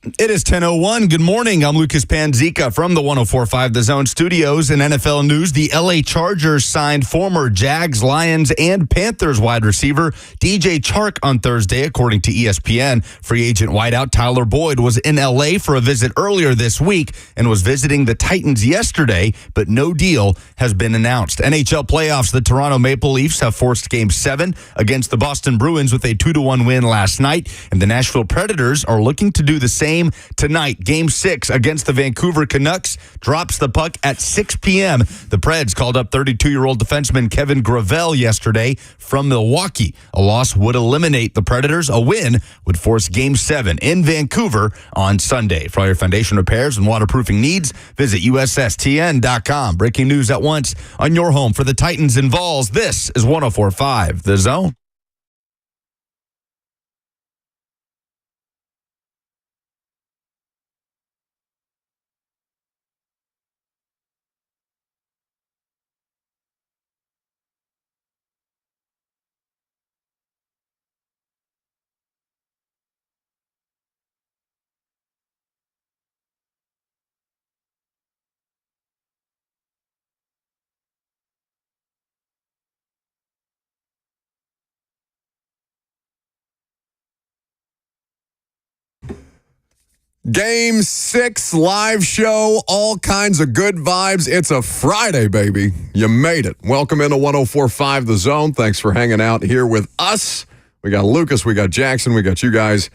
It is 10:01. Good morning. I'm Lucas Panzica from the 104.5 The Zone studios. In NFL news, the LA Chargers signed former Jags, Lions, and Panthers wide receiver DJ Chark on Thursday, according to ESPN. Free agent wideout Tyler Boyd was in LA for a visit earlier this week and was visiting the Titans yesterday, but no deal has been announced. NHL playoffs, the Toronto Maple Leafs have forced Game 7 against the Boston Bruins with a 2-1 win last night, and the Nashville Predators are looking to do the same tonight. Game 6 against the Vancouver Canucks drops the puck at 6 p.m. The Preds called up 32-year-old defenseman Kevin Gravel yesterday from Milwaukee. A loss would eliminate the Predators. A win would force Game 7 in Vancouver on Sunday. For all your foundation repairs and waterproofing needs, visit USSTN.com. Breaking news at once on your home for the Titans and Vols. This is 104.5 The Zone. Game 6 live show, all kinds of good vibes. It's a Friday, baby. You made it. Welcome into 104.5 The Zone. Thanks for hanging out here with us. We got Lucas, we got Jackson, we got you guys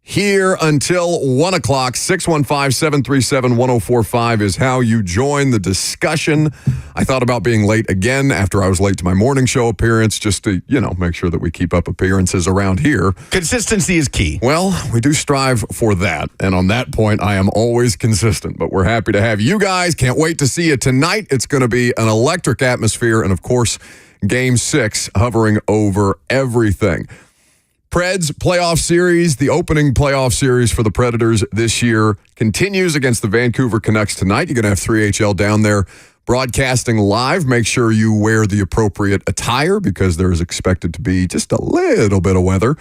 here until 1 o'clock. 615-737-1045 is how you join the discussion. I thought about being late again after I was late to my morning show appearance, just to, make sure that we keep up appearances around here. Consistency is key. Well, we do strive for that. And on that point, I am always consistent. But we're happy to have you guys. Can't wait to see you tonight. It's going to be an electric atmosphere. And, of course, Game 6 hovering over everything. Preds playoff series, the opening playoff series for the Predators this year continues against the Vancouver Canucks tonight. You're going to have 3HL down there broadcasting live. Make sure you wear the appropriate attire because there is expected to be just a little bit of weather.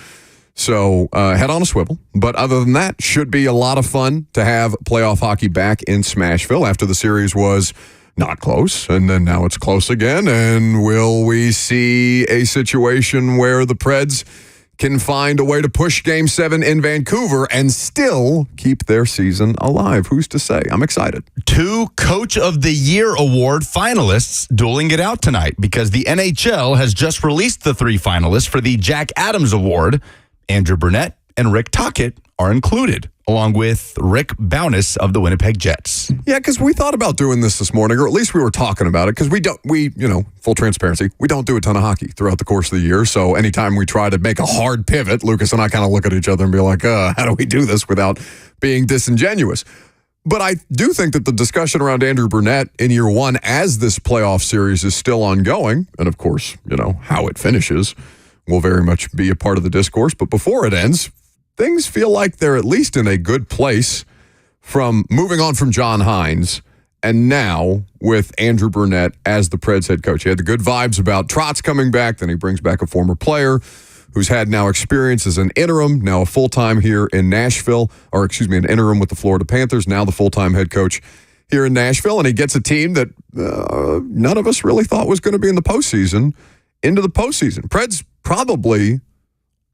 So head on a swivel. But other than that, should be a lot of fun to have playoff hockey back in Smashville after the series was not close, and then now it's close again. And will we see a situation where the Preds can find a way to push Game 7 in Vancouver and still keep their season alive? Who's to say? I'm excited. 2 Coach of the Year award finalists dueling it out tonight because the NHL has just released the 3 finalists for the Jack Adams Award. Andrew Burnett and Rick Tocchet are included, along with Rick Bowness of the Winnipeg Jets. Yeah, because we thought about doing this morning, or at least we were talking about it, because full transparency, we don't do a ton of hockey throughout the course of the year. So anytime we try to make a hard pivot, Lucas and I kind of look at each other and be like, how do we do this without being disingenuous? But I do think that the discussion around Andrew Burnett in year 1 as this playoff series is still ongoing. And of course, how it finishes will very much be a part of the discourse. But before it ends, things feel like they're at least in a good place from moving on from John Hines and now with Andrew Burnett as the Preds head coach. He had the good vibes about Trotz coming back. Then he brings back a former player who's had now experience as an interim, now a full-time here in Nashville, an interim with the Florida Panthers, now the full-time head coach here in Nashville. And he gets a team that none of us really thought was going to be in the postseason into the postseason. Preds probably,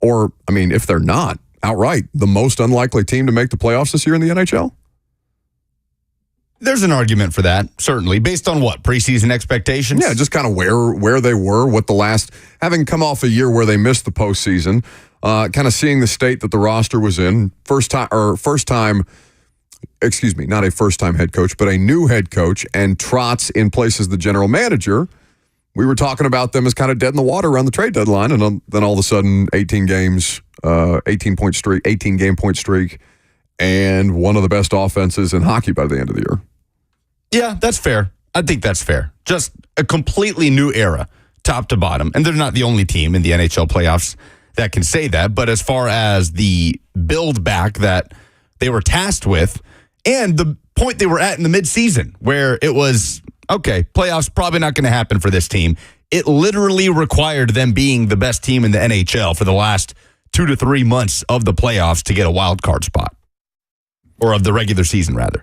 if they're not, outright the most unlikely team to make the playoffs this year in the NHL? There's an argument for that, certainly. Based on what? Preseason expectations? Yeah, just kind of where they were, having come off a year where they missed the postseason, kind of seeing the state that the roster was in. Not a first-time head coach, but a new head coach, and Trotz in place as the general manager. We were talking about them as kind of dead in the water around the trade deadline, and then all of a sudden, 18 game point streak, and one of the best offenses in hockey by the end of the year. Yeah, that's fair. I think that's fair. Just a completely new era, top to bottom. And they're not the only team in the NHL playoffs that can say that. But as far as the build back that they were tasked with and the point they were at in the midseason where it was, okay, playoffs probably not going to happen for this team. It literally required them being the best team in the NHL for the last 2 to 3 months of the playoffs to get a wild card spot. or of the regular season, rather.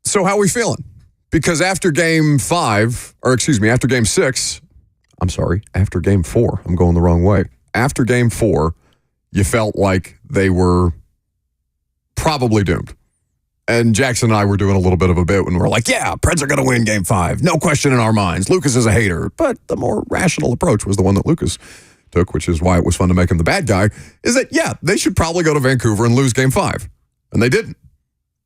So how are we feeling? Because after game 6, after game 4, I'm going the wrong way. After game 4, you felt like they were probably doomed. And Jackson and I were doing a little bit of a bit when we're like, yeah, Preds are going to win game 5. No question in our minds. Lucas is a hater. But the more rational approach was the one that Lucas took, which is why it was fun to make him the bad guy, is that, yeah, they should probably go to Vancouver and lose game 5. And they didn't.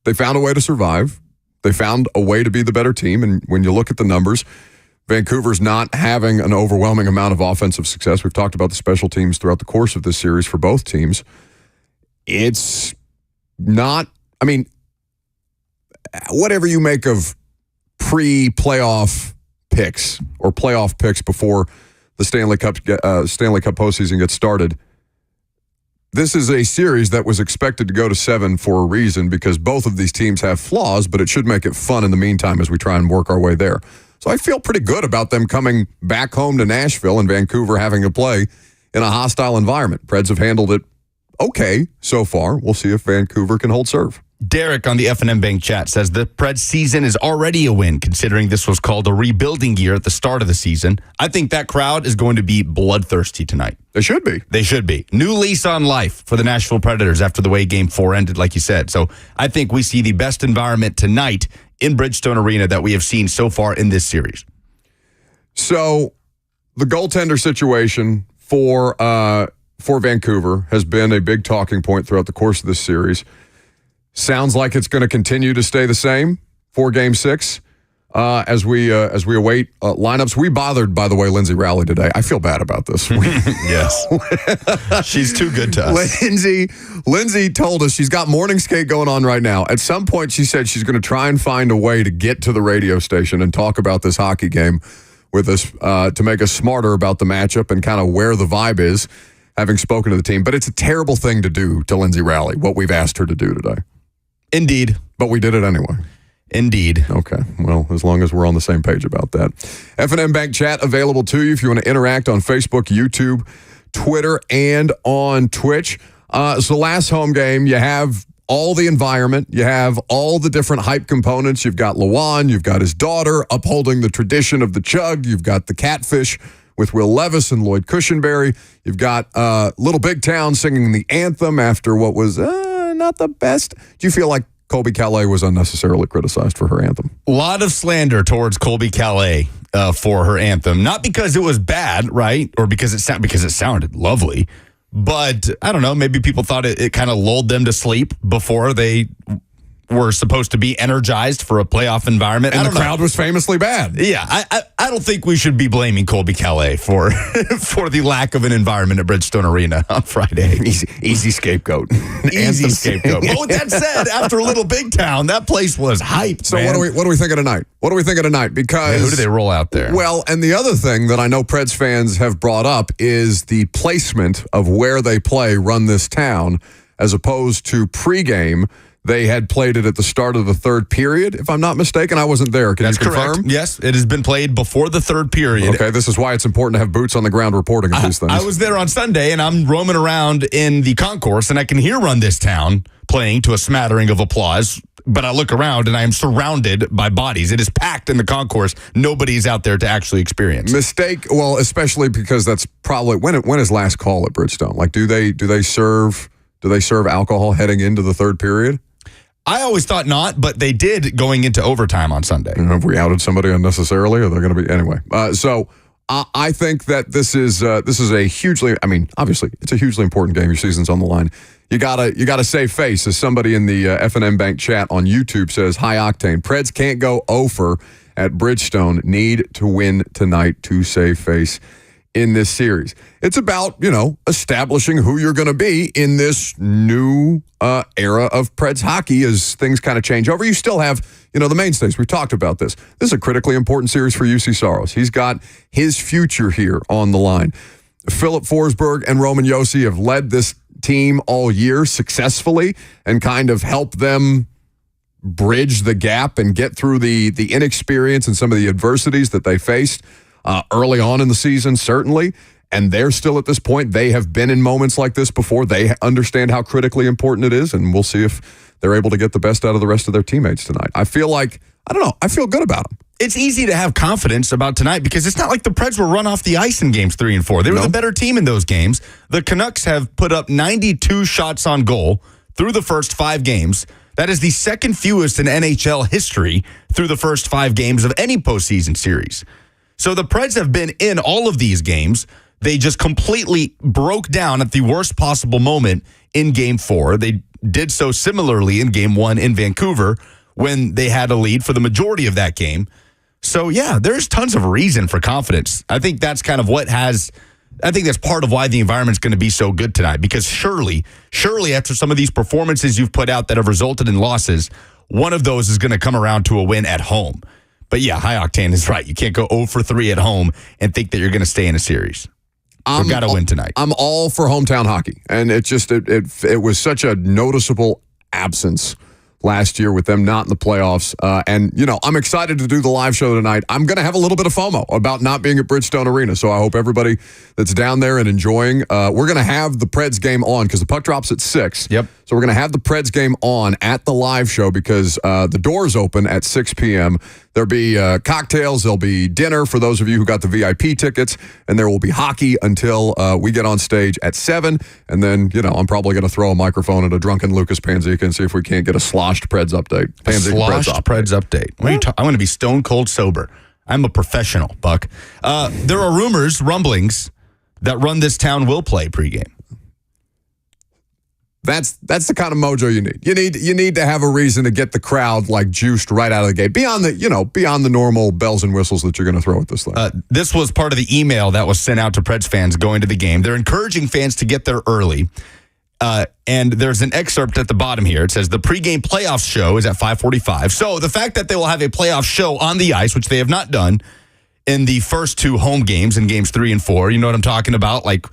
They found a way to survive. They found a way to be the better team. And when you look at the numbers, Vancouver's not having an overwhelming amount of offensive success. We've talked about the special teams throughout the course of this series for both teams. It's not, whatever you make of pre-playoff picks or playoff picks before the Stanley Cup postseason gets started, this is a series that was expected to go to 7 for a reason because both of these teams have flaws, but it should make it fun in the meantime as we try and work our way there. So I feel pretty good about them coming back home to Nashville and Vancouver having to play in a hostile environment. Preds have handled it okay so far. We'll see if Vancouver can hold serve. Derek on the F&M Bank chat says the Preds season is already a win, considering this was called a rebuilding year at the start of the season. I think that crowd is going to be bloodthirsty tonight. They should be. They should be. New lease on life for the Nashville Predators after the way Game 4 ended, like you said. So I think we see the best environment tonight in Bridgestone Arena that we have seen so far in this series. So the goaltender situation for Vancouver has been a big talking point throughout the course of this series. Sounds like it's going to continue to stay the same for Game 6 as we await lineups. We bothered, by the way, Lindsay Rally today. I feel bad about this. Yes. She's too good to us. Lindsay told us she's got morning skate going on right now. At some point, she said she's going to try and find a way to get to the radio station and talk about this hockey game with us to make us smarter about the matchup and kind of where the vibe is, having spoken to the team. But it's a terrible thing to do to Lindsay Rally, what we've asked her to do today. Indeed. But we did it anyway. Indeed. Okay. Well, as long as we're on the same page about that. F&M Bank chat available to you if you want to interact on Facebook, YouTube, Twitter, and on Twitch. So last home game, you have all the environment. You have all the different hype components. You've got Lawan. You've got his daughter upholding the tradition of the chug. You've got the catfish with Will Levis and Lloyd Cushenberry. You've got Little Big Town singing the anthem after what was not the best. Do you feel like Colby Calais was unnecessarily criticized for her anthem? A lot of slander towards Colby Calais for her anthem. Not because it was bad, right? Or because it sounded lovely. But, I don't know, maybe people thought it kind of lulled them to sleep before they were supposed to be energized for a playoff environment. And the crowd was famously bad. Yeah, I don't think we should be blaming Colby Calais for the lack of an environment at Bridgestone Arena on Friday. Easy scapegoat. Easy scapegoat. But with that said, after Little Big Town, that place was hyped. So man. what do we think of tonight? What do we think of tonight? Because who do they roll out there? Well, and the other thing that I know Preds fans have brought up is the placement of where they play Run This Town, as opposed to pregame. They had played it at the start of the third period, if I'm not mistaken. I wasn't there. Can you confirm? Correct. Yes, it has been played before the third period. Okay, this is why it's important to have boots on the ground reporting of these things. I was there on Sunday, and I'm roaming around in the concourse, and I can hear Run This Town playing to a smattering of applause. But I look around, and I am surrounded by bodies. It is packed in the concourse. Nobody's out there to actually experience. Mistake. Well, especially because that's probably when is last call at Bridgestone? Like, do they serve alcohol heading into the third period? I always thought not, but they did going into overtime on Sunday. Have we outed somebody unnecessarily? Or they're going to be anyway? So I think that this is a hugely. I mean, obviously, it's a hugely important game. Your season's on the line. You gotta save face. As somebody in the F&M Bank chat on YouTube says, "High octane. Preds can't go over at Bridgestone. Need to win tonight to save face in this series." It's about, establishing who you're going to be in this new era of Preds hockey as things kind of change over. You still have, the mainstays. We've talked about this. This is a critically important series for UC Saros. He's got his future here on the line. Philip Forsberg and Roman Josi have led this team all year successfully and kind of helped them bridge the gap and get through the inexperience and some of the adversities that they faced early on in the season, certainly. And they're still at this point. They have been in moments like this before. They understand how critically important it is, and we'll see if they're able to get the best out of the rest of their teammates tonight. I feel good about them. It's easy to have confidence about tonight because it's not like the Preds were run off the ice in games 3 and 4. They were the better team in those games. The Canucks have put up 92 shots on goal through the first 5 games. That is the second fewest in NHL history through the first 5 games of any postseason series. So the Preds have been in all of these games. They just completely broke down at the worst possible moment in Game 4. They did so similarly in Game 1 in Vancouver when they had a lead for the majority of that game. So, yeah, there's tons of reason for confidence. I think that's kind of I think that's part of why the environment's going to be so good tonight, because surely after some of these performances you've put out that have resulted in losses, one of those is going to come around to a win at home. But, yeah, High Octane is right. You can't go 0 for 3 at home and think that you're going to stay in a series. We've got to win tonight. I'm all for hometown hockey, and it was such a noticeable absence last year with them not in the playoffs. And, I'm excited to do the live show tonight. I'm going to have a little bit of FOMO about not being at Bridgestone Arena. So I hope everybody that's down there and enjoying, we're going to have the Preds game on because the puck drops at 6. Yep. So we're going to have the Preds game on at the live show because the doors open at 6 p.m. There'll be cocktails. There'll be dinner for those of you who got the VIP tickets. And there will be hockey until we get on stage at 7. And then, I'm probably going to throw a microphone at a drunken Lucas Panzica and see if we can't get a sloshed Preds update. Sloshed Preds update. I want to be stone cold sober. I'm a professional, Buck. There are rumblings that Run This Town will play pregame. That's the kind of mojo you need. You need to have a reason to get the crowd like juiced right out of the gate beyond the normal bells and whistles that you're going to throw at this thing. This was part of the email that was sent out to Preds fans going to the game. They're encouraging fans to get there early. And there's an excerpt at the bottom here. It says the pregame playoffs show is at 5:45. So the fact that they will have a playoff show on the ice, which they have not done in the first 2 home games in games 3 and 4, you know what I'm talking about? Like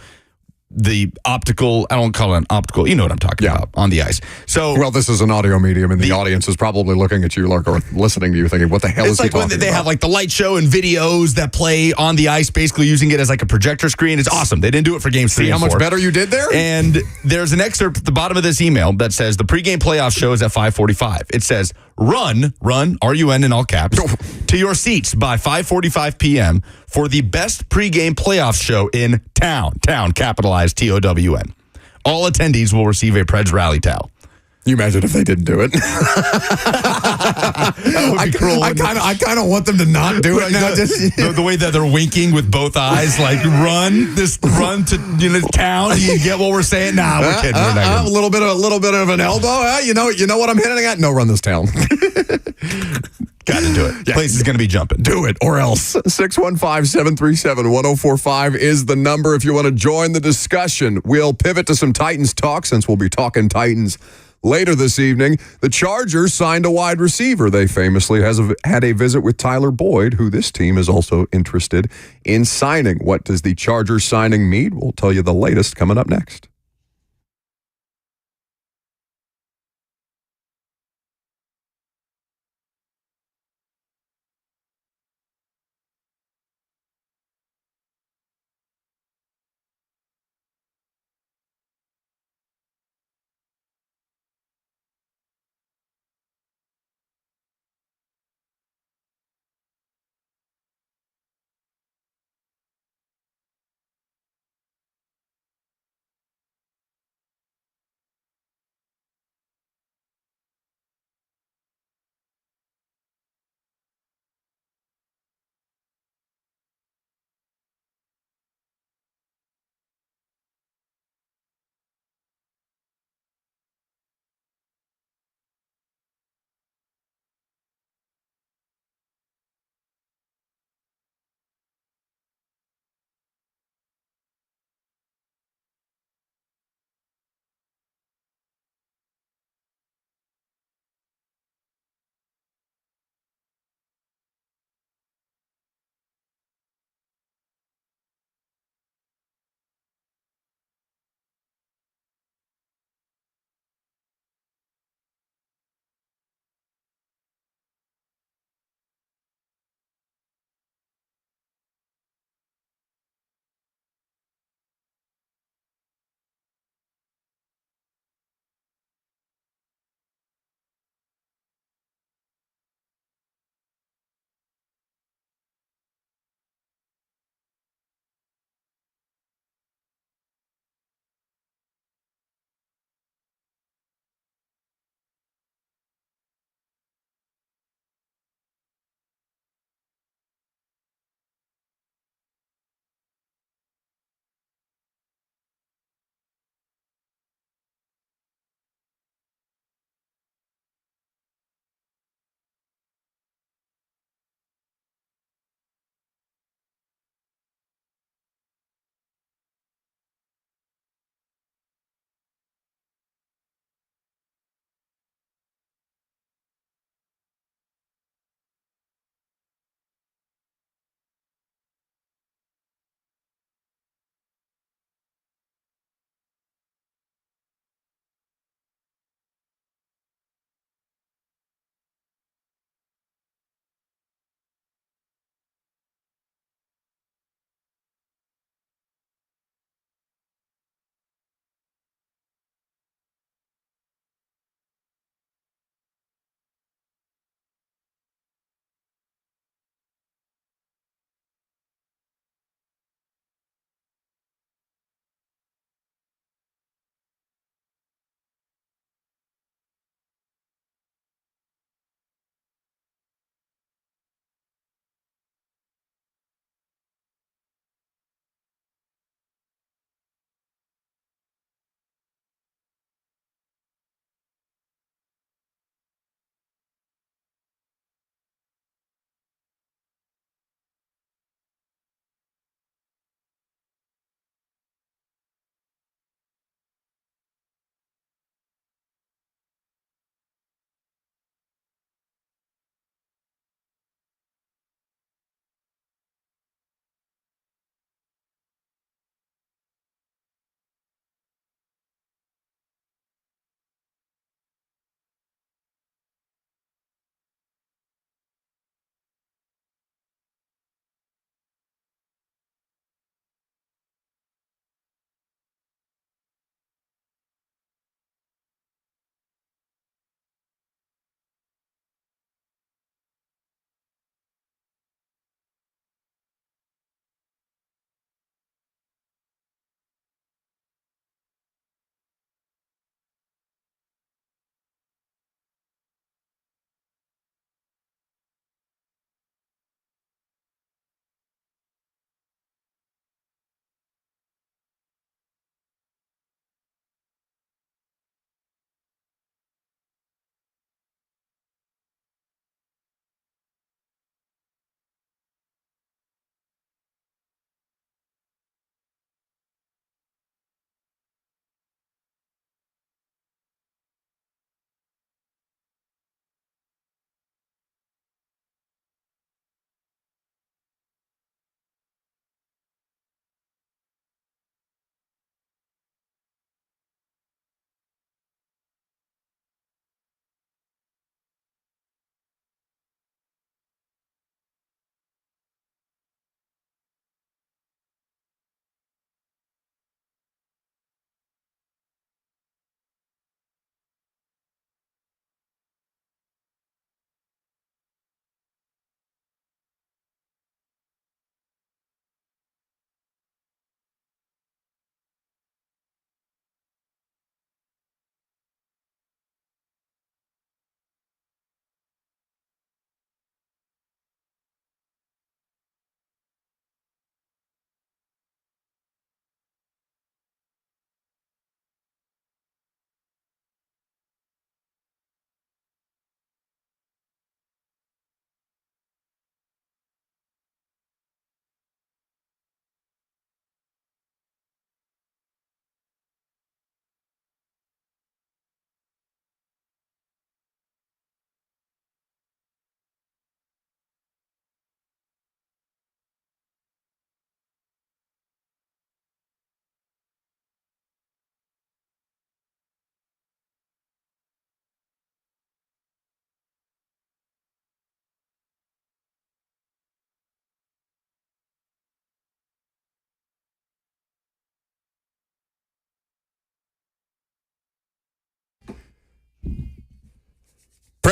the optical, I don't call it an optical, you know what I'm talking about, on the ice. So, well, this is an audio medium, and the audience is probably looking at you or listening to you thinking, what the hell is he talking about? It's like when they have like the light show and videos that play on the ice, basically using it as like a projector screen. It's awesome. They didn't do it for games 3 and 4. See how much better you did there? And there's an excerpt at the bottom of this email that says the pregame playoff show is at 5:45. It says, run, R-U-N in all caps, to your seats by 5:45 p.m. for the best pregame playoff show in town, capitalized T-O-W-N. All attendees will receive a Preds rally towel. You imagine if they didn't do it? That would be cruel. I kind of want them to not do it now. The way that they're winking with both eyes, like run to town. You get what we're saying? Nah, we're kidding. A little bit of an elbow. You know what I'm hitting at? No, Run This Town. Got to do it. Yeah. Place is going to be jumping. Do it or else. 615-737-1045 is the number if you want to join the discussion. We'll pivot to some Titans talk since we'll be talking Titans later this evening. The Chargers signed a wide receiver. They famously had a visit with Tyler Boyd, who this team is also interested in signing. What does the Chargers signing mean? We'll tell you the latest coming up next.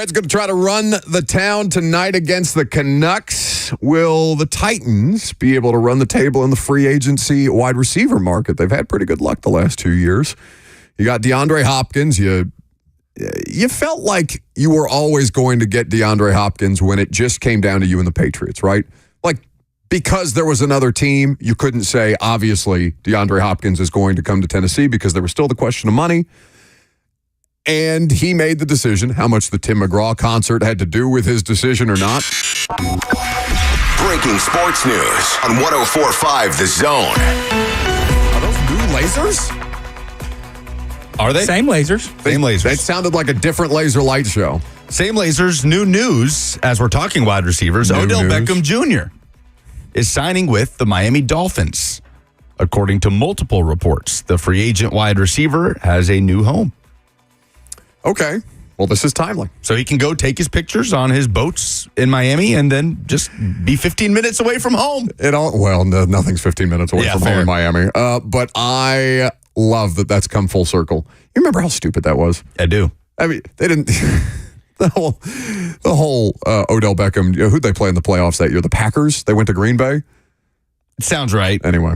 Preds going to try to run the town tonight against the Canucks. Will the Titans be able to run the table in the free agency wide receiver market? They've had pretty good luck the last 2 years. You got DeAndre Hopkins. You felt like you were always going to get DeAndre Hopkins when it just came down to you and the Patriots, right? Like, because there was another team, you couldn't say, obviously, DeAndre Hopkins is going to come to Tennessee because there was still the question of money. And he made the decision. How much the Tim McGraw concert had to do with his decision or not. Breaking sports news on 104.5 The Zone. Are those new lasers? Are they? Same lasers. Same lasers. That sounded like a different laser light show. Same lasers. New news, as we're talking wide receivers, Odell Beckham Jr. is signing with the Miami Dolphins. According to multiple reports, the free agent wide receiver has a new home. Okay. Well, this is timely. So he can go take his pictures on his boats in Miami and then just be 15 minutes away from home. Nothing's 15 minutes away from home in Miami. But I love that that's come full circle. You remember how stupid that was? I do. I mean, they didn't... The whole Odell Beckham, who'd they play in the playoffs that year? The Packers? They went to Green Bay? It sounds right. Anyway,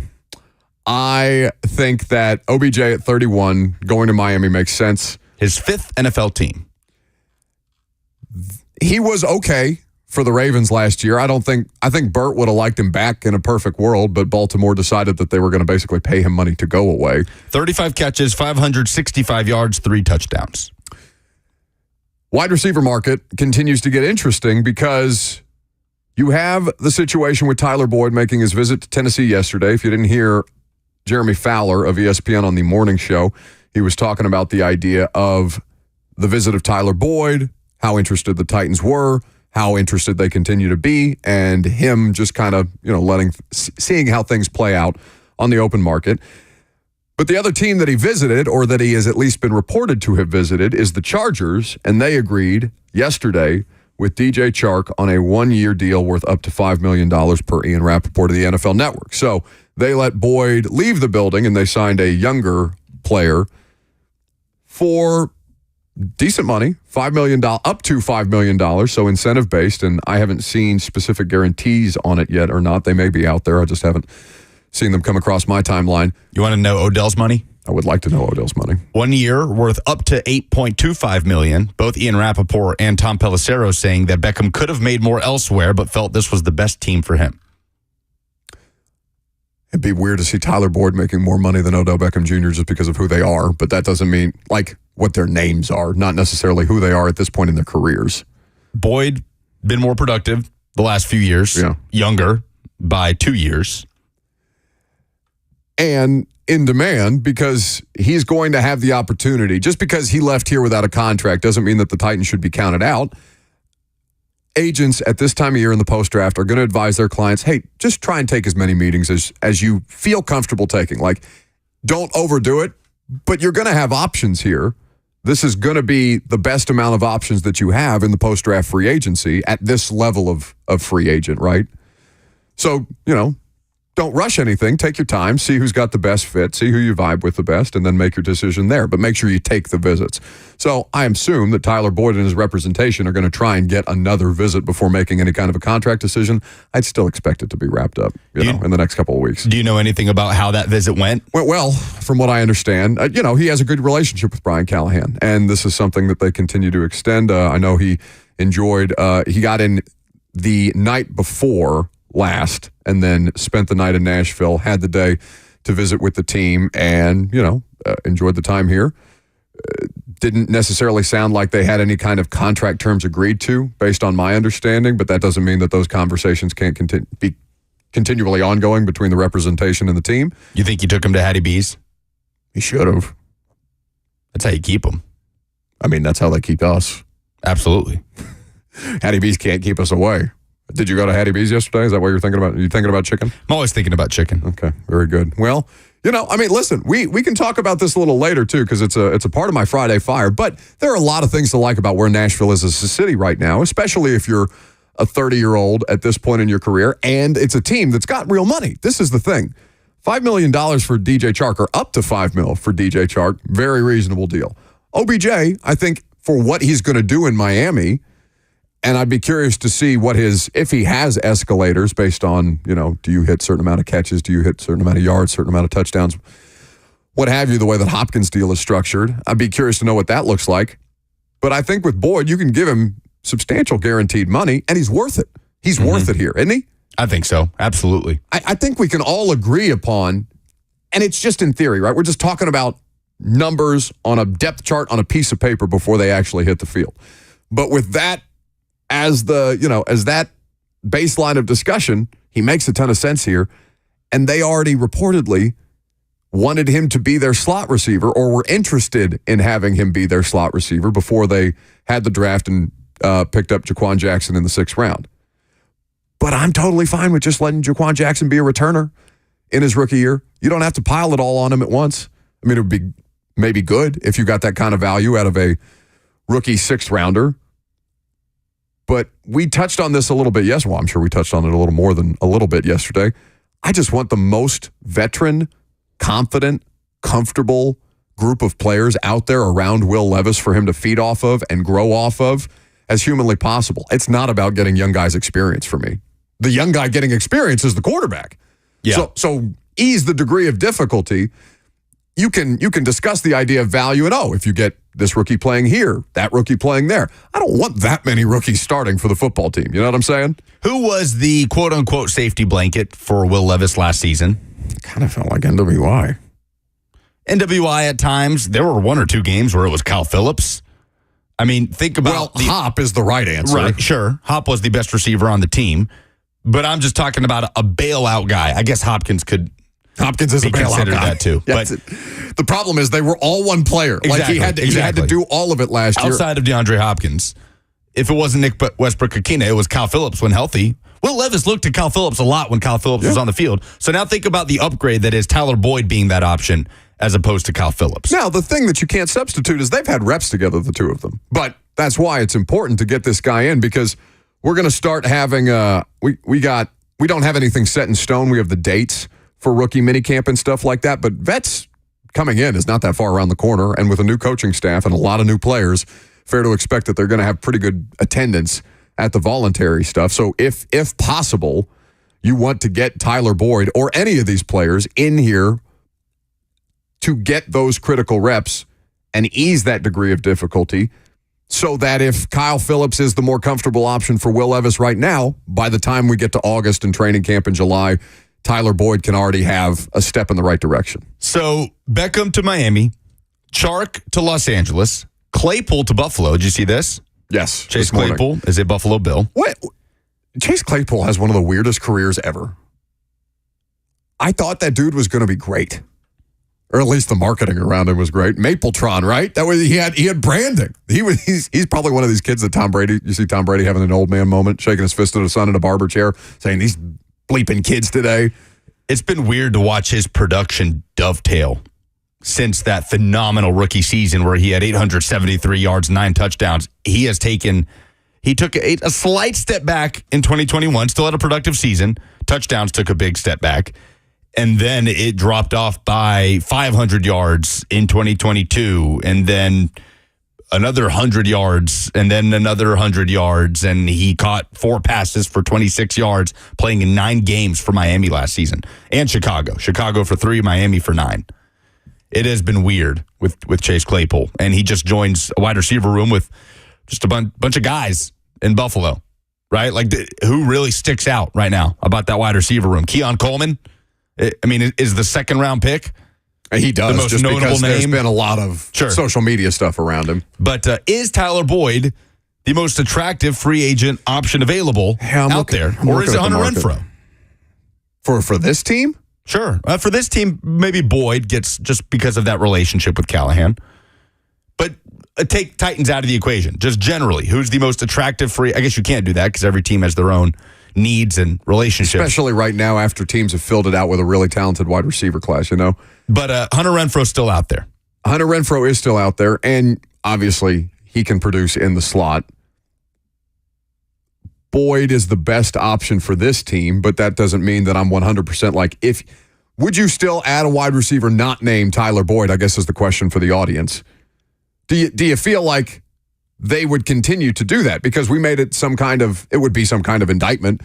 I think that OBJ at 31 going to Miami makes sense. His fifth NFL team. He was okay for the Ravens last year. I think Burt would have liked him back in a perfect world, but Baltimore decided that they were going to basically pay him money to go away. 35 catches, 565 yards, 3 touchdowns. Wide receiver market continues to get interesting because you have the situation with Tyler Boyd making his visit to Tennessee yesterday. If you didn't hear Jeremy Fowler of ESPN on the morning show, he was talking about the idea of the visit of Tyler Boyd, how interested the Titans were, how interested they continue to be, and him just kind of, seeing how things play out on the open market. But the other team that he visited, or that he has at least been reported to have visited, is the Chargers, and they agreed yesterday with DJ Chark on a 1-year deal worth up to $5 million per Ian Rappaport of the NFL Network. So they let Boyd leave the building, and they signed a younger player for decent money, $5 million, up to $5 million, so incentive-based, and I haven't seen specific guarantees on it yet or not. They may be out there. I just haven't seen them come across my timeline. You want to know Odell's money? I would like to know Odell's money. 1 year worth up to $8.25 million. Both Ian Rappaport and Tom Pelissero saying that Beckham could have made more elsewhere, but felt this was the best team for him. It'd be weird to see Tyler Boyd making more money than Odell Beckham Jr. just because of who they are, but that doesn't mean, what their names are, not necessarily who they are at this point in their careers. Boyd, been more productive the last few years. Yeah. Younger by 2 years. And in demand because he's going to have the opportunity. Just because he left here without a contract doesn't mean that the Titans should be counted out. Agents at this time of year in the post-draft are going to advise their clients, hey, just try and take as many meetings as you feel comfortable taking. Don't overdo it, but you're going to have options here. This is going to be the best amount of options that you have in the post-draft free agency at this level of free agent, right? So, don't rush anything. Take your time. See who's got the best fit. See who you vibe with the best, and then make your decision there. But make sure you take the visits. So I assume that Tyler Boyd and his representation are going to try and get another visit before making any kind of a contract decision. I'd still expect it to be wrapped up, in the next couple of weeks. Do you know anything about how that visit went? Went well, from what I understand. He has a good relationship with Brian Callahan, and this is something that they continue to extend. I know he enjoyed. He got in the night before last, and then spent the night in Nashville, had the day to visit with the team, and, enjoyed the time here. Didn't necessarily sound like they had any kind of contract terms agreed to, based on my understanding, but that doesn't mean that those conversations can't be continually ongoing between the representation and the team. You think you took him to Hattie B's? He should have. That's how you keep them. I mean, that's how they keep us. Absolutely. Hattie B's can't keep us away. Did you go to Hattie B's yesterday? Is that what you're thinking about? Are you thinking about chicken? I'm always thinking about chicken. Okay, very good. Well, listen, we can talk about this a little later, too, because it's a part of my Friday Fire. But there are a lot of things to like about where Nashville is as a city right now, especially if you're a 30-year-old at this point in your career, and it's a team that's got real money. This is the thing. $5 million for DJ Chark, or up to $5 million for DJ Chark, very reasonable deal. OBJ, I think, for what he's going to do in Miami. And I'd be curious to see if he has escalators based on, do you hit a certain amount of catches? Do you hit a certain amount of yards, certain amount of touchdowns? What have you, the way that Hopkins' deal is structured. I'd be curious to know what that looks like. But I think with Boyd, you can give him substantial guaranteed money, and he's worth it. He's worth it here, isn't he? I think so. Absolutely. I think we can all agree upon, and it's just in theory, right? We're just talking about numbers on a depth chart on a piece of paper before they actually hit the field. But with that as that baseline of discussion, he makes a ton of sense here. And they already reportedly wanted him to be their slot receiver, or were interested in having him be their slot receiver before they had the draft and picked up Jaquan Jackson in the 6th round. But I'm totally fine with just letting Jaquan Jackson be a returner in his rookie year. You don't have to pile it all on him at once. I mean, it would be maybe good if you got that kind of value out of a rookie 6th rounder. But we touched on this a little bit yesterday. Well, I'm sure we touched on it a little more than a little bit yesterday. I just want the most veteran, confident, comfortable group of players out there around Will Levis for him to feed off of and grow off of as humanly possible. It's not about getting young guys experience for me. The young guy getting experience is the quarterback. Yeah. So ease the degree of difficulty. You can discuss the idea of value and, if you get this rookie playing here, that rookie playing there. I don't want that many rookies starting for the football team. You know what I'm saying? Who was the quote-unquote safety blanket for Will Levis last season? Kind of felt like NWI. NWI at times. There were 1 or 2 games where it was Kyle Phillips. I mean, think about... Well, Hop is the right answer. Right, sure. Hop was the best receiver on the team. But I'm just talking about a bailout guy. I guess Hopkins is be a bailout considered guy. That too. Yes. But the problem is they were all one player. Exactly, Like he had to do all of it last year. Outside of DeAndre Hopkins, if it wasn't Nick Westbrook-Akina, it was Kyle Phillips when healthy. Will Levis looked at Kyle Phillips a lot when Kyle Phillips was on the field. So now think about the upgrade that is Tyler Boyd being that option as opposed to Kyle Phillips. Now, the thing that you can't substitute is they've had reps together, the two of them. But that's why it's important to get this guy in, because we're going to start having we don't have anything set in stone. We have the dates for rookie minicamp and stuff like that. But vets coming in is not that far around the corner. And with a new coaching staff and a lot of new players, fair to expect that they're going to have pretty good attendance at the voluntary stuff. So if possible, you want to get Tyler Boyd or any of these players in here to get those critical reps and ease that degree of difficulty, so that if Kyle Phillips is the more comfortable option for Will Levis right now, by the time we get to August and training camp in July, Tyler Boyd can already have a step in the right direction. So Beckham to Miami, Chark to Los Angeles, Claypool to Buffalo. Did you see this? Yes. Chase Claypool is a Buffalo Bill. What? Chase Claypool has one of the weirdest careers ever. I thought that dude was going to be great. Or at least the marketing around him was great. Mapletron, right? That way he had branding. He's probably one of these kids that Tom Brady, you see Tom Brady having an old man moment, shaking his fist at his son in a barber chair, saying these bleeping kids today. It's been weird to watch his production dovetail since that phenomenal rookie season where he had 873 yards, 9 touchdowns. He took a slight step back in 2021, still had a productive season. Touchdowns took a big step back. And then it dropped off by 500 yards in 2022, and then another 100 yards, and then another 100 yards, and he caught 4 passes for 26 yards, playing in 9 games for Miami last season, and Chicago. Chicago for 3, Miami for 9. It has been weird with Chase Claypool, and he just joins a wide receiver room with just a bunch of guys in Buffalo, right? Like, who really sticks out right now about that wide receiver room? Keon Coleman? I mean, is the 2nd round pick? He does, the most just notable because name. There's been a lot of social media stuff around him. But is Tyler Boyd the most attractive free agent option available out there? Or is it Hunter Renfrow? For this team? Sure. For this team, maybe Boyd gets just because of that relationship with Callahan. But take Titans out of the equation. Just generally, who's the most attractive free? I guess you can't do that because every team has their own needs and relationships. Especially right now after teams have filled it out with a really talented wide receiver class, you know? But Hunter Renfrow's still out there. Hunter Renfrow is still out there, and obviously he can produce in the slot. Boyd is the best option for this team, but that doesn't mean that I'm 100% like, would you still add a wide receiver not named Tyler Boyd, I guess is the question for the audience. Do you feel like they would continue to do that because we made it it would be some kind of indictment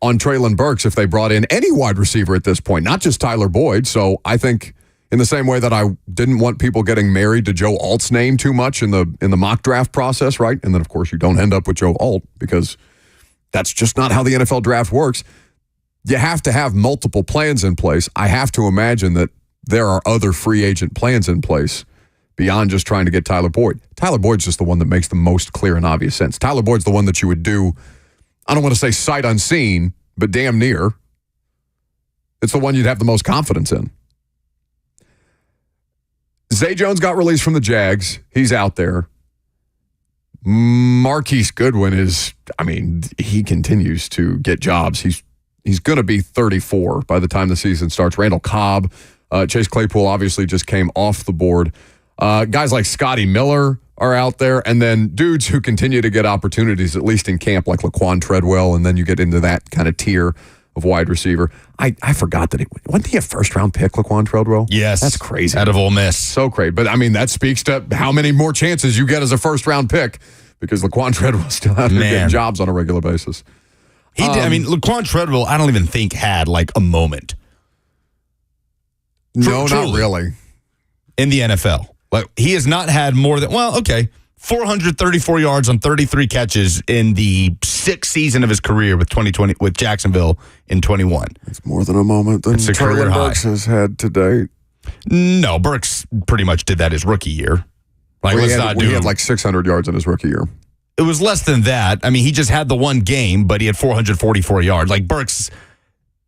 on Treylon Burks if they brought in any wide receiver at this point, not just Tyler Boyd. So I think in the same way that I didn't want people getting married to Joe Alt's name too much in the mock draft process, right? And then, of course, you don't end up with Joe Alt because that's just not how the NFL draft works. You have to have multiple plans in place. I have to imagine that there are other free agent plans in place beyond just trying to get Tyler Boyd. Tyler Boyd's just the one that makes the most clear and obvious sense. Tyler Boyd's the one that you would do, I don't want to say sight unseen, but damn near. It's the one you'd have the most confidence in. Zay Jones got released from the Jags. He's out there. Marquise Goodwin he continues to get jobs. He's going to be 34 by the time the season starts. Randall Cobb, Chase Claypool obviously just came off the board. Guys like Scotty Miller are out there, and then dudes who continue to get opportunities, at least in camp, like Laquan Treadwell, and then you get into that kind of tier of wide receiver. I forgot that wasn't he a first-round pick, Laquan Treadwell? Yes. That's crazy. Out of Ole Miss. So great. But, that speaks to how many more chances you get as a first-round pick because Laquan Treadwell's still out there getting jobs on a regular basis. He did. Laquan Treadwell, I don't even think had, a moment. No, not really. In the NFL. He has not had more than, 434 yards on 33 catches in the sixth season of his career with Jacksonville in 21. It's more than a moment than Treylon Burks has had to date. No, Burks pretty much did that his rookie year. He had 600 yards in his rookie year. It was less than that. He just had the one game, but he had 444 yards. Burks,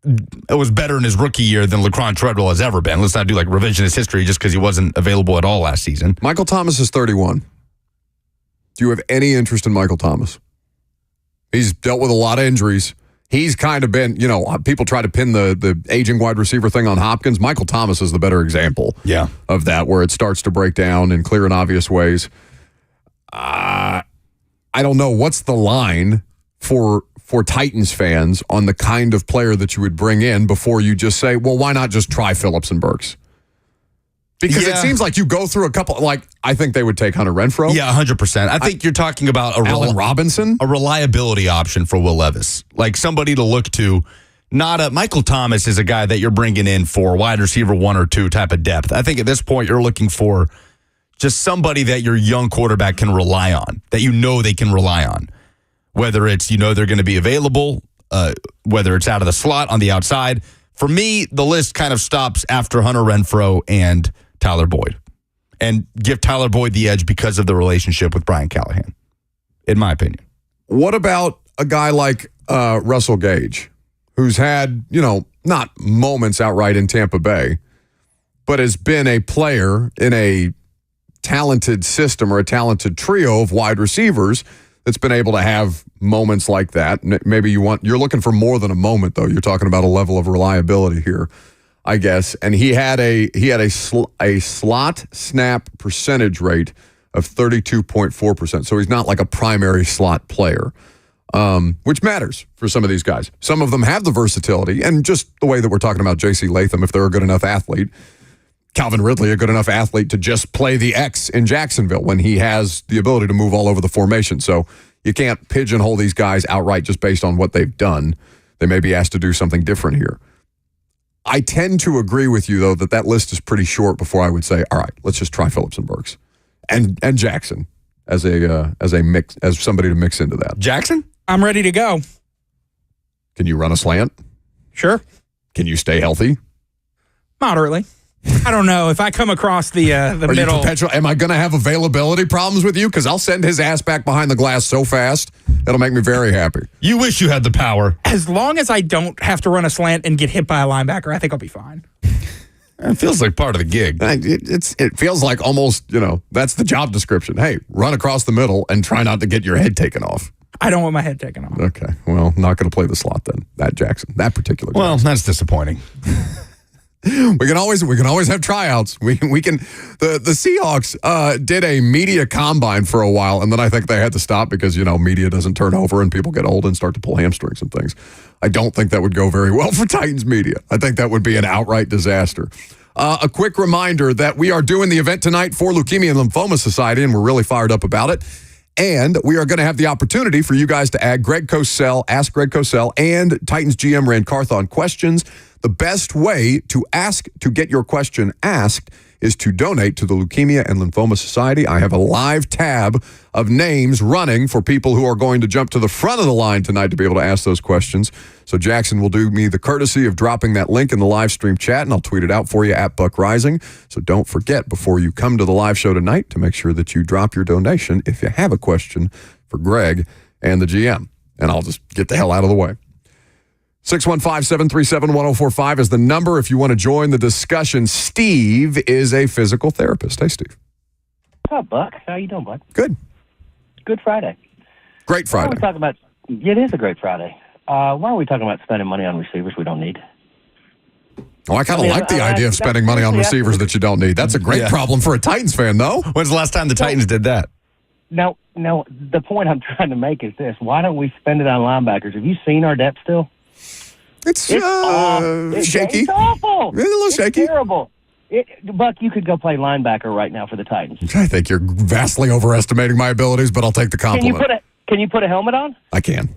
it was better in his rookie year than Laquan Treadwell has ever been. Let's not do revisionist history just because he wasn't available at all last season. Michael Thomas is 31. Do you have any interest in Michael Thomas? He's dealt with a lot of injuries. He's kind of been, people try to pin the aging wide receiver thing on Hopkins. Michael Thomas is the better example of that, where it starts to break down in clear and obvious ways. I don't know. What's the line for Titans fans on the kind of player that you would bring in before you just say, well, why not just try Phillips and Burks? Because it seems like you go through a couple, I think they would take Hunter Renfrow. Yeah, 100%. I think you're talking about Allen Robinson, a reliability option for Will Levis. Somebody to look to. Michael Thomas is a guy that you're bringing in for wide receiver 1 or 2 type of depth. I think at this point you're looking for just somebody that your young quarterback can rely on, that they can rely on. Whether it's, they're going to be available, whether it's out of the slot on the outside. For me, the list kind of stops after Hunter Renfrow and Tyler Boyd, and give Tyler Boyd the edge because of the relationship with Brian Callahan, in my opinion. What about a guy like Russell Gage, who's had, not moments outright in Tampa Bay, but has been a player in a talented system or a talented trio of wide receivers that's been able to have moments like that? Maybe you're looking for more than a moment, though. You're talking about a level of reliability here, I guess. And he had a slot snap percentage rate of 32.4%. So he's not like a primary slot player, which matters for some of these guys. Some of them have the versatility, and just the way that we're talking about J.C. Latham, if they're a good enough athlete. Calvin Ridley, a good enough athlete to just play the X in Jacksonville when he has the ability to move all over the formation. So you can't pigeonhole these guys outright just based on what they've done. They may be asked to do something different here. I tend to agree with you, though, that list is pretty short before I would say, all right, let's just try Phillips and Burks and Jackson as a mix, as somebody to mix into that. Jackson? I'm ready to go. Can you run a slant? Sure. Can you stay healthy? Moderately. I don't know. If I come across the middle. Am I going to have availability problems with you? Because I'll send his ass back behind the glass so fast, it'll make me very happy. You wish you had the power. As long as I don't have to run a slant and get hit by a linebacker, I think I'll be fine. It feels like part of the gig. It feels like almost, that's the job description. Hey, run across the middle and try not to get your head taken off. I don't want my head taken off. Okay. Well, not going to play the slot then. That particular Jackson. Well, that's disappointing. We can always have tryouts. We can. The Seahawks did a media combine for a while, and then I think they had to stop because media doesn't turn over and people get old and start to pull hamstrings and things. I don't think that would go very well for Titans media. I think that would be an outright disaster. A quick reminder that we are doing the event tonight for Leukemia and Lymphoma Society, and we're really fired up about it. And we are going to have the opportunity for you guys to add Greg Cosell, Ask Greg Cosell, and Titans GM Rand Carthon questions. The best way to get your question asked is to donate to the Leukemia and Lymphoma Society. I have a live tab of names running for people who are going to jump to the front of the line tonight to be able to ask those questions. So Jackson will do me the courtesy of dropping that link in the live stream chat, and I'll tweet it out for you at Buck Rising. So don't forget, before you come to the live show tonight, to make sure that you drop your donation if you have a question for Greg and the GM. And I'll just get the hell out of the way. 615-737-1045 is the number if you want to join the discussion. Steve is a physical therapist. Hey, Steve. What's up, Buck? How you doing, bud? Good. Good Friday. Great Friday. Why are we talking about? It is a great Friday. Why are we talking about spending money on receivers we don't need? Oh, I kind of like the idea of spending money on receivers that you don't need. That's a great problem for a Titans fan, though. When's the last time the Titans did that? No, the point I'm trying to make is this. Why don't we spend it on linebackers? Have you seen our depth still? It's shaky. It's awful. It's a little shaky. Terrible. Buck, you could go play linebacker right now for the Titans. I think you're vastly overestimating my abilities, but I'll take the compliment. Can you put a helmet on? I can.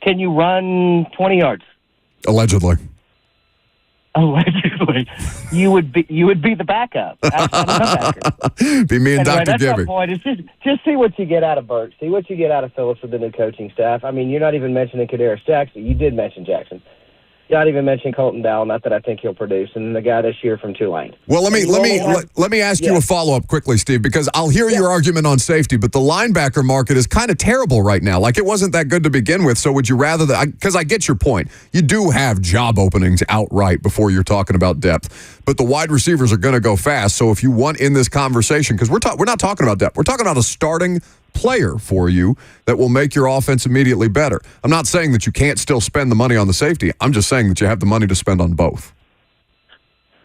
Can you run 20 yards? Allegedly. Allegedly, you would be the backup. Be me and anyway, Dr. That's Gibby. my point. It's just see what you get out of Burt. See what you get out of Phillips with the new coaching staff. I mean, you're not even mentioning Kadarius Jackson. You did mention Jackson. You're not even mentioning Colton Dowell. Not that I think he'll produce. And then the guy this year from Tulane. Well, let me ask you a follow-up quickly, Steve, because I'll hear your argument on safety, but the linebacker market is kind of terrible right now. Like, it wasn't that good to begin with, so would you rather that? Because I get your point. You do have job openings outright before you're talking about depth, but the wide receivers are going to go fast. So if you want in this conversation, because we're not talking about depth, we're talking about a starting player for you that will make your offense immediately better. I'm not saying that you can't still spend the money on the safety. I'm just saying that you have the money to spend on both.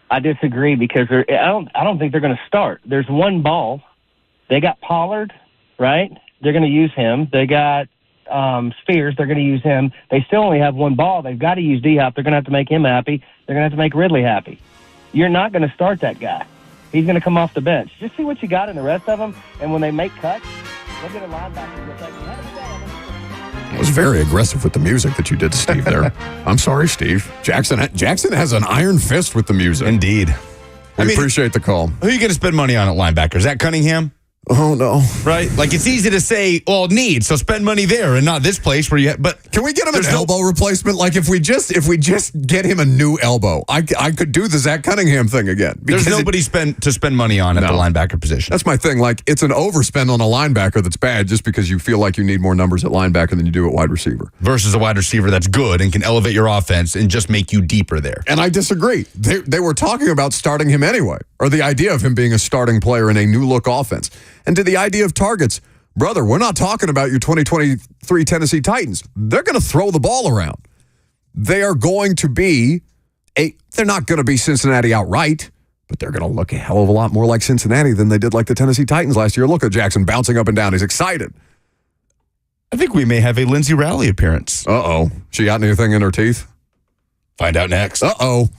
I disagree because I don't think they're going to start. There's one ball. They got Pollard, right? They're going to use him. They got Spears. They're going to use him. They still only have one ball. They've got to use D-Hop. They're going to have to make him happy. They're going to have to make Ridley happy. You're not going to start that guy. He's going to come off the bench. Just see what you got in the rest of them, and when they make cuts, look at a linebacker. It was very aggressive with the music that you did to Steve there. I'm sorry, Steve. Jackson has an iron fist with the music. Indeed. We appreciate the call. Who are you going to spend money on at linebacker? Is that Cunningham? Oh, no. Right? Like, it's easy to say, well, need, so spend money there and not this place where you but can we get him an elbow replacement? Like, if we just get him a new elbow, I could do the Zach Cunningham thing again. There's nobody to spend money on at the linebacker position. That's my thing. Like, it's an overspend on a linebacker that's bad just because you feel like you need more numbers at linebacker than you do at wide receiver. Versus a wide receiver that's good and can elevate your offense and just make you deeper there. And I disagree. They were talking about starting him anyway, or the idea of him being a starting player in a new-look offense. And to the idea of targets, brother, we're not talking about your 2023 Tennessee Titans. They're going to throw the ball around. They are going to be they're not going to be Cincinnati outright, but they're going to look a hell of a lot more like Cincinnati than they did like the Tennessee Titans last year. Look at Jackson bouncing up and down. He's excited. I think we may have a Lindsay Rally appearance. Uh-oh. She got anything in her teeth? Find out next. Uh-oh.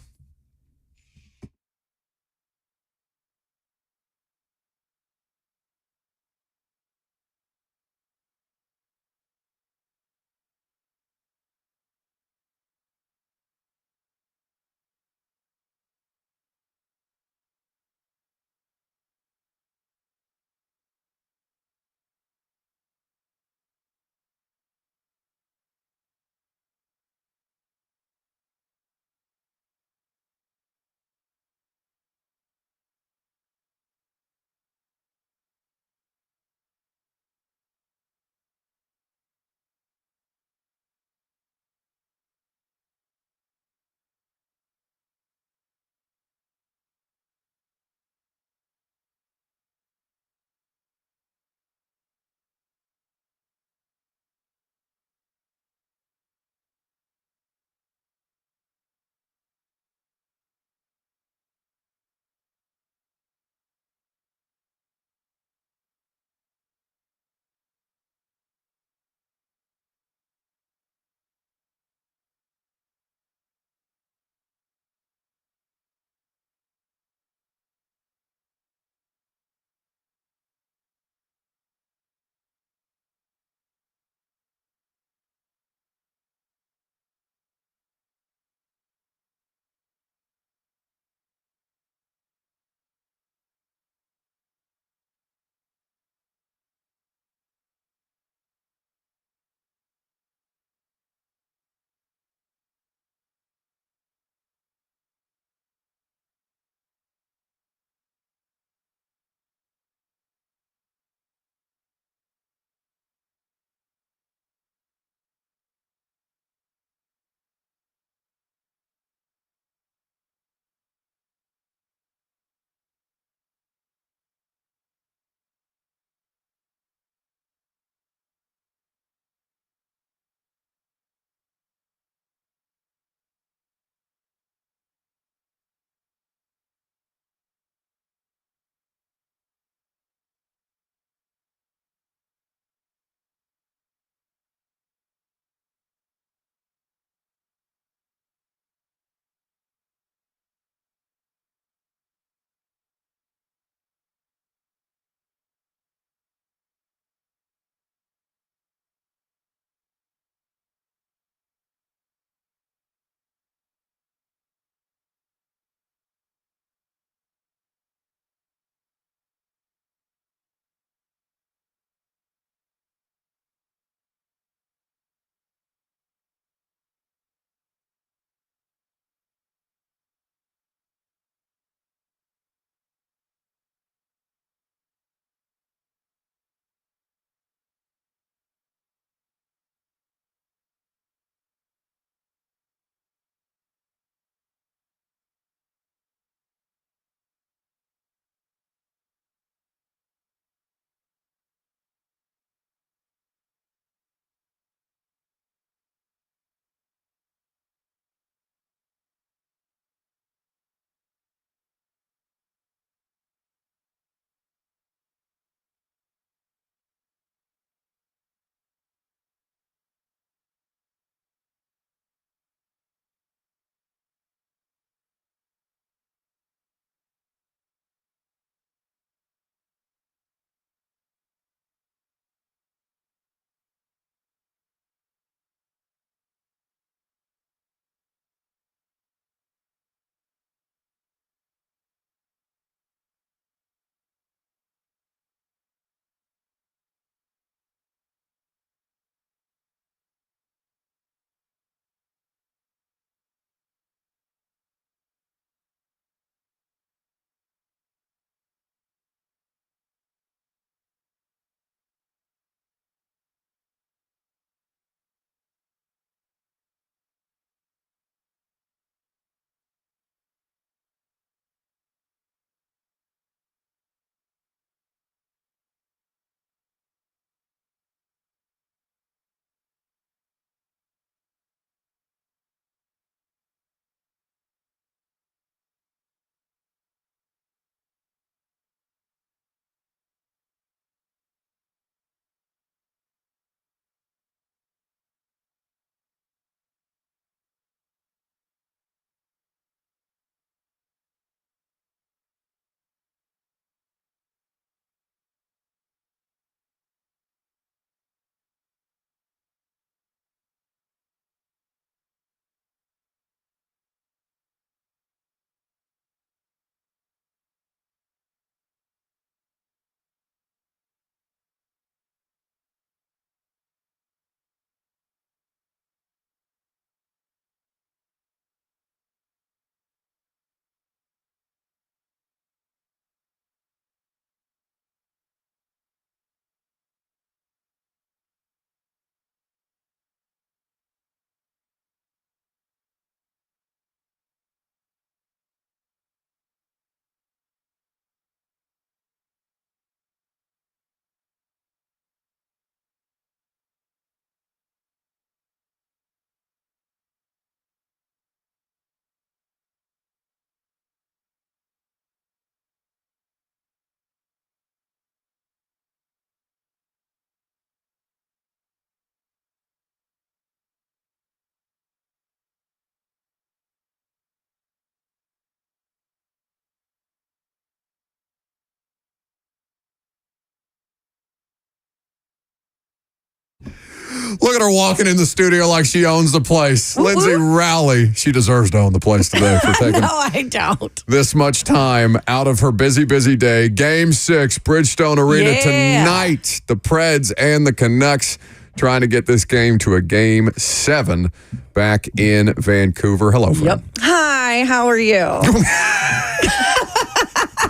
Look at her walking in the studio like she owns the place. Woo-woo. Lindsay Rally. She deserves to own the place today for taking No, I don't. this much time out of her busy day. Game 6, Bridgestone Arena tonight. The Preds and the Canucks trying to get this game to a Game 7 back in Vancouver. Hello, friend. Hi, how are you?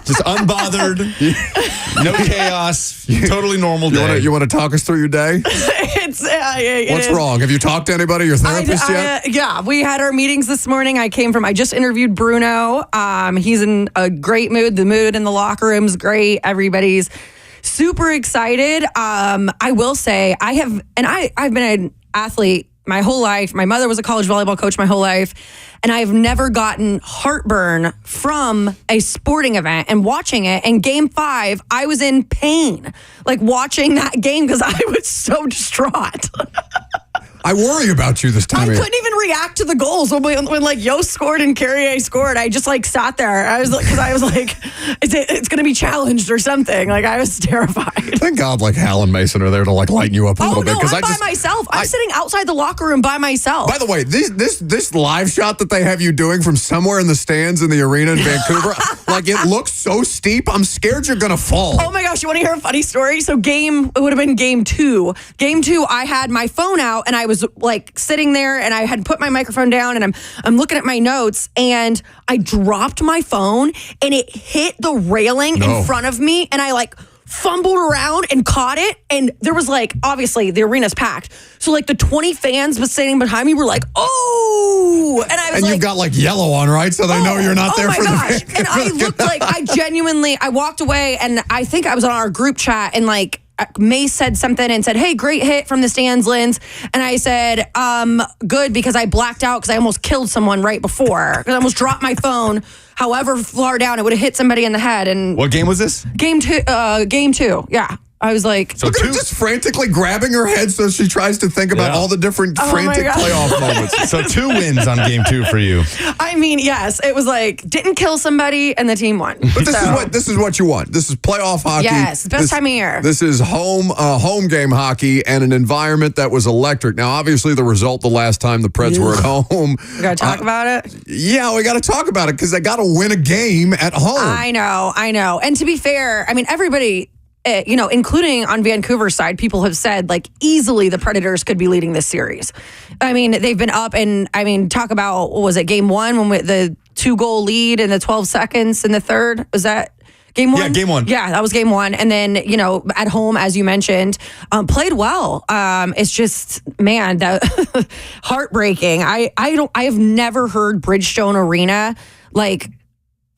Just unbothered, no chaos, totally normal day. You want to talk us through your day? What's wrong? Have you talked to anybody, your therapist yet? Yeah, we had our meetings this morning. I just interviewed Bruno. He's in a great mood. The mood in the locker room is great. Everybody's super excited. I will say I've been an athlete my whole life. My mother was a college volleyball coach my whole life, and I've never gotten heartburn from a sporting event and watching it. In Game 5, I was in pain, like watching that game because I was so distraught. I worry about you this time. I couldn't even react to the goals when like Yost scored and Carrier scored. I just like sat there. I was like, it's going to be challenged or something. Like I was terrified. Thank God, like Hal and Mason are there to like lighten you up a little bit. I'm by myself. I'm sitting outside the locker room by myself. By the way, this live shot that they have you doing from somewhere in the stands in the arena in Vancouver, like it looks so steep. I'm scared you're gonna fall. Oh my gosh, you want to hear a funny story? So it would have been game 2. Game 2, I had my phone out and I was like sitting there and I had put my microphone down and I'm looking at my notes and I dropped my phone and it hit the railing in front of me and I like fumbled around and caught it, and there was like, obviously the arena's packed, so like the 20 fans sitting behind me were like, oh, and I was and you've got like yellow on, right? So they know you're not there for the and I looked like I walked away, and I think I was on our group chat, and like Mace said something and said, hey, great hit from the stands, Linz. And I said, good, because I blacked out because I almost killed someone right before. I almost dropped my phone. However far down, it would have hit somebody in the head. And what game was this? Game 2. Yeah. I was like, so look at her just frantically grabbing her head so she tries to think about all the different frantic playoff moments. So 2 wins on Game 2 for you. I mean, yes, it was like didn't kill somebody and the team won. But this is what you want. This is playoff hockey. Yes, best time of year. This is home game hockey and an environment that was electric. Now, obviously, the result the last time the Preds were at home. We got to talk about it. Yeah, we got to talk about it because they got to win a game at home. I know. And to be fair, I mean, everybody, including on Vancouver's side, people have said like easily the Predators could be leading this series. I mean, they've been up, and I mean, talk about, what was it, Game 1 when the 2-goal lead in the 12 seconds in the third? Was that Game 1? Yeah, Game 1. Yeah, that was Game 1. And then, at home, as you mentioned, played well. It's just, man, that heartbreaking. I have never heard Bridgestone Arena like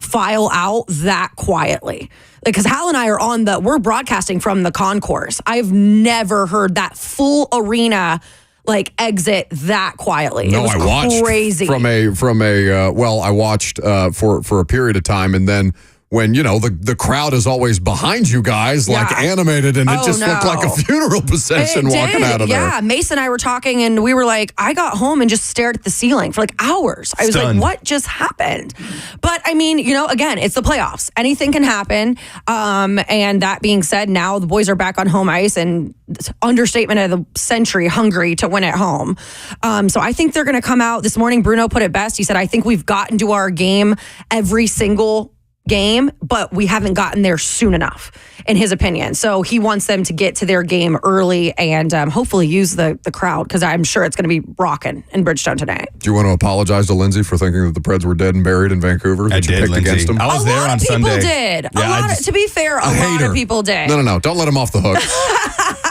file out that quietly. Because Hal and I are we're broadcasting from the concourse. I've never heard that full arena like exit that quietly. No, it was I watched crazy. I watched for a period of time, and then when the crowd is always behind you guys, like animated, and it just looked like a funeral procession walking out of there. Yeah, Mace and I were talking, and we were like, I got home and just stared at the ceiling for like hours. I was like, what just happened? But I mean, again, it's the playoffs. Anything can happen. And that being said, now the boys are back on home ice, and understatement of the century, hungry to win at home. So I think they're going to come out. This morning, Bruno put it best. He said, I think we've gotten to our game every single game, but we haven't gotten there soon enough, in his opinion. So he wants them to get to their game early and hopefully use the crowd, because I'm sure it's going to be rocking in Bridgestone tonight. Do you want to apologize to Lindsay for thinking that the Preds were dead and buried in Vancouver? I did, Lindsay. Against them? I was there on Sunday. A lot of people did. To be fair, a lot of people did. No. Don't let him off the hook.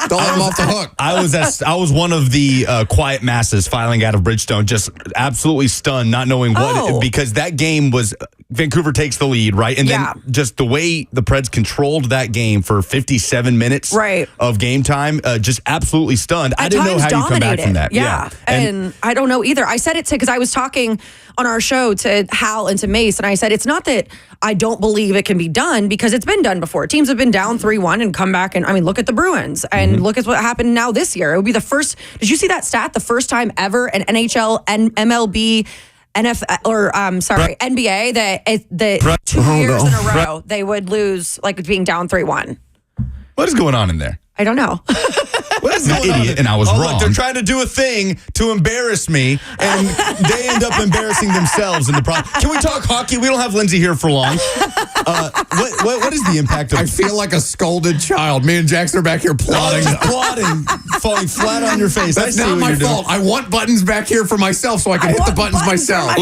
Don't let him off the hook. I was one of the quiet masses filing out of Bridgestone, just absolutely stunned, not knowing because that game was Vancouver takes the lead, right? And then just the way the Preds controlled that game for 57 minutes of game time, just absolutely stunned. I didn't know how you come back from that. Yeah. And I don't know either. I said it because I was talking on our show to Hal and to Mace, and I said, it's not that I don't believe it can be done, because it's been done before. Teams have been down 3-1 and come back, and I mean, look at the Bruins and look at what happened now this year. It would be the first. Did you see that stat? The first time ever an NHL and MLB NBA that 2 years in a row they would lose, like being down 3-1. What is going on in there? I don't know. What is going on? And I was wrong. Look, they're trying to do a thing to embarrass me, and they end up embarrassing themselves in the process. Can we talk hockey? We don't have Lindsay here for long. What is the impact of... I feel like a scolded child. Me and Jackson are back here plotting. Falling flat on your face. That's not my fault. I want buttons back here for myself so I can hit the buttons myself.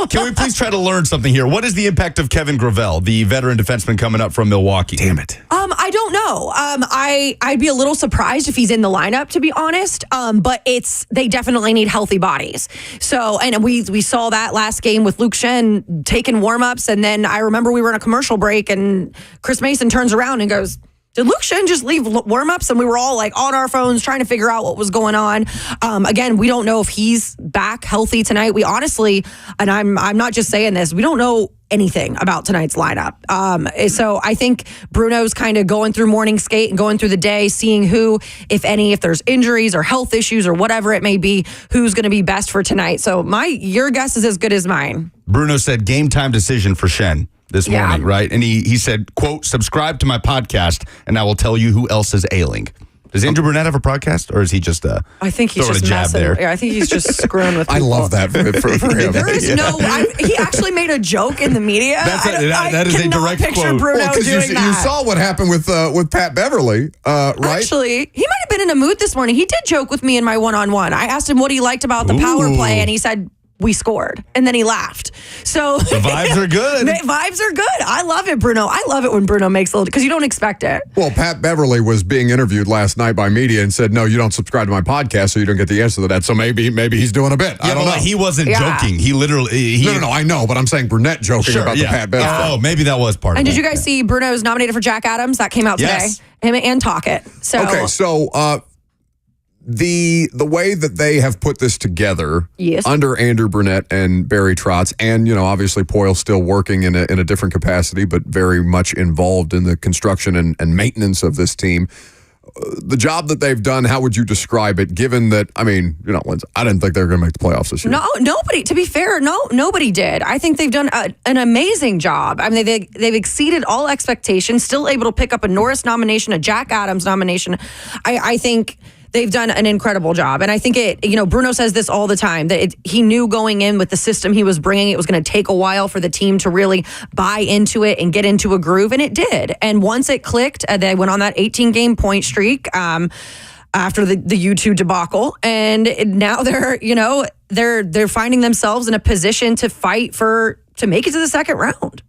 Can we please try to learn something here? What is the impact of Kevin Gravel, the veteran defenseman coming up from Milwaukee? Damn it. I don't know. I'd be a little surprised if he's in the lineup, to be honest. But they definitely need healthy bodies. So, and we saw that last game with Luke Shen taking warm-ups, and then I remember we were in a commercial break, and Chris Mason turns around and goes, did Luke Shen just leave warm-ups? And we were all like on our phones trying to figure out what was going on. Again, we don't know if he's back healthy tonight. We honestly, and I'm not just saying this, we don't know anything about tonight's lineup. So I think Bruno's kind of going through morning skate and going through the day, seeing who, if any, if there's injuries or health issues or whatever it may be, who's going to be best for tonight. So your guess is as good as mine. Bruno said game time decision for Shen this morning, right? And he said, quote, subscribe to my podcast and I will tell you who else is ailing. Does Andrew Burnett have a podcast, or is he just I think he's just a jab messing. there? Yeah, I think he's just screwing with people. I love that for him. There is he actually made a joke in the media. That is a direct picture quote. Bruno doing that. You saw what happened with Pat Beverly, right? Actually, he might have been in a mood this morning. He did joke with me in my one-on-one. I asked him what he liked about the power play, and he said, we scored. And then he laughed. So the vibes are good. Vibes are good. I love it, Bruno. I love it when Bruno makes a little, because you don't expect it. Well, Pat Beverly was being interviewed last night by media and said, no, you don't subscribe to my podcast, so you don't get the answer to that. So maybe he's doing a bit. I don't know. He wasn't joking. He literally... No, I know, but I'm saying Burnett joking about the Pat Beverly. Oh, maybe that was part of it. And did you guys see Bruno's nominated for Jack Adams? That came out today. Him and Talkit. So, okay, so... The way that they have put this together under Andrew Burnett and Barry Trotz, and obviously Poyle still working in a different capacity, but very much involved in the construction and maintenance of this team. The job that they've done, how would you describe it? Given that, Lindsay, I didn't think they were going to make the playoffs this year. No, nobody. To be fair, nobody did. I think they've done an amazing job. I mean, they've exceeded all expectations. Still able to pick up a Norris nomination, a Jack Adams nomination. I think they've done an incredible job. And I think Bruno says this all the time, that he knew going in with the system he was bringing, it was going to take a while for the team to really buy into it and get into a groove. And it did. And once it clicked, they went on that 18-game point streak after the U2 debacle. And now they're finding themselves in a position to fight to make it to the second round.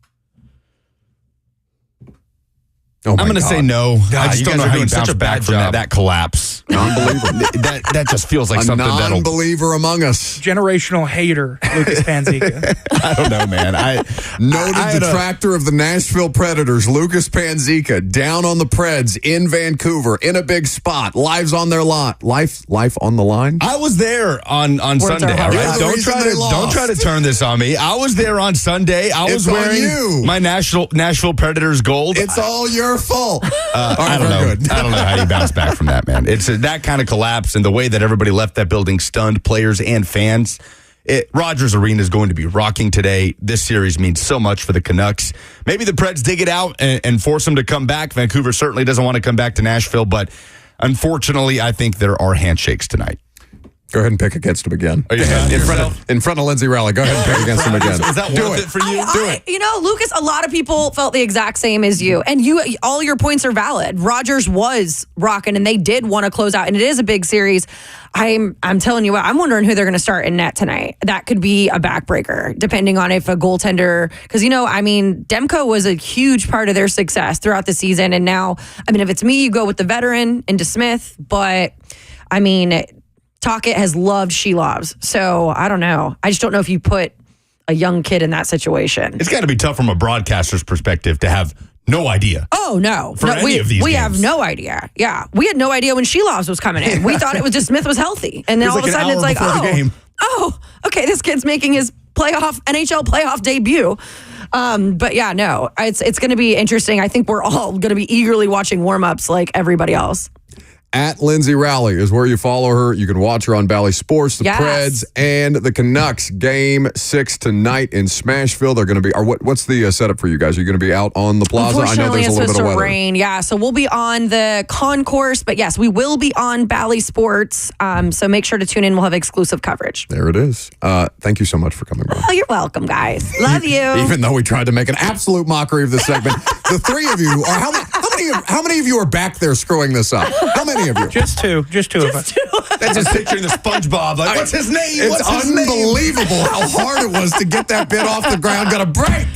Oh, I'm going to say no. God, I just don't know how you bounce back from that collapse. Non-believer. that just feels like something that'll... non-believer among us. Generational hater, Lucas Panzica. I don't know, man. Noted detractor of the Nashville Predators, Lucas Panzica, down on the Preds in Vancouver, in a big spot. Lives on their lot. Life on the line? I was there on Sunday, all right? Don't try to turn this on me. I was there on Sunday. I was wearing my Nashville Predators gold. It's all your fault. I don't know. I don't know how you bounce back from that, man. It's that kind of collapse, and the way that everybody left that building stunned, players and fans. Rogers Arena is going to be rocking today. This series means so much for the Canucks. Maybe the Preds dig it out and force them to come back. Vancouver certainly doesn't want to come back to Nashville, but unfortunately, I think there are handshakes tonight. Go ahead and pick against him again. Are you in front of Lindsay Rally. Go ahead and pick against him again. Is that worth it for you? Do it. Lucas, a lot of people felt the exact same as you. And all your points are valid. Rogers was rocking, and they did want to close out. And it is a big series. I'm telling you what, I'm wondering who they're going to start in net tonight. That could be a backbreaker, depending on if a goaltender... Because, Demko was a huge part of their success throughout the season. And now, if it's me, you go with the veteran into Smith. But, Talkit has loved Shelovs. So I don't know. I just don't know if you put a young kid in that situation. It's got to be tough from a broadcaster's perspective to have no idea. Oh, no. Any of these we games. have no idea. Yeah. We had no idea when Shelovs was coming in. We thought it was just Smith was healthy. And then all of a sudden it's like, okay, this kid's making his NHL playoff debut. But yeah, no, it's going to be interesting. I think we're all going to be eagerly watching warm-ups like everybody else. At Lindsay Rally is where you follow her. You can watch her on Bally Sports, the Yes. Preds, and the Canucks. Game 6 tonight in Smashville. They're going to be. What's the setup for you guys? Are you going to be out on the plaza? I know Unfortunately, there's a it's little bit supposed of to weather. rain. Yeah, so we'll be on the concourse, but yes, we will be on Bally Sports. So make sure to tune in. We'll have exclusive coverage. There it is. Thank you so much for coming by. Oh, you're welcome, guys. Love you. Even though we tried to make an absolute mockery of this segment, the three of you are how many of you are back there screwing this up? How many of you? Just two of us. That's just picturing the SpongeBob. Like, what's his name? It's What's his name? unbelievable how hard it was to get that bit off the ground. Got a break.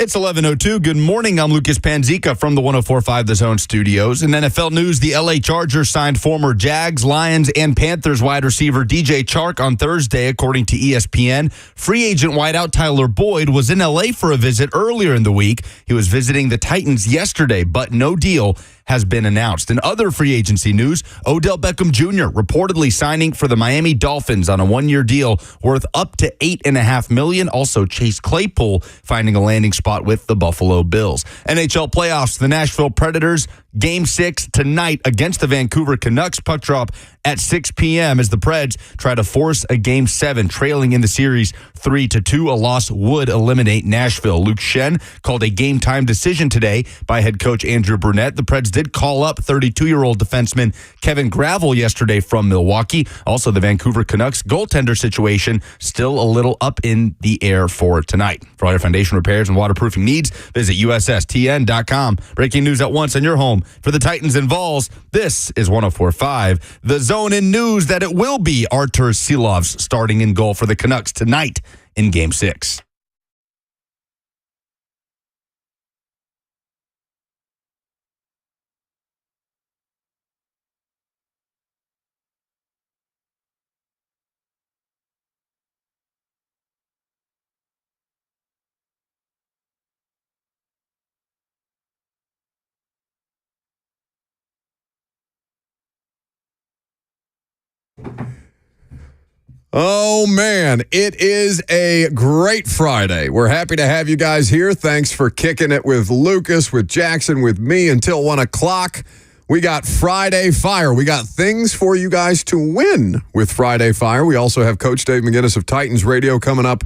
It's 11:02. Good morning. I'm Lucas Panzica from the 104.5 The Zone studios. In NFL news, the LA Chargers signed former Jags, Lions, and Panthers wide receiver DJ Chark on Thursday, according to ESPN. Free agent wideout Tyler Boyd was in LA for a visit earlier in the week. He was visiting the Titans yesterday, but no deal has been announced. In other free agency news, Odell Beckham Jr. reportedly signing for the Miami Dolphins on a one-year deal worth up to $8.5 million. Also, Chase Claypool finding a landing spot with the Buffalo Bills. NHL playoffs, the Nashville Predators, Game 6 tonight against the Vancouver Canucks. Puck drop at 6 p.m. as the Preds try to force a Game 7, trailing in the series 3-2. A loss would eliminate Nashville. Luke Shen called a game-time decision today by head coach Andrew Brunette. The Preds did call up 32-year-old defenseman Kevin Gravel yesterday from Milwaukee. Also, the Vancouver Canucks goaltender situation still a little up in the air for tonight. For all your foundation repairs and waterproofing needs, visit USSTN.com. Breaking news at once on your home for the Titans and Vols. This is 104.5 The Zone. In news that it will be Artur Silovs starting in goal for the Canucks tonight in Game 6. Oh, man, it is a great Friday. We're happy to have you guys here. Thanks for kicking it with Lucas, with Jackson, with me until 1 o'clock. We got Friday Fire. We got things for you guys to win with Friday Fire. We also have Coach Dave McGinness of Titans Radio coming up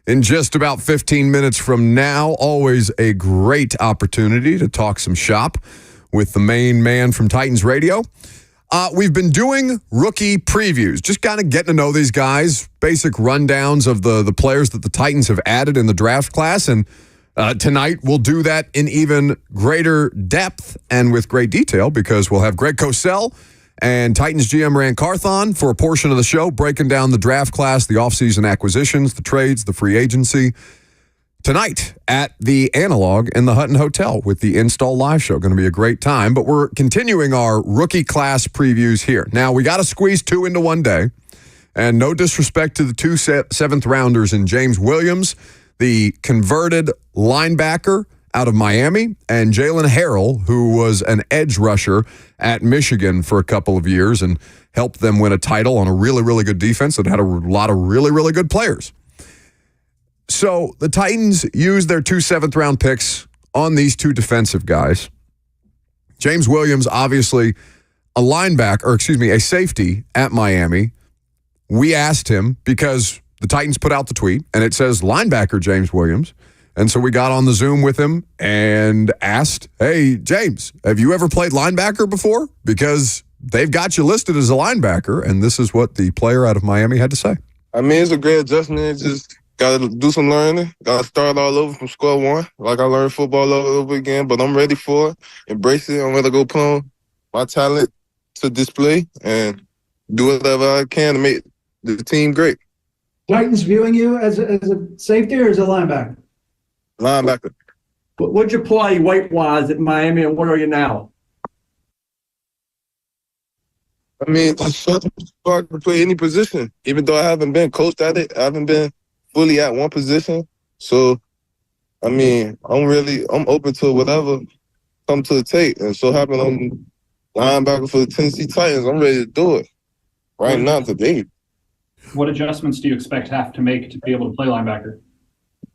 in just about 15 minutes from now. Always a great opportunity to talk some shop with the main man from Titans Radio. We've been doing rookie previews, just kind of getting to know these guys, basic rundowns of the players that the Titans have added in the draft class. And tonight we'll do that in even greater depth and with great detail because we'll have Greg Cosell and Titans GM Rand Carthon for a portion of the show, breaking down the draft class, the offseason acquisitions, the trades, the free agency. Tonight at the Analog in the Hutton Hotel with the Install Live Show. Going to be a great time, but we're continuing our rookie class previews here. Now, we got to squeeze two into one day, and no disrespect to the two seventh rounders in James Williams, the converted linebacker out of Miami, and Jalen Harrell, who was an edge rusher at Michigan for a couple of years and helped them win a title on a really, really good defense that had a lot of really, really good players. So the Titans used their 2 seventh-round picks on these two defensive guys. James Williams, obviously a safety at Miami. We asked him because the Titans put out the tweet, and it says linebacker James Williams. And so we got on the Zoom with him and asked, hey, James, have you ever played linebacker before? Because they've got you listed as a linebacker, and this is what the player out of Miami had to say. I mean, it's a great adjustment. It's just got to do some learning. Got to start all over from square one. Like I learned football all over again, but I'm ready for it. Embrace it. I'm ready to go put on my talent to display and do whatever I can to make the team great. Titans viewing you as a safety or as a linebacker? Linebacker. What'd you play weight-wise at Miami, and what are you now? I mean, I can play any position. Even though I haven't been coached at it, I haven't been fully at one position. So, I mean, I'm open to whatever come to the tape. And so happen I'm linebacker for the Tennessee Titans. I'm ready to do it right now today. What adjustments do you expect to have to make to be able to play linebacker?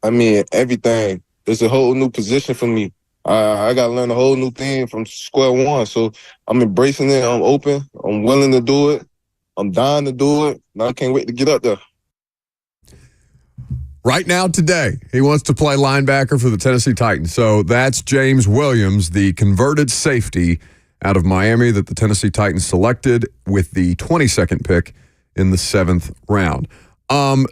I mean, everything. It's a whole new position for me. I got to learn a whole new thing from square one. So I'm embracing it. I'm open. I'm willing to do it. I'm dying to do it. And I can't wait to get up there. Right now, today, he wants to play linebacker for the Tennessee Titans. So that's James Williams, the converted safety out of Miami that the Tennessee Titans selected with the 22nd pick in the 7th round.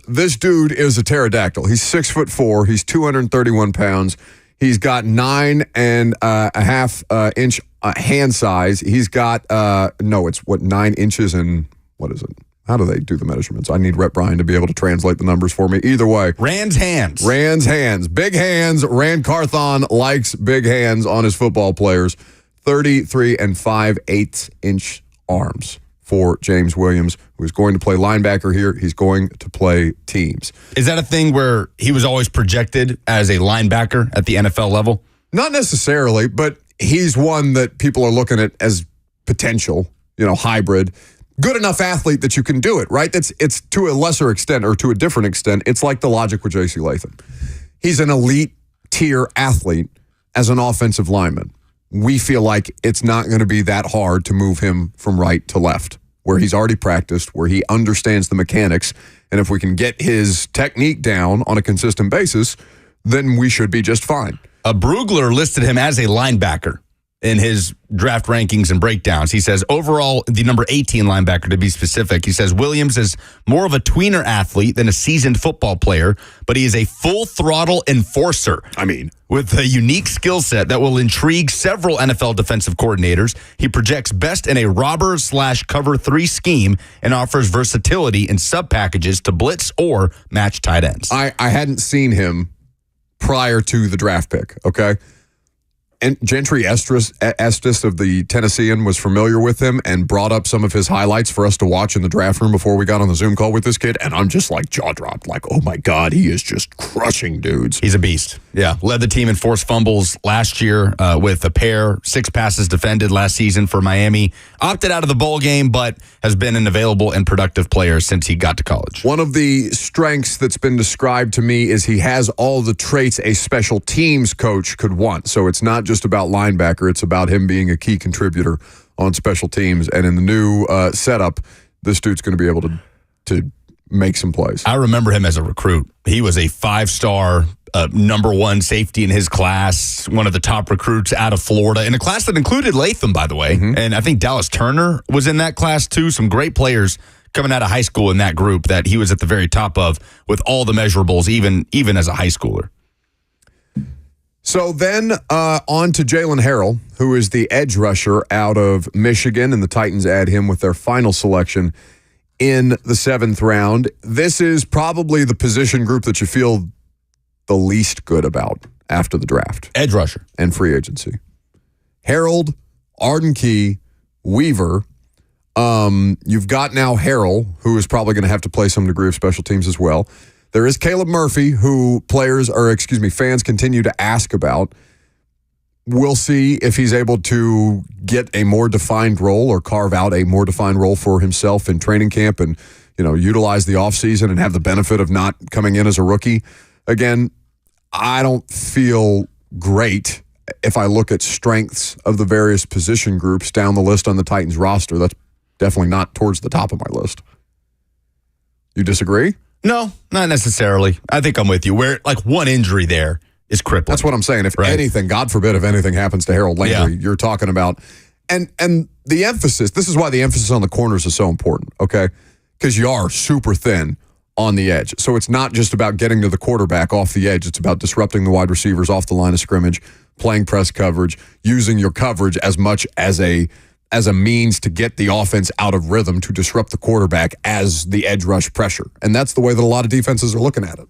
This dude is a pterodactyl. He's 6'4". He's 231 pounds. He's got 9.5 inch hand size. He's got 9 inches and what is it? How do they do the measurements? I need Rhett Bryan to be able to translate the numbers for me. Either way. Rand's hands. Big hands. Rand Carthon likes big hands on his football players. 33 and 5/8 inch arms for James Williams, who is going to play linebacker here. He's going to play teams. Is that a thing where he was always projected as a linebacker at the NFL level? Not necessarily, but he's one that people are looking at as potential, hybrid. Good enough athlete that you can do it, right? It's to a lesser extent or to a different extent. It's like the logic with J.C. Latham. He's an elite tier athlete as an offensive lineman. We feel like it's not going to be that hard to move him from right to left, where he's already practiced, where he understands the mechanics. And if we can get his technique down on a consistent basis, then we should be just fine. Brugler listed him as a linebacker in his draft rankings and breakdowns. He says, overall, the number 18 linebacker to be specific, he says Williams is more of a tweener athlete than a seasoned football player, but he is a full-throttle enforcer. With a unique skill set that will intrigue several NFL defensive coordinators. He projects best in a robber/cover 3 scheme and offers versatility in sub-packages to blitz or match tight ends. I hadn't seen him prior to the draft pick, okay? And Gentry Estes of the Tennessean was familiar with him and brought up some of his highlights for us to watch in the draft room before we got on the Zoom call with this kid. And I'm just like jaw dropped, like, oh my God, he is just crushing dudes. He's a beast. Yeah. Led the team in forced fumbles last year with a pair, 6 passes defended last season for Miami. Opted out of the bowl game, but has been an available and productive player since he got to college. One of the strengths that's been described to me is he has all the traits a special teams coach could want. So it's not just about linebacker. It's about him being a key contributor on special teams. And in the new setup, this dude's going to be able to make some plays. I remember him as a recruit. He was a 5-star number 1 safety in his class, one of the top recruits out of Florida, in a class that included Latham, by the way. Mm-hmm. And I think Dallas Turner was in that class too. Some great players coming out of high school in that group that he was at the very top of with all the measurables, even as a high schooler. So then on to Jalen Harrell, who is the edge rusher out of Michigan, and the Titans add him with their final selection in the 7th round. This is probably the position group that you feel the least good about after the draft. Edge rusher. And free agency. Harold, Arden Key, Weaver. You've got now Harrell, who is probably going to have to play some degree of special teams as well. There is Caleb Murphy, who fans continue to ask about. We'll see if he's able to get a more defined role or carve out a more defined role for himself in training camp and, utilize the offseason and have the benefit of not coming in as a rookie. Again, I don't feel great if I look at strengths of the various position groups down the list on the Titans roster. That's definitely not towards the top of my list. You disagree? No, not necessarily. I think I'm with you. Where one injury there is crippling. That's what I'm saying. If anything, God forbid, if anything happens to Harold Landry, you're talking about, and the emphasis. This is why the emphasis on the corners is so important. Okay, because you are super thin on the edge. So it's not just about getting to the quarterback off the edge. It's about disrupting the wide receivers off the line of scrimmage, playing press coverage, using your coverage as much as a means to get the offense out of rhythm to disrupt the quarterback as the edge rush pressure. And that's the way that a lot of defenses are looking at it.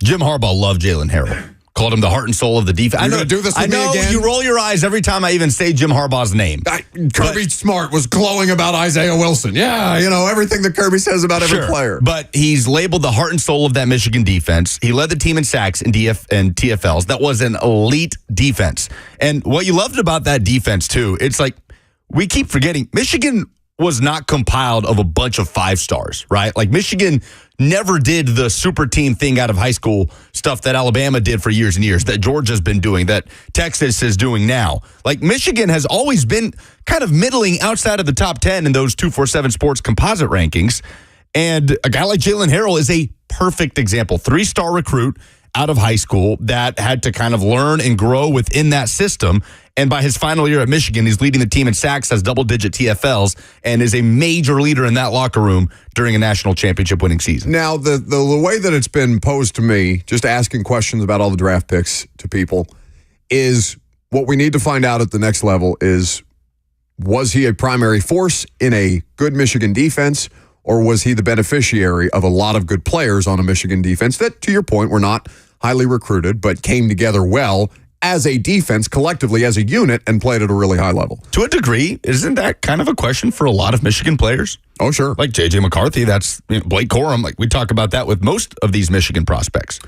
Jim Harbaugh loved Jalen Harrell. Called him the heart and soul of the defense. You're going to do this with me again? I know you roll your eyes every time I even say Jim Harbaugh's name. Kirby Smart was glowing about Isaiah Wilson. Yeah, everything that Kirby says about every player. But he's labeled the heart and soul of that Michigan defense. He led the team in sacks and TFLs. That was an elite defense. And what you loved about that defense, too, it's like we keep forgetting Michigan was not compiled of a bunch of 5-stars, right? Like Michigan never did the super team thing out of high school stuff that Alabama did for years and years, that Georgia's been doing, that Texas is doing now. Like Michigan has always been kind of middling outside of the top 10 in those 247 Sports composite rankings. And a guy like Jalen Harrell is a perfect example. 3-star recruit out of high school that had to kind of learn and grow within that system. And by his final year at Michigan, he's leading the team in sacks, has double-digit TFLs, and is a major leader in that locker room during a national championship winning season. Now, the way that it's been posed to me, just asking questions about all the draft picks to people, is what we need to find out at the next level is, was he a primary force in a good Michigan defense, or was he the beneficiary of a lot of good players on a Michigan defense that, to your point, were not highly recruited, but came together well as a defense, collectively as a unit, and played at a really high level? To a degree, isn't that kind of a question for a lot of Michigan players? Oh, sure. Like J.J. McCarthy, that's Blake Corum. Like we talk about that with most of these Michigan prospects.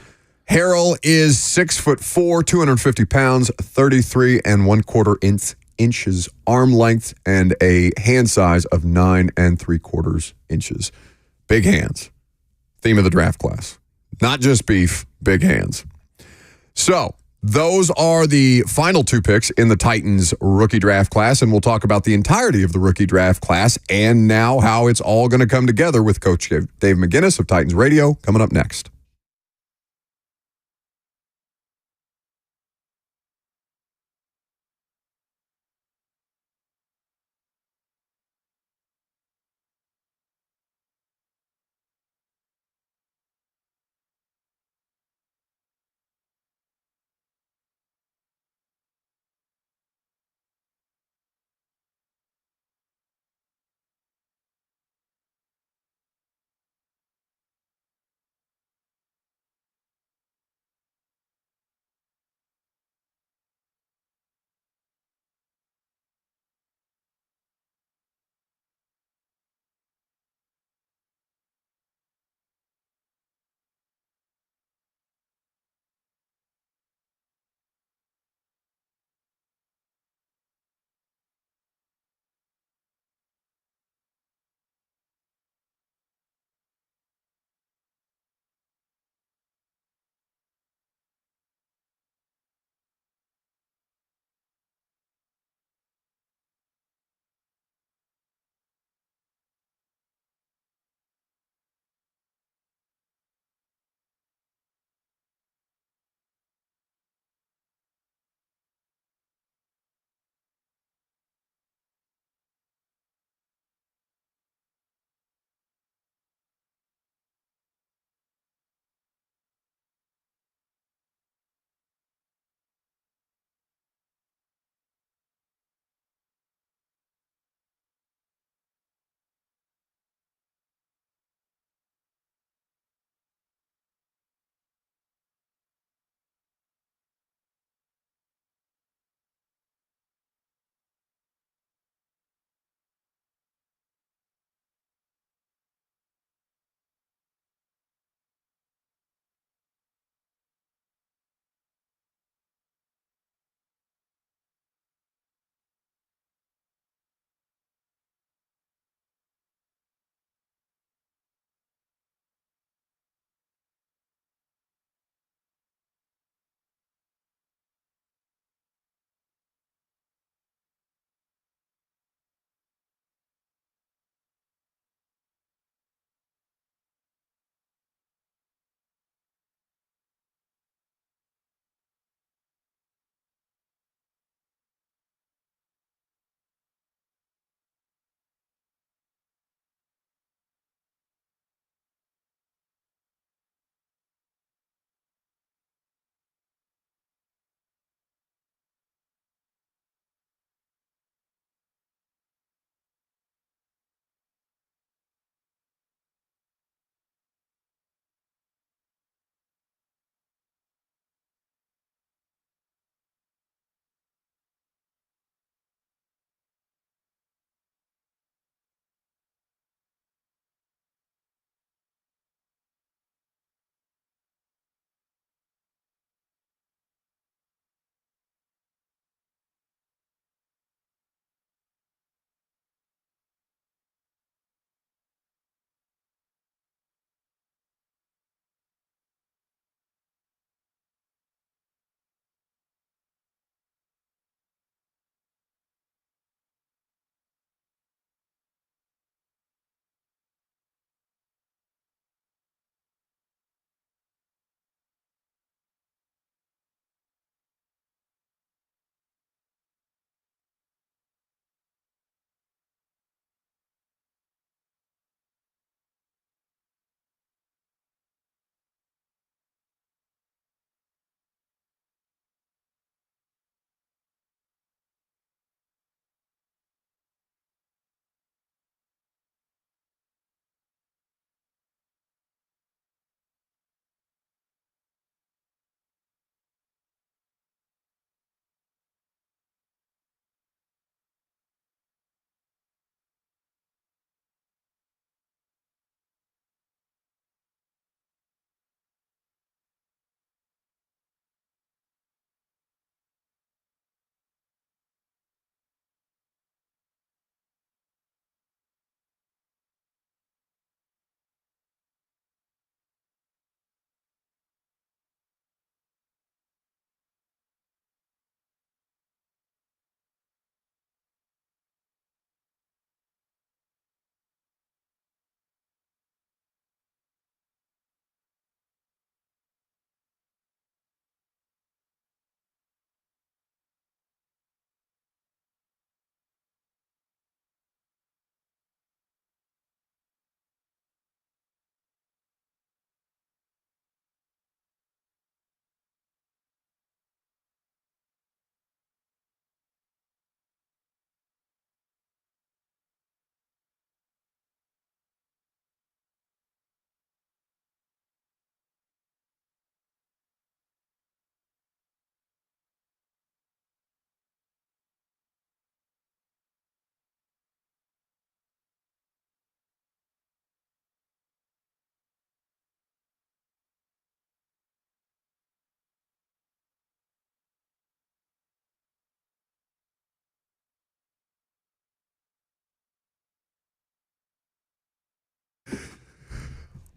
Harrell is 6'4", 250 pounds, 33 1/4 inches arm length, and a hand size of 9 3/4 inches. Big hands. Theme of the draft class. Not just beef, big hands. So, those are the final 2 picks in the Titans rookie draft class, and we'll talk about the entirety of the rookie draft class and now how it's all going to come together with Coach Dave McGinness of Titans Radio coming up next.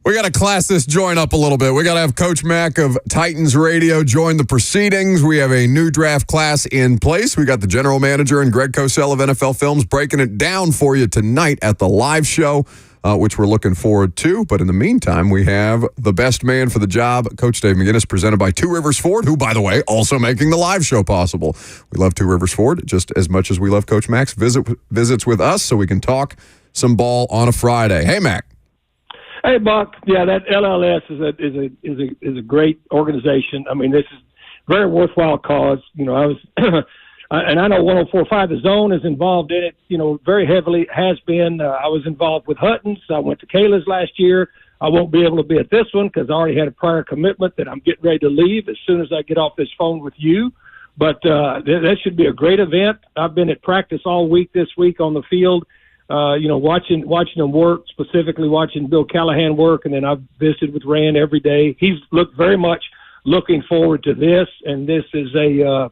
We got to class this joint up a little bit. We got to have Coach Mack of Titans Radio join the proceedings. We have a new draft class in place. We got the general manager and Greg Cosell of NFL Films breaking it down for you tonight at the live show, which we're looking forward to. But in the meantime, we have the best man for the job, Coach Dave McGinness, presented by Two Rivers Ford, who, by the way, also making the live show possible. We love Two Rivers Ford just as much as we love Coach Mack's visits with us, so we can talk some ball on a Friday. Hey, Mac. Hey, Buck. Yeah, that LLS is a great organization. I mean, this is a very worthwhile cause. You know, I was, and I know 104.5 The Zone is involved in it. You know, very heavily has been. I was involved with Hutton's. I went to Kayla's last year. I won't be able to be at this one because I already had a prior commitment that I'm getting ready to leave as soon as I get off this phone with you. But that should be a great event. I've been at practice all week this week on the field. You know, watching them work, specifically watching Bill Callahan work, and then I've visited with Rand every day. He's looked very much looking forward to this, and this is a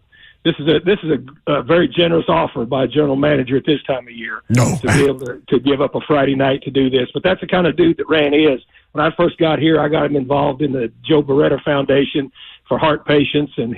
very generous offer by a general manager at this time of year to be able to give up a Friday night to do this. But that's the kind of dude that Rand is. When I first got here, I got him involved in the Joe Beretta Foundation for heart patients, and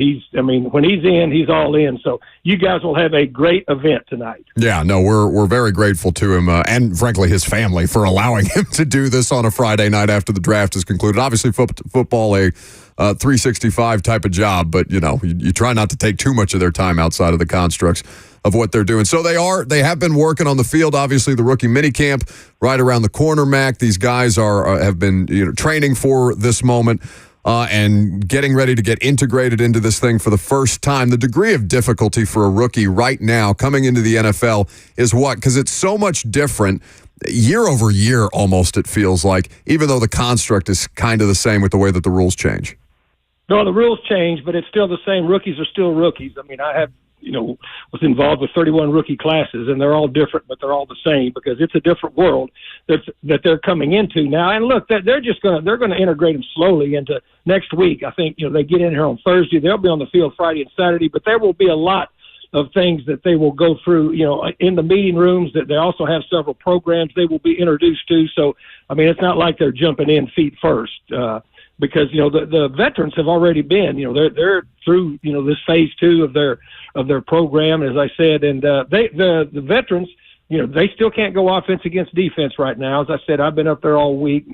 when he's in, he's all in. So you guys will have a great event tonight. Yeah, no, we're very grateful to him and, frankly, his family for allowing him to do this on a Friday night after the draft is concluded. Obviously, football, a 365 type of job, but, you know, you try not to take too much of their time outside of the constructs of what they're doing. So they have been working on the field. Obviously, the rookie minicamp right around the corner, Mac. These guys have been training for this moment. And getting ready to get integrated into this thing for the first time. The degree of difficulty for a rookie right now coming into the NFL is what? Because it's so much different year over year almost, it feels like, even though the construct is kind of the same with the way that the rules change. No, the rules change, but it's still the same. Rookies are still rookies. I mean, I have was involved with 31 rookie classes, and they're all different, but they're all the same because it's a different world that they're coming into now. And look, they're going to integrate them slowly into next week. I think they get in here on Thursday. They'll be on the field Friday and Saturday, but there will be a lot of things that they will go through, in the meeting rooms. That they also have several programs they will be introduced to. So, I mean, it's not like they're jumping in feet first. Because the veterans have already been, they're through this phase 2 of their program, as I said, and the veterans, they still can't go offense against defense right now. As I said, I've been up there all week.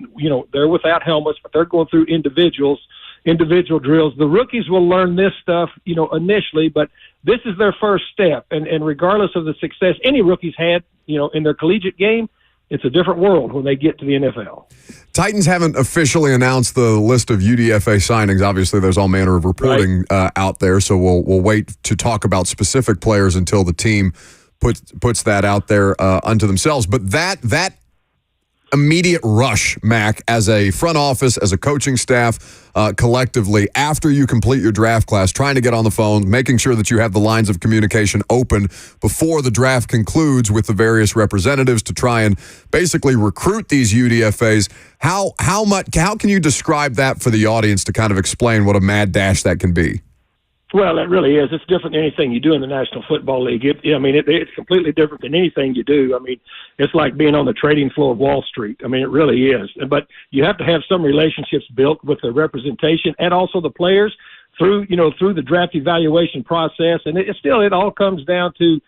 They're without helmets, but they're going through individual drills. The rookies will learn this stuff, initially, but this is their first step, and regardless of the success any rookies had, in their collegiate game, it's a different world when they get to the NFL. Titans haven't officially announced the list of UDFA signings. Obviously, there's all manner of reporting out there, so we'll wait to talk about specific players until the team puts that out there unto themselves. But that immediate rush, Mac, as a front office, as a coaching staff, collectively, after you complete your draft class, trying to get on the phone, making sure that you have the lines of communication open before the draft concludes with the various representatives to try and basically recruit these UDFAs. How can you describe that for the audience to kind of explain what a mad dash that can be? Well, it really is. It's different than anything you do in the National Football League. It's completely different than anything you do. I mean, it's like being on the trading floor of Wall Street. I mean, it really is. But you have to have some relationships built with the representation and also the players through the draft evaluation process. And it all comes down to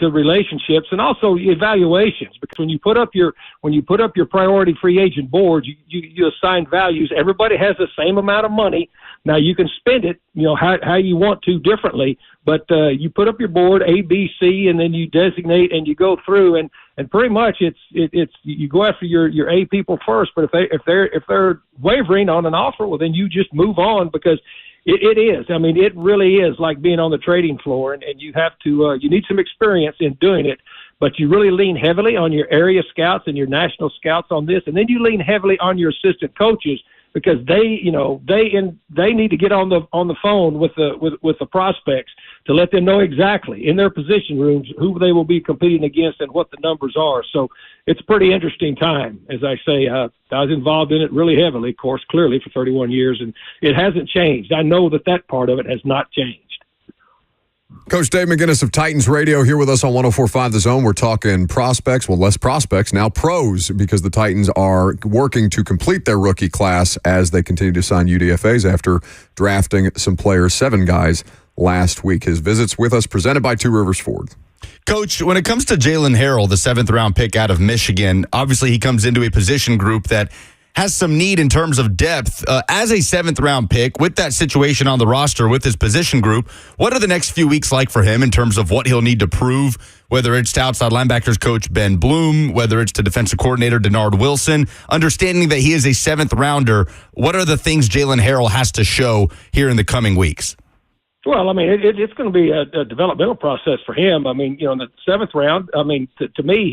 relationships and also evaluations, because when you put up your priority free agent board, you assign values. Everybody has the same amount of money. Now you can spend it, how you want to differently, but you put up your board A, B, C, and then you designate and you go through and pretty much it's you go after your A people first. But if they're wavering on an offer, well then you just move on, because it is. I mean, it really is like being on the trading floor, and you have to you need some experience in doing it. But you really lean heavily on your area scouts and your national scouts on this, and then you lean heavily on your assistant coaches, because they need to get on the phone with the prospects to let them know exactly in their position rooms who they will be competing against and what the numbers are. So it's a pretty interesting time. As I say, I was involved in it really heavily, of course, clearly for 31 years, and it hasn't changed. I know that part of it has not changed. Coach Dave McGinness of Titans Radio here with us on 104.5 The Zone. We're talking prospects, well, less prospects, now pros, because the Titans are working to complete their rookie class as they continue to sign UDFAs after drafting some players, 7 guys, last week. His visits with us presented by Two Rivers Ford. Coach, when it comes to Jalen Harrell, the 7th-round pick out of Michigan, obviously he comes into a position group that has some need in terms of depth. As a 7th-round pick, with that situation on the roster, with his position group, what are the next few weeks like for him in terms of what he'll need to prove, whether it's to outside linebackers coach Ben Bloom, whether it's to defensive coordinator Denard Wilson, understanding that he is a 7th-rounder, what are the things Jalen Harrell has to show here in the coming weeks? Well, I mean, it's going to be a developmental process for him. I mean, in the 7th round, I mean, to me,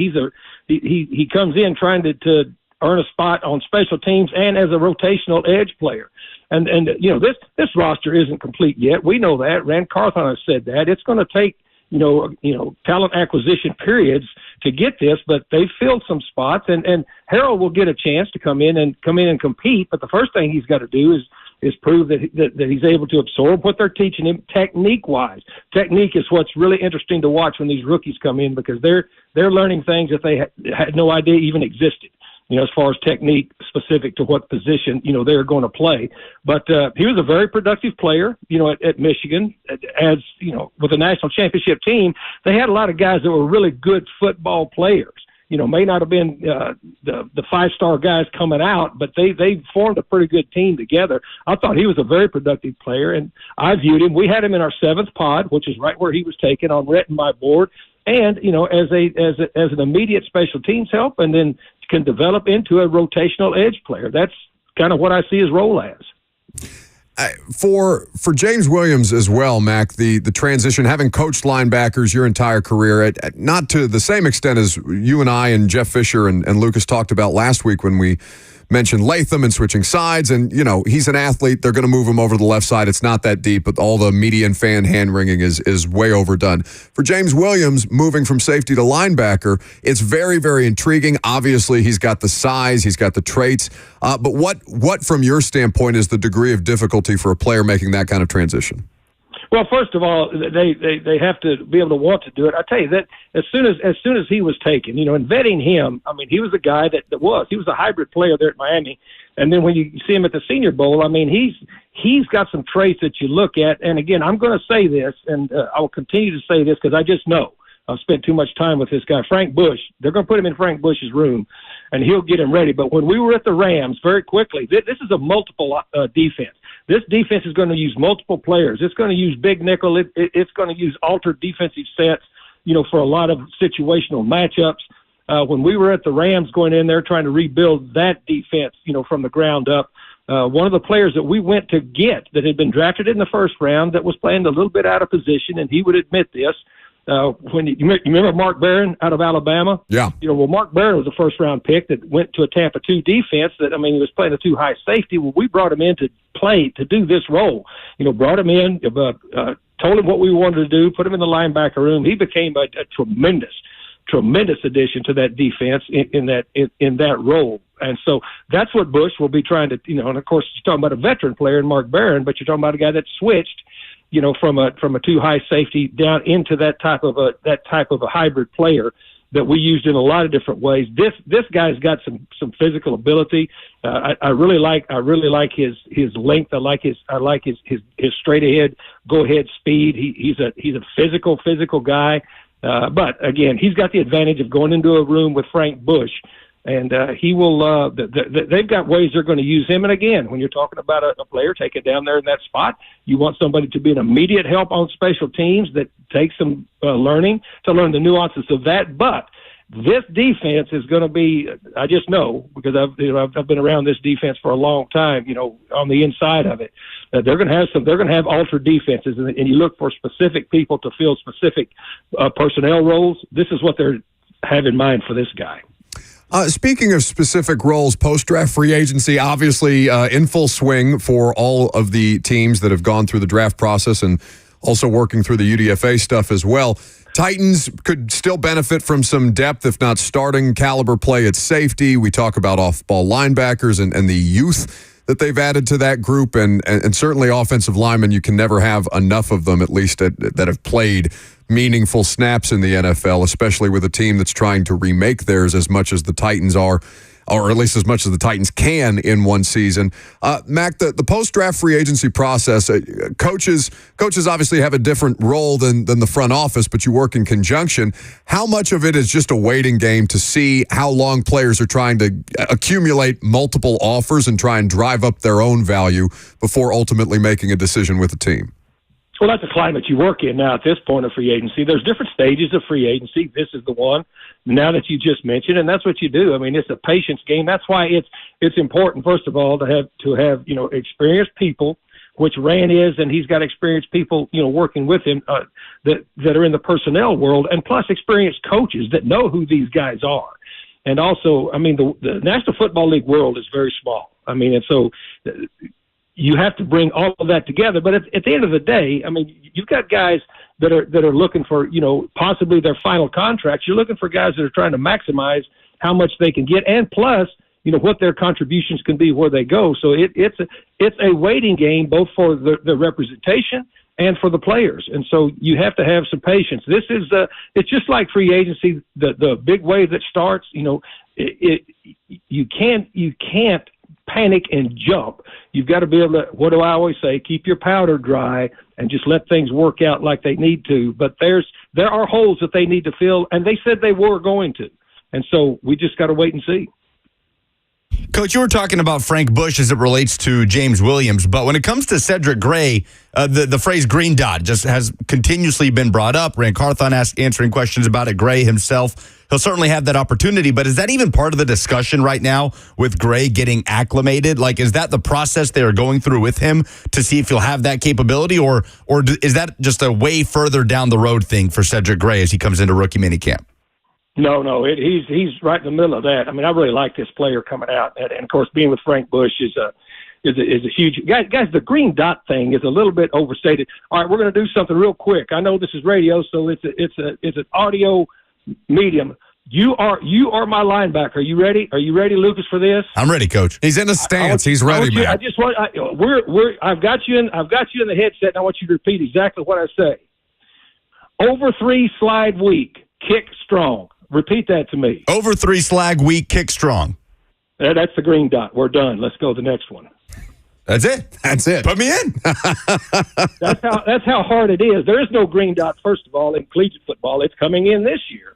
he comes in trying to earn a spot on special teams and as a rotational edge player. And this roster isn't complete yet. We know that. Rand Carthon has said that. It's going to take, talent acquisition periods to get this, but they've filled some spots, and Harrell will get a chance to come in and compete. But the first thing he's got to do is prove that he's able to absorb what they're teaching him technique-wise. Technique is what's really interesting to watch when these rookies come in, because they're learning things that they had no idea even existed. As far as technique specific to what position, they're going to play. But he was a very productive player, at Michigan. As, with the national championship team, they had a lot of guys that were really good football players. May not have been the 5-star guys coming out, but they formed a pretty good team together. I thought he was a very productive player, and I viewed him. We had him in our 7th pod, which is right where he was taken on Rhett and my board. And, as an immediate special teams help, and then can develop into a rotational edge player. That's kind of what I see his role as. For James Williams as well, Mac, the transition, having coached linebackers your entire career, at not to the same extent as you and I and Jeff Fisher and Lucas talked about last week when we mentioned Latham and switching sides, and he's an athlete. They're going to move him over to the left side. It's not that deep, but all the media and fan hand-wringing is way overdone. For James Williams, moving from safety to linebacker, it's very, very intriguing. Obviously, he's got the size, he's got the traits, but what from your standpoint is the degree of difficulty for a player making that kind of transition? Well, first of all, they have to be able to want to do it. I tell you that as soon as he was taken, in vetting him, I mean, he was a guy he was a hybrid player there at Miami, and then when you see him at the Senior Bowl, I mean, he's got some traits that you look at. And again, I'm going to say this, and I will continue to say this because I just know I've spent too much time with this guy, Frank Bush. They're going to put him in Frank Bush's room, and he'll get him ready. But when we were at the Rams, very quickly, this is a multiple defense. This defense is going to use multiple players. It's going to use big nickel. It's going to use altered defensive sets, for a lot of situational matchups. When we were at the Rams going in there trying to rebuild that defense, from the ground up, one of the players that we went to get that had been drafted in the 1st round that was playing a little bit out of position, and he would admit this, when you remember Mark Barron out of Alabama? Yeah. Well, Mark Barron was a 1st-round pick that went to a Tampa 2 defense he was playing a 2-high safety. Well, we brought him in to play, to do this role. Brought him in, told him what we wanted to do, put him in the linebacker room. He became a tremendous addition to that defense in that role. And so that's what Bush will be trying to, and of course, you're talking about a veteran player in Mark Barron, but you're talking about a guy that switched, from a 2-high safety down into that type of a hybrid player that we used in a lot of different ways. This guy's got some physical ability. I really like his length. I like his straight ahead, go ahead speed. He's a physical guy. But again, he's got the advantage of going into a room with Frank Bush. And he will. They've got ways they're going to use him. And again, when you're talking about a player taken down there in that spot, you want somebody to be an immediate help on special teams that takes some learning to learn the nuances of that. But this defense is going to be. I just know because I've been around this defense for a long time. On the inside of it, they're going to have They're going to have altered defenses, and you look for specific people to fill specific personnel roles. This is what they have in mind for this guy. Speaking of specific roles, post-draft free agency, obviously in full swing for all of the teams that have gone through the draft process and also working through the UDFA stuff as well. Titans could still benefit from some depth, if not starting caliber play at safety. We talk about off-ball linebackers and the youth that they've added to that group, and certainly offensive linemen, you can never have enough of them, at least that have played meaningful snaps in the NFL, especially with a team that's trying to remake theirs as much as the Titans are, or at least as much as the Titans can in one season. Mac, the post-draft free agency process, coaches obviously have a different role than the front office, but you work in conjunction. How much of it is just a waiting game to see how long players are trying to accumulate multiple offers and try and drive up their own value before ultimately making a decision with the team? Well, that's the climate you work in now at this point of free agency. There's different stages of free agency. This is the one now that you just mentioned, and that's what you do. I mean, it's a patience game. That's why it's important, first of all, to have experienced people, which Rand is, and he's got experienced people, working with him that are in the personnel world, and plus experienced coaches that know who these guys are. And also, I mean, the National Football League world is very small. I mean, and so you have to bring all of that together. But at the end of the day, I mean, you've got guys that are looking for, possibly their final contracts. You're looking for guys that are trying to maximize how much they can get, and plus, what their contributions can be where they go. So it's a waiting game, both for the representation and for the players. And so you have to have some patience. This is it's just like free agency, the big wave that starts. You can't panic and jump. You've got to be able to, what do I always say, keep your powder dry and just let things work out like they need to. But there are holes that they need to fill, and they said they were going to. And so we just got to wait and see. Coach, you were talking about Frank Bush as it relates to James Williams, but when it comes to Cedric Gray, the phrase green dot just has continuously been brought up. Rand Carthon answering questions about it. Gray himself, he'll certainly have that opportunity, but is that even part of the discussion right now with Gray getting acclimated? Like, is that the process they are going through with him to see if he'll have that capability, or is that just a way further down the road thing for Cedric Gray as he comes into rookie minicamp? No, he's right in the middle of that. I mean, I really like this player coming out, and of course, being with Frank Bush is a huge guys. The green dot thing is a little bit overstated. All right, we're going to do something real quick. I know this is radio, so it's an audio medium. You are my linebacker. Are you ready? Are you ready, Lucas, for this? I'm ready, Coach. He's in a stance. He's ready, man. I've got you in the headset, and I want you to repeat exactly what I say. Over 3 slide weak, kick strong. Repeat that to me. Over 3 slag weak, kick strong. That's the green dot. We're done. Let's go to the next one. That's it. Put me in. That's how hard it is. There is no green dot, first of all, in collegiate football. It's coming in this year.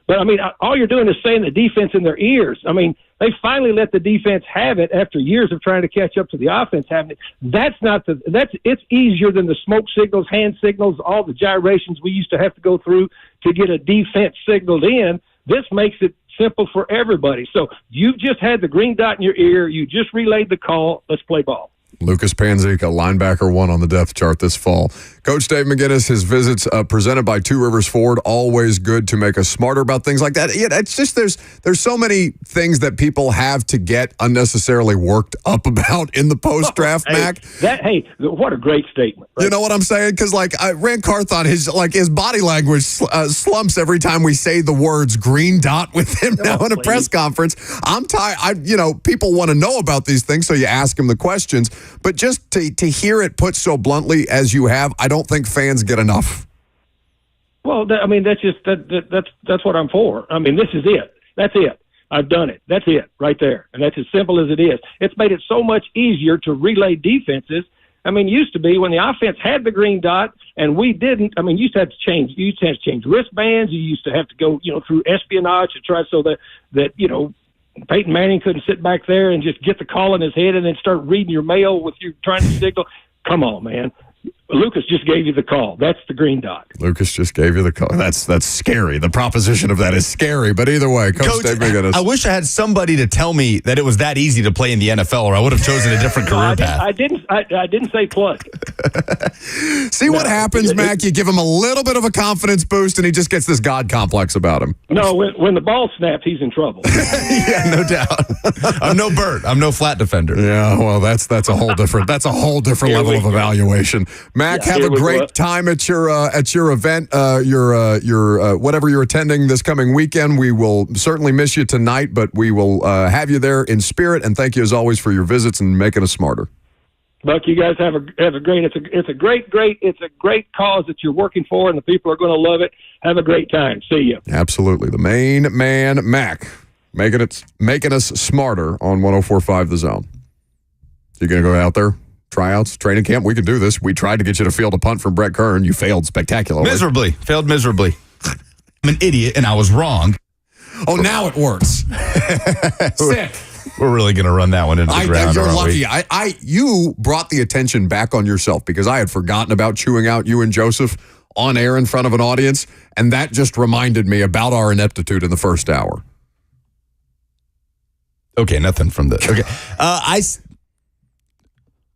But, I mean, all you're doing is saying the defense in their ears. I mean, they finally let the defense have it after years of trying to catch up to the offense having it. It's easier than the smoke signals, hand signals, all the gyrations we used to have to go through to get a defense signaled in. This makes it simple for everybody. So you've just had the green dot in your ear. You just relayed the call. Let's play ball. Lucas Panzica, linebacker 1 on the depth chart this fall. Coach Dave McGinness, his visits presented by Two Rivers Ford, always good to make us smarter about things like that. Yeah, it's just there's so many things that people have to get unnecessarily worked up about in the post-draft, Mac. What a great statement. Right? You know what I'm saying? Because Rand Carthon, his body language slumps every time we say the words green dot with him now in a press conference. I'm tired. People want to know about these things, so you ask him the questions. But just to hear it put so bluntly as you have, I don't think fans get enough. Well, that's what I'm for. I mean, this is it. That's it. I've done it. That's it right there. And that's as simple as it is. It's made it so much easier to relay defenses. I mean, used to be when the offense had the green dot and we didn't. I mean, you used to have to change wristbands. You used to have to go, through espionage to try so that Peyton Manning couldn't sit back there and just get the call in his head and then start reading your mail with you trying to signal. Come on, man. Lucas just gave you the call. That's the green dot. Lucas just gave you the call. That's scary. The proposition of that is scary. But either way, Coach Dave McGinness. I wish I had somebody to tell me that it was that easy to play in the NFL, or I would have chosen a different career path. I didn't say play. See what happens, Mac? You give him a little bit of a confidence boost, and he just gets this God complex about him. No, when the ball snaps, he's in trouble. Yeah, no doubt. I'm no Bert. I'm no flat defender. Yeah, well, that's a whole different level of evaluation. Mac, have a great time at your event, your whatever you're attending this coming weekend. We will certainly miss you tonight, but we will have you there in spirit. And thank you as always for your visits and making us smarter. Buck, you guys have a great. It's a great cause that you're working for, and the people are going to love it. Have a great time. See you. Absolutely, the main man, Mac, making us smarter on 104.5 The Zone. You gonna go out there? Tryouts, training camp, we can do this. We tried to get you to field a punt from Brett Kern. You failed spectacularly. Failed miserably. I'm an idiot, and I was wrong. Oh, now it works. Sick. We're really going to run that one into the ground. You're lucky. You brought the attention back on yourself because I had forgotten about chewing out you and Joseph on air in front of an audience, and that just reminded me about our ineptitude in the first hour. Okay, nothing from the... Okay.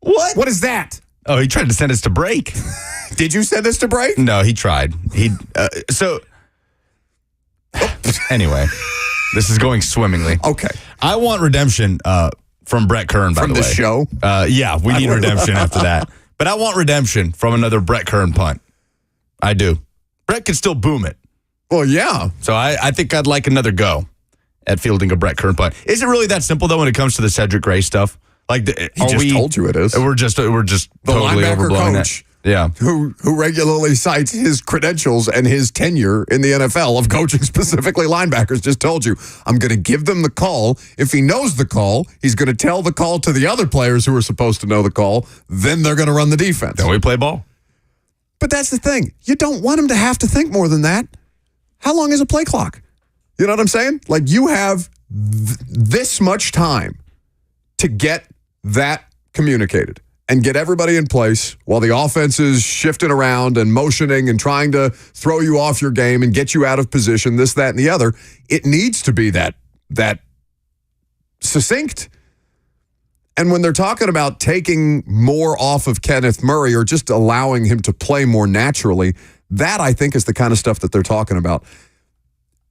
What? What is that? Oh, he tried to send us to break. Did you send us to break? No, he tried. Anyway, this is going swimmingly. Okay. I want redemption from Brett Kern, by the way. From the show? Yeah, we need redemption after that. But I want redemption from another Brett Kern punt. I do. Brett can still boom it. Well, yeah. So I think I'd like another go at fielding a Brett Kern punt. Is it really that simple, though, when it comes to the Cedric Gray stuff? Like, he just told you it is. We're just the totally overblowing coach, it. Yeah. Who regularly cites his credentials and his tenure in the NFL of coaching specifically linebackers just told you, I'm going to give them the call. If he knows the call, he's going to tell the call to the other players who are supposed to know the call. Then they're going to run the defense. Then we play ball. But that's the thing. You don't want him to have to think more than that. How long is a play clock? You know what I'm saying? Like, you have this much time to get that communicated and get everybody in place while the offense is shifting around and motioning and trying to throw you off your game and get you out of position, this, that, and the other. It needs to be that succinct. And when they're talking about taking more off of Kenneth Murray or just allowing him to play more naturally, that I think is the kind of stuff that they're talking about.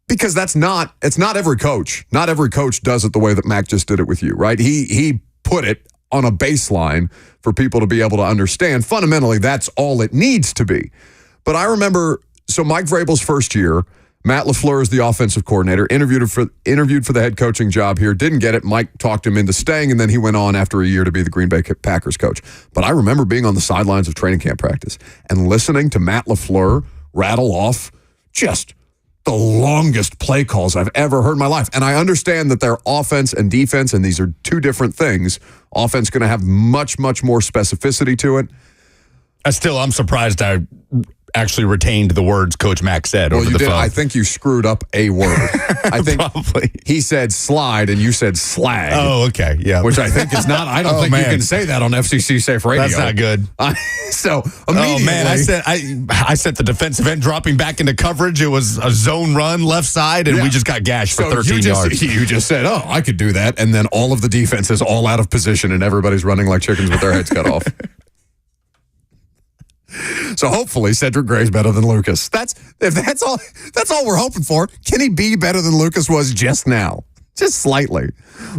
Because it's not every coach. Not every coach does it the way that Mac just did it with you, right? He put it on a baseline for people to be able to understand. Fundamentally, that's all it needs to be. But I remember, so Mike Vrabel's first year, Matt LaFleur is the offensive coordinator, interviewed for the head coaching job here, didn't get it. Mike talked him into staying, and then he went on after a year to be the Green Bay Packers coach. But I remember being on the sidelines of training camp practice and listening to Matt LaFleur rattle off just the longest play calls I've ever heard in my life. And I understand that they're offense and defense, and these are two different things. Offense going to have much, much more specificity to it. I'm surprised I actually retained the words Coach Mack said over the phone. I think you screwed up a word. I think probably he said slide and you said slag. Oh, okay. Yeah. Which I think is not, I don't think you can say that on FCC Safe Radio. That's not good. So immediately. Oh, man. I sent the defensive end dropping back into coverage. It was a zone run left side, and we just got gashed for 13 yards. You just said, oh, I could do that. And then all of the defense is all out of position, and everybody's running like chickens with their heads cut off. So hopefully Cedric Gray's better than Lucas. That's all we're hoping for. Can he be better than Lucas was just now? Just slightly.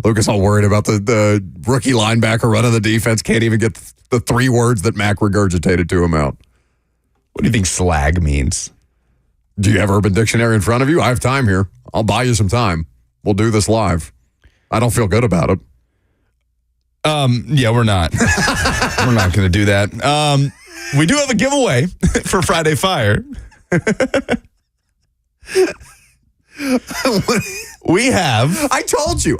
Lucas all worried about the rookie linebacker running the defense. Can't even get the three words that Mac regurgitated to him out. What do you think slag means? Do you have Urban Dictionary in front of you? I have time here. I'll buy you some time. We'll do this live. I don't feel good about it. Yeah, we're not. We're not going to do that. We do have a giveaway for Friday Fire. We have... I told you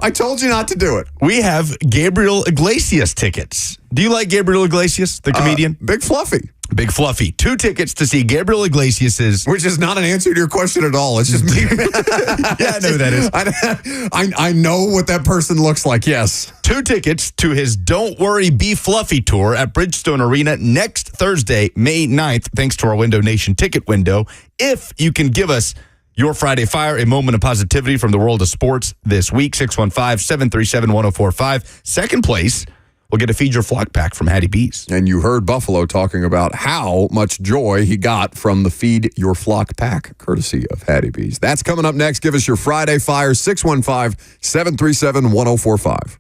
not to do it. We have Gabriel Iglesias tickets. Do you like Gabriel Iglesias, the comedian? Big Fluffy. Big Fluffy. 2 tickets to see Gabriel Iglesias's... Which is not an answer to your question at all. It's just me. Yeah, I know who that is. I know what that person looks like, yes. 2 tickets to his Don't Worry, Be Fluffy tour at Bridgestone Arena next Thursday, May 9th, thanks to our Window Nation ticket window. If you can give us your Friday Fire, a moment of positivity from the world of sports this week, 615-737-1045. Second place, we'll get a Feed Your Flock pack from Hattie B's. And you heard Buffalo talking about how much joy he got from the Feed Your Flock pack, courtesy of Hattie B's. That's coming up next. Give us your Friday Fire, 615-737-1045.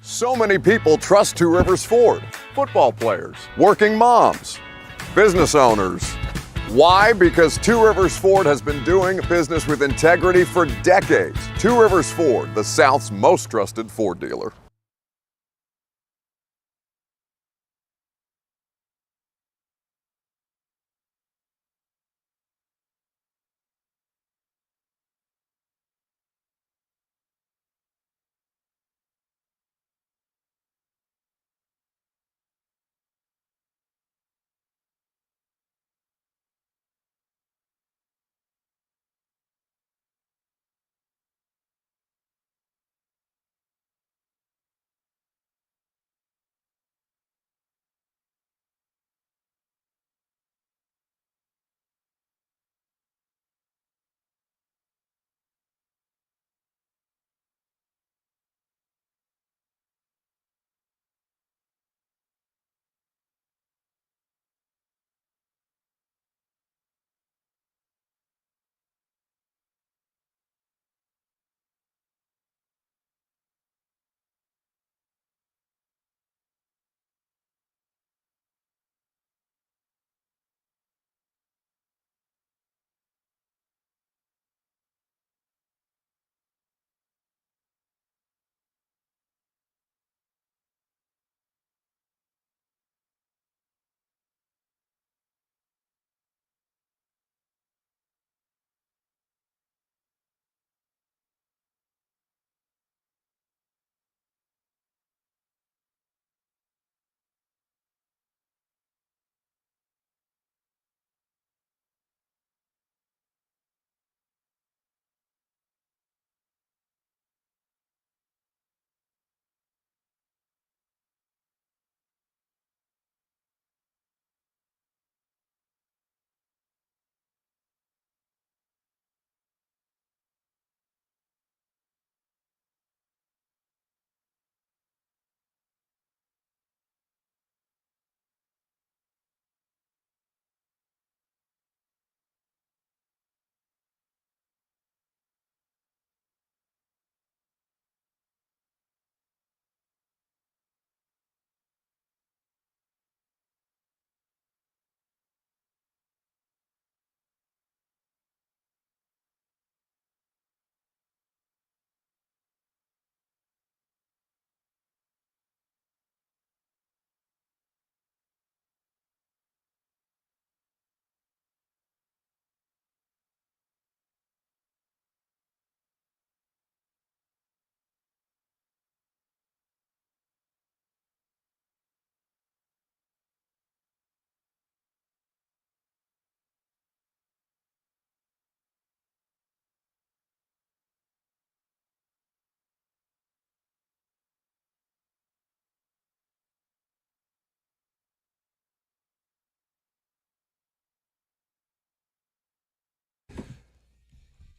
So many people trust Two Rivers Ford. Football players, working moms, business owners. Why? Because Two Rivers Ford has been doing business with integrity for decades. Two Rivers Ford, the South's most trusted Ford dealer.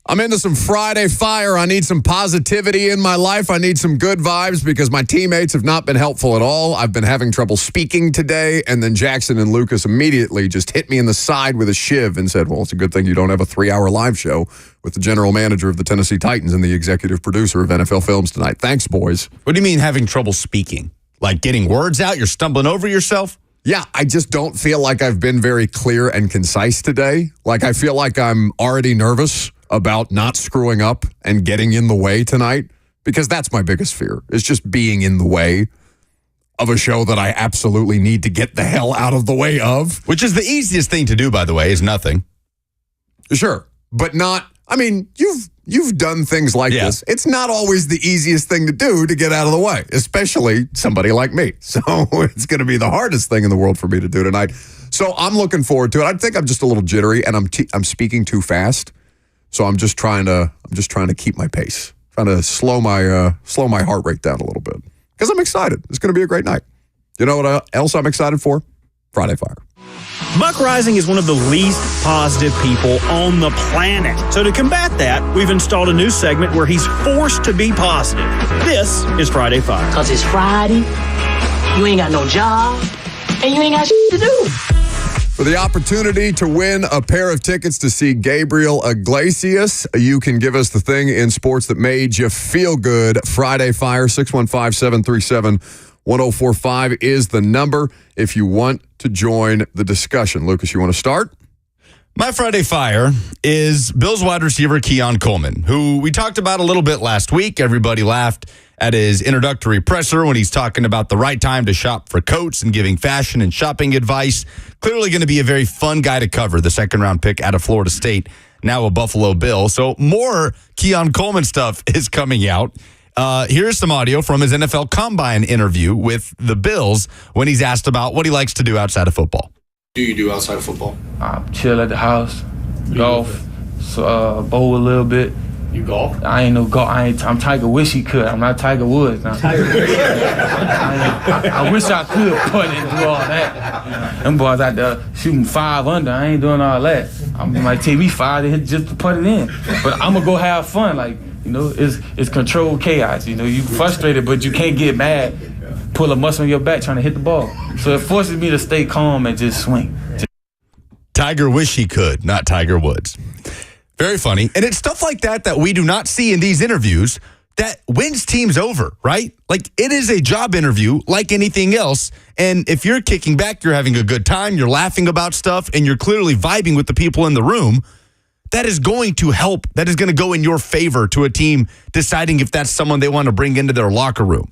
I'm into some Friday fire. I need some positivity in my life. I need some good vibes because my teammates have not been helpful at all. I've been having trouble speaking today, and then Jackson and Lucas immediately just hit me in the side with a shiv and said, well, it's a good thing you don't have a 3-hour live show with the general manager of the Tennessee Titans and the executive producer of NFL Films tonight. Thanks, boys. What do you mean having trouble speaking? Like getting words out? You're stumbling over yourself? Yeah, I just don't feel like I've been very clear and concise today. Like I feel like I'm already nervous about not screwing up and getting in the way tonight, because that's my biggest fear, is just being in the way of a show that I absolutely need to get the hell out of the way of. Which is the easiest thing to do, by the way, is nothing. Sure, but not, I mean, you've done things like this. It's not always the easiest thing to do to get out of the way, especially somebody like me. So it's going to be the hardest thing in the world for me to do tonight. So I'm looking forward to it. I think I'm just a little jittery and I'm speaking too fast. So I'm just trying to keep my pace, trying to slow my heart rate down a little bit because I'm excited. It's going to be a great night. You know what else I'm excited for? Friday Fire. Buck Rising is one of the least positive people on the planet. So to combat that, we've installed a new segment where he's forced to be positive. This is Friday Fire. Because it's Friday, you ain't got no job, and you ain't got shit to do. For the opportunity to win a pair of tickets to see Gabriel Iglesias, you can give us the thing in sports that made you feel good. Friday Fire, 615-737-1045 is the number if you want to join the discussion. Lucas, you want to start? My Friday Fire is Bills wide receiver Keon Coleman, who we talked about a little bit last week. Everybody laughed at his introductory presser when he's talking about the right time to shop for coats and giving fashion and shopping advice. Clearly going to be a very fun guy to cover, the second-round pick out of Florida State, now a Buffalo Bill. So more Keon Coleman stuff is coming out. Here's some audio from his NFL Combine interview with the Bills when he's asked about what he likes to do outside of football. What do you do outside of football? Chill at the house, golf, bowl a little bit. You golf? I ain't no golf. I'm Tiger. Wish he could. I'm not Tiger Woods. Now. I wish I could putt and do all that. Them boys out there shooting 5 under. I ain't doing all that. I might take me 5 to hit just to put it in. But I'm gonna go have fun. Like, you know, it's controlled chaos. You know, you frustrated, but you can't get mad. Pull a muscle in your back trying to hit the ball. So it forces me to stay calm and just swing. Tiger wish he could, not Tiger Woods. Very funny. And it's stuff like that that we do not see in these interviews that wins teams over, right? Like, it is a job interview like anything else. And if you're kicking back, you're having a good time, you're laughing about stuff, and you're clearly vibing with the people in the room, that is going to help. That is going to go in your favor to a team deciding if that's someone they want to bring into their locker room.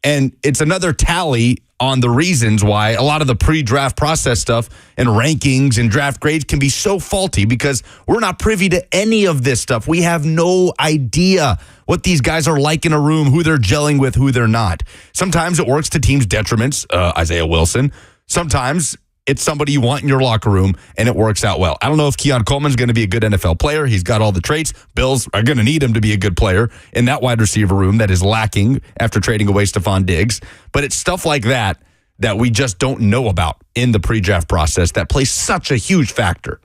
And it's another tally on the reasons why a lot of the pre-draft process stuff and rankings and draft grades can be so faulty, because we're not privy to any of this stuff. We have no idea what these guys are like in a room, who they're gelling with, who they're not. Sometimes it works to teams' detriments, Isaiah Wilson. Sometimes it's somebody you want in your locker room, and it works out well. I don't know if Keon Coleman's going to be a good NFL player. He's got all the traits. Bills are going to need him to be a good player in that wide receiver room that is lacking after trading away Stephon Diggs. But it's stuff like that that we just don't know about in the pre-draft process that plays such a huge factor.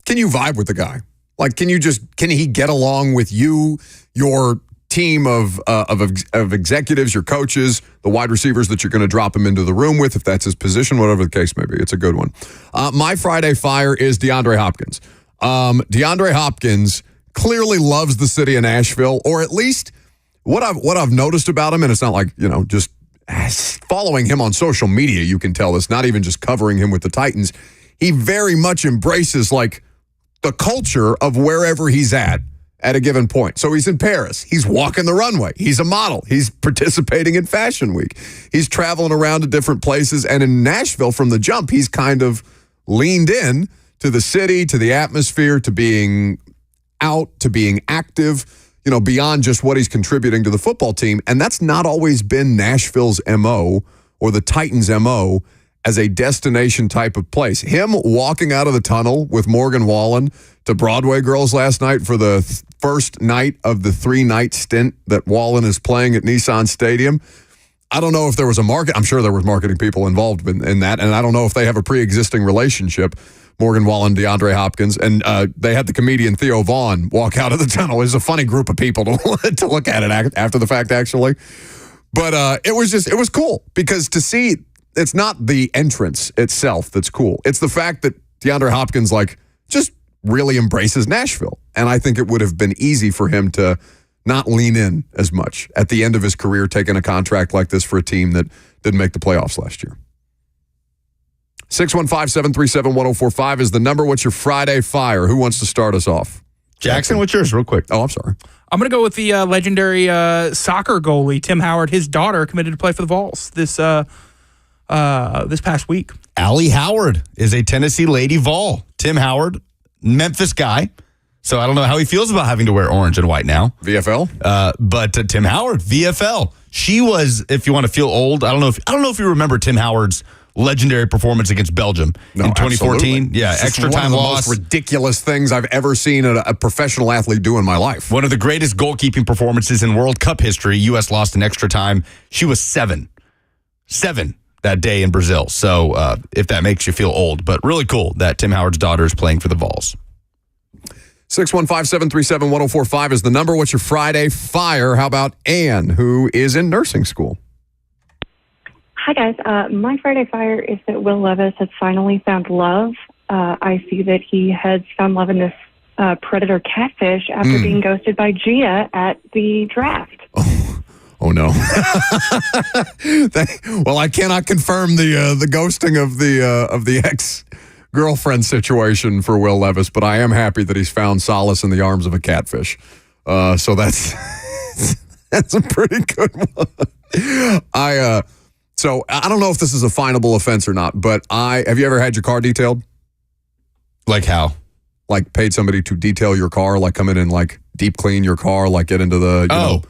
Can you vibe with the guy? Like, can he get along with you, your team of executives, your coaches, the wide receivers that you're going to drop him into the room with, if that's his position, whatever the case may be? It's a good one. My Friday Fire is DeAndre Hopkins. DeAndre Hopkins clearly loves the city of Nashville, or at least what I've noticed about him, and it's not like, you know, just following him on social media, you can tell this, not even just covering him with the Titans. He very much embraces, like, the culture of wherever he's at a given point. So he's in Paris. He's walking the runway. He's a model. He's participating in Fashion Week. He's traveling around to different places. And in Nashville, from the jump, he's kind of leaned in to the city, to the atmosphere, to being out, to being active, you know, beyond just what he's contributing to the football team. And that's not always been Nashville's MO or the Titans' MO as a destination type of place. Him walking out of the tunnel with Morgan Wallen to Broadway Girls last night for the first night of the 3-night stint that Wallen is playing at Nissan Stadium. I don't know if there was a market. I'm sure there was marketing people involved in that, and I don't know if they have a pre-existing relationship, Morgan Wallen, DeAndre Hopkins, and they had the comedian Theo Vaughn walk out of the tunnel. It was a funny group of people to look at it after the fact, actually. But it was cool, because to see, it's not the entrance itself that's cool. It's the fact that DeAndre Hopkins, like, just really embraces Nashville. And I think it would have been easy for him to not lean in as much at the end of his career, taking a contract like this for a team that didn't make the playoffs last year. 615-737-1045 is the number. What's your Friday Fire? Who wants to start us off? Jackson, what's yours real quick? Oh, I'm sorry. I'm going to go with the legendary soccer goalie, Tim Howard. His daughter committed to play for the Vols this past week. Allie Howard is a Tennessee Lady Vol. Tim Howard, Memphis guy. So I don't know how he feels about having to wear orange and white now. VFL? But Tim Howard, VFL. She was, if you want to feel old, I don't know if you remember Tim Howard's legendary performance against Belgium in 2014. Absolutely. Yeah, it's extra time one of the loss. most ridiculous things I've ever seen a professional athlete do in my life. One of the greatest goalkeeping performances in World Cup history. U.S. lost in extra time. She was 7 that day in Brazil. So if that makes you feel old, but really cool that Tim Howard's daughter is playing for the Vols. 615-737-1045 is the number. What's your Friday Fire? How about Ann, who is in nursing school? Hi, guys. My Friday fire is that Will Levis has finally found love. I see that he has found love in this predator catfish after being ghosted by Gia at the draft. Oh no. Well, I cannot confirm the ghosting of the ex-girlfriend situation for Will Levis, but I am happy that he's found solace in the arms of a catfish. So that's a pretty good one. So I don't know if this is a finable offense or not, but have you ever had your car detailed? Like how? Like paid somebody to detail your car, like come in and like deep clean your car, like get into the, you know.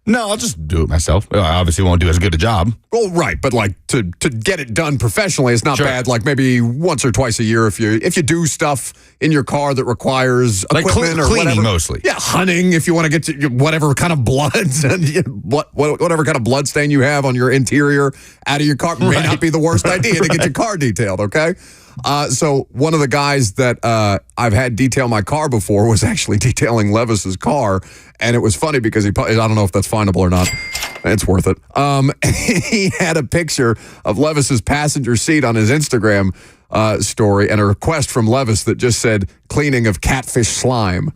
No, I'll just do it myself. I obviously won't do as good a job. Well, right, but like to get it done professionally, it's not bad. Like maybe once or twice a year if you do stuff in your car that requires equipment or cleaning whatever. Mostly. Yeah, hunting if you want to get to whatever kind of bloods and whatever kind of blood stain you have on your interior out of your car may not be the worst idea to get your car detailed. Okay. So one of the guys that I've had detail my car before was actually detailing Levis's car, and it was funny because I don't know if that's findable or not. It's worth it. He had a picture of Levis's passenger seat on his Instagram story and a request from Levis that just said cleaning of catfish slime.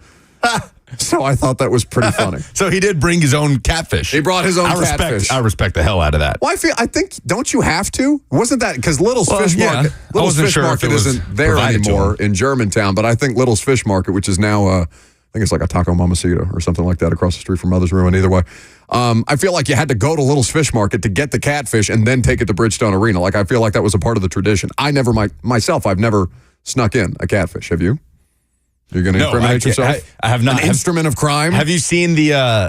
So I thought that was pretty funny. So he did bring his own catfish. He brought his own catfish. I respect the hell out of that. Well, I think, don't you have to? Wasn't that, because Little's Fish Market, Little's Fish Market isn't there anymore in Germantown, but I think Little's Fish Market, which is now, I think it's like a Taco Mamacita or something like that across the street from Mother's Ruin, either way. I feel like you had to go to Little's Fish Market to get the catfish and then take it to Bridgestone Arena. Like, I feel like that was a part of the tradition. I've never snuck in a catfish. Have you? You're going to incriminate yourself? I have not. An instrument of crime? Have you seen the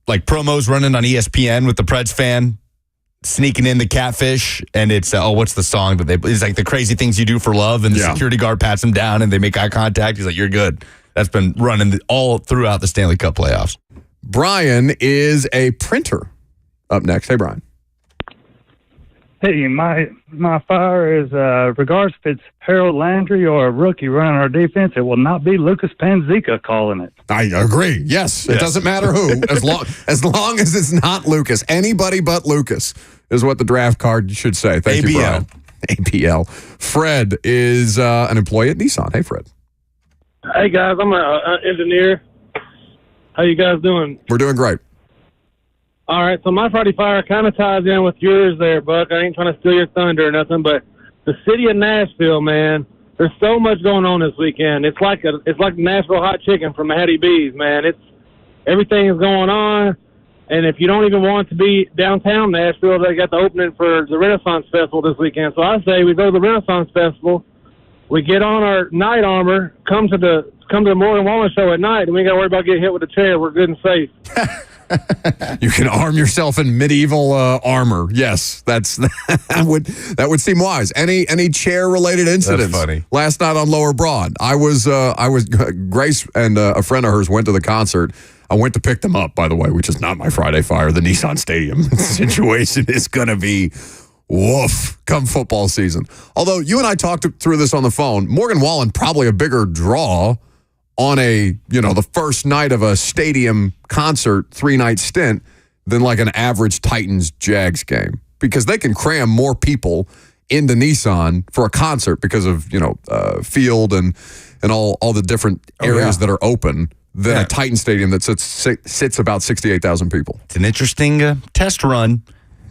like promos running on ESPN with the Preds fan sneaking in the catfish? And it's, what's the song that it's like the crazy things you do for love, and the security guard pats him down and they make eye contact. He's like, you're good. That's been running all throughout the Stanley Cup playoffs. Brian is a printer. Up next. Hey, Brian. Hey, my fire is regards if it's Harold Landry or a rookie running our defense, it will not be Lucas Panzica calling it. I agree. Yes. It doesn't matter who, as long as it's not Lucas. Anybody but Lucas is what the draft card should say. Thank you, Brian. APL. Fred is an employee at Nissan. Hey, Fred. Hey, guys. I'm an engineer. How you guys doing? We're doing great. All right, so my Friday fire kind of ties in with yours there, Buck. I ain't trying to steal your thunder or nothing, but the city of Nashville, man, there's so much going on this weekend. It's like Nashville hot chicken from Hattie B's, man. Everything is going on, and if you don't even want to be downtown Nashville, they got the opening for the Renaissance Festival this weekend. So I say we go to the Renaissance Festival, we get on our night armor, come to the Morgan Wallen show at night, and we ain't got to worry about getting hit with a chair. We're good and safe. You can arm yourself in medieval armor. Yes, that would seem wise. Any chair related incidents? That's funny. Last night on Lower Broad, I was Grace and a friend of hers went to the concert. I went to pick them up, by the way, which is not my Friday fire. The Nissan Stadium situation is going to be woof come football season. Although you and I talked through this on the phone, Morgan Wallen probably a bigger draw on the first night of a stadium concert 3-night stint than like an average Titans-Jags game, because they can cram more people into Nissan for a concert because of, field and all the different areas that are open than a Titan stadium that sits about 68,000 people. It's an interesting test run.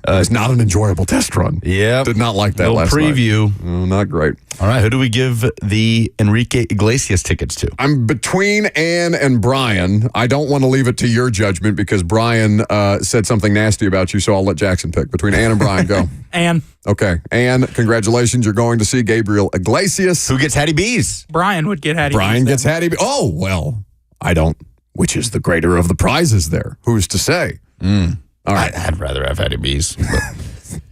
It's not an enjoyable test run. Yeah. Did not like that last preview. night. Oh, not great. All right. Who do we give the Enrique Iglesias tickets to? I'm between Ann and Brian. I don't want to leave it to your judgment because Brian said something nasty about you, so I'll let Jackson pick. Between Ann and Brian, go. Ann. Okay. Ann, congratulations. You're going to see Gabriel Iglesias. Who gets Hattie B's? Brian would get Hattie B's. Brian gets Hattie B's. Oh, well, I don't. Which is the greater of the prizes there? Who's to say? All right. I'd rather have Hattie B's.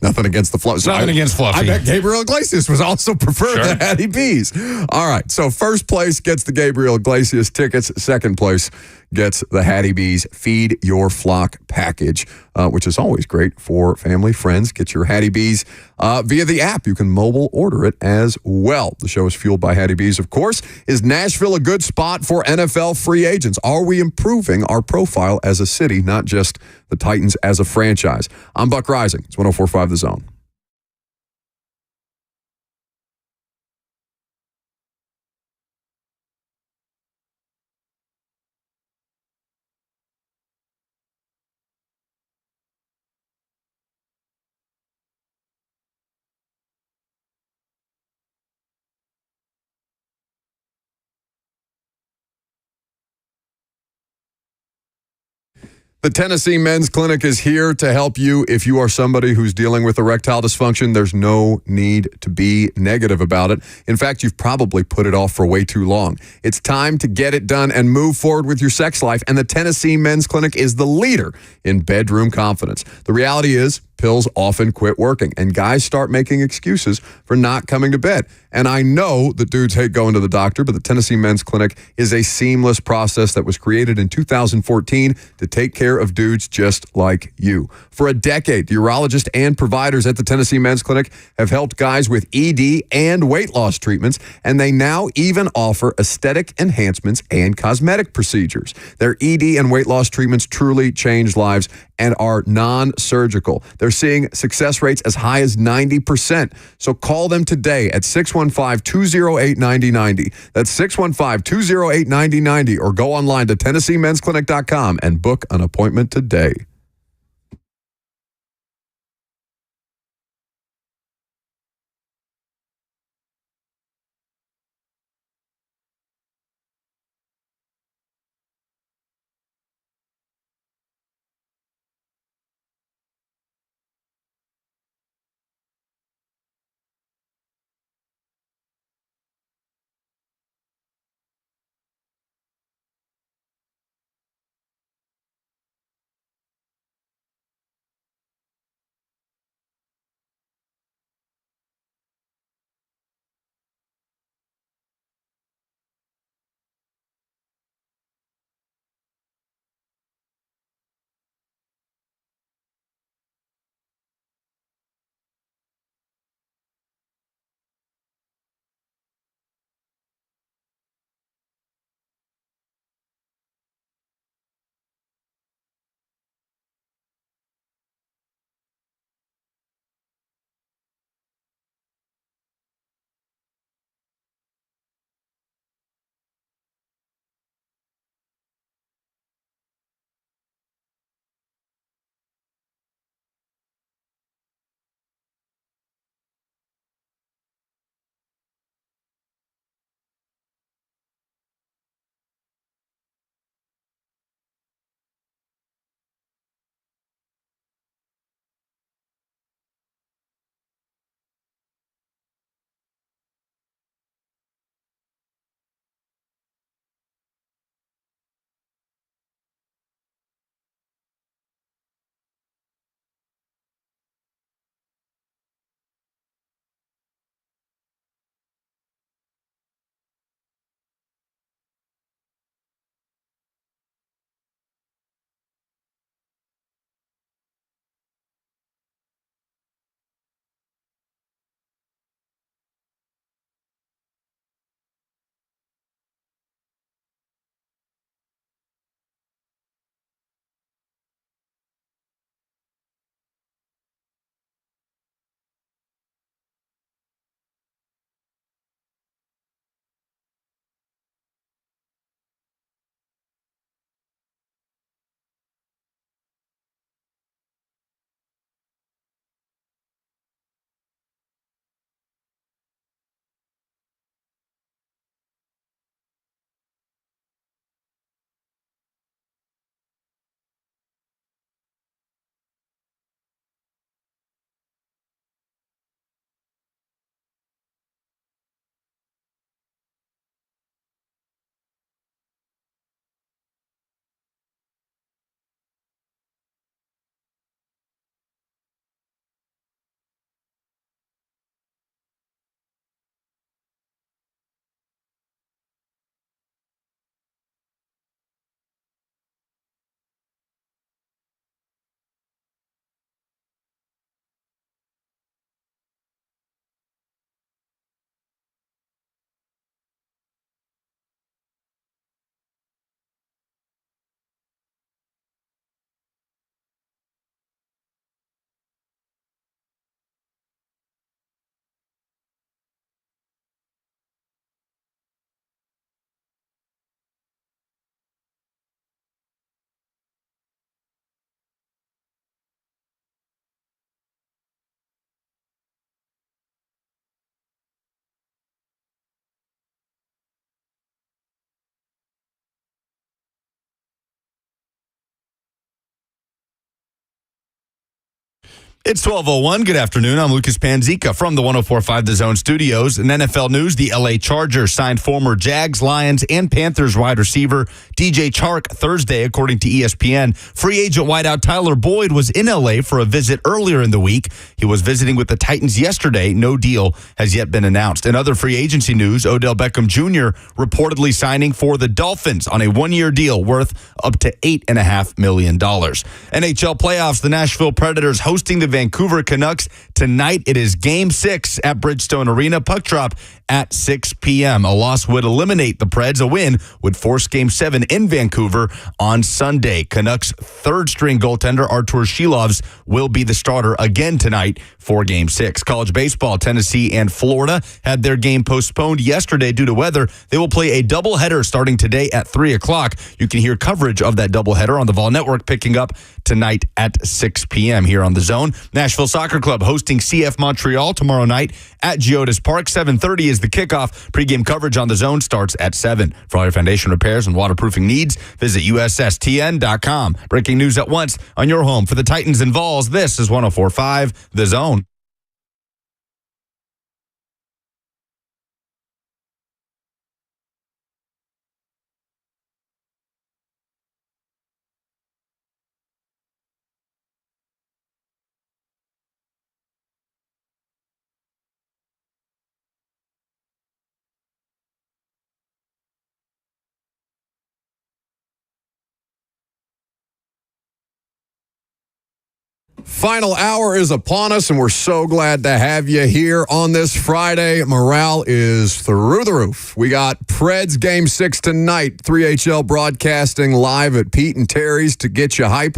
Nothing against the Fluffy. Nothing against Fluffy. I bet Gabriel Iglesias was also preferred to Hattie B's. All right. So first place gets the Gabriel Iglesias tickets. Second place gets the Hattie B's Feed Your Flock package, which is always great for family, friends. Get your Hattie B's via the app. You can mobile order it as well. The show is fueled by Hattie B's, of course. Is Nashville a good spot for NFL free agents? Are we improving our profile as a city, not just the Titans as a franchise? I'm Buck Rising. It's 104.5 The The Zone. The Tennessee Men's Clinic is here to help you if you are somebody who's dealing with erectile dysfunction. There's no need to be negative about it. In fact, you've probably put it off for way too long. It's time to get it done and move forward with your sex life, and the Tennessee Men's Clinic is the leader in bedroom confidence. The reality is, pills often quit working, and guys start making excuses for not coming to bed. And I know that dudes hate going to the doctor, but the Tennessee Men's Clinic is a seamless process that was created in 2014 to take care of dudes just like you. For a decade, the urologist and providers at the Tennessee Men's Clinic have helped guys with ED and weight loss treatments, and they now even offer aesthetic enhancements and cosmetic procedures. Their ED and weight loss treatments truly change lives and are non-surgical. They're seeing success rates as high as 90%. So call them today at 615-208-9090. That's 615-208-9090, or go online to TennesseeMen'sClinic.com and book an appointment today. It's 12:01. Good afternoon. I'm Lucas Panzica from the 104.5 The Zone studios. In NFL news, the LA Chargers signed former Jags, Lions, and Panthers wide receiver DJ Chark Thursday, according to ESPN. Free agent wideout Tyler Boyd was in LA for a visit earlier in the week. He was visiting with the Titans yesterday. No deal has yet been announced. In other free agency news, Odell Beckham Jr. reportedly signing for the Dolphins on a one-year deal worth up to $8.5 million. NHL playoffs, the Nashville Predators hosting the Vancouver Canucks tonight. It is Game 6 at Bridgestone Arena. Puck drop at 6 p.m. A loss would eliminate the Preds. A win would force Game 7 in Vancouver on Sunday. Canucks third-string goaltender Artur Shilovs will be the starter again tonight for Game 6. College baseball, Tennessee and Florida had their game postponed yesterday due to weather. They will play a doubleheader starting today at 3 o'clock. You can hear coverage of that doubleheader on the Vol Network picking up tonight at 6 p.m. here on The Zone. Nashville Soccer Club hosting CF Montreal tomorrow night at Geodis Park. 7:30 is the kickoff. Pre-game coverage on The Zone starts at 7. For all your foundation repairs and waterproofing needs, visit USSTN.com. Breaking news at once on your home for the Titans and Vols. This is 104.5 The Zone. Final hour is upon us, and we're so glad to have you here on this Friday. Morale is through the roof. We got Preds Game 6 tonight. 3HL broadcasting live at Pete and Terry's to get you hype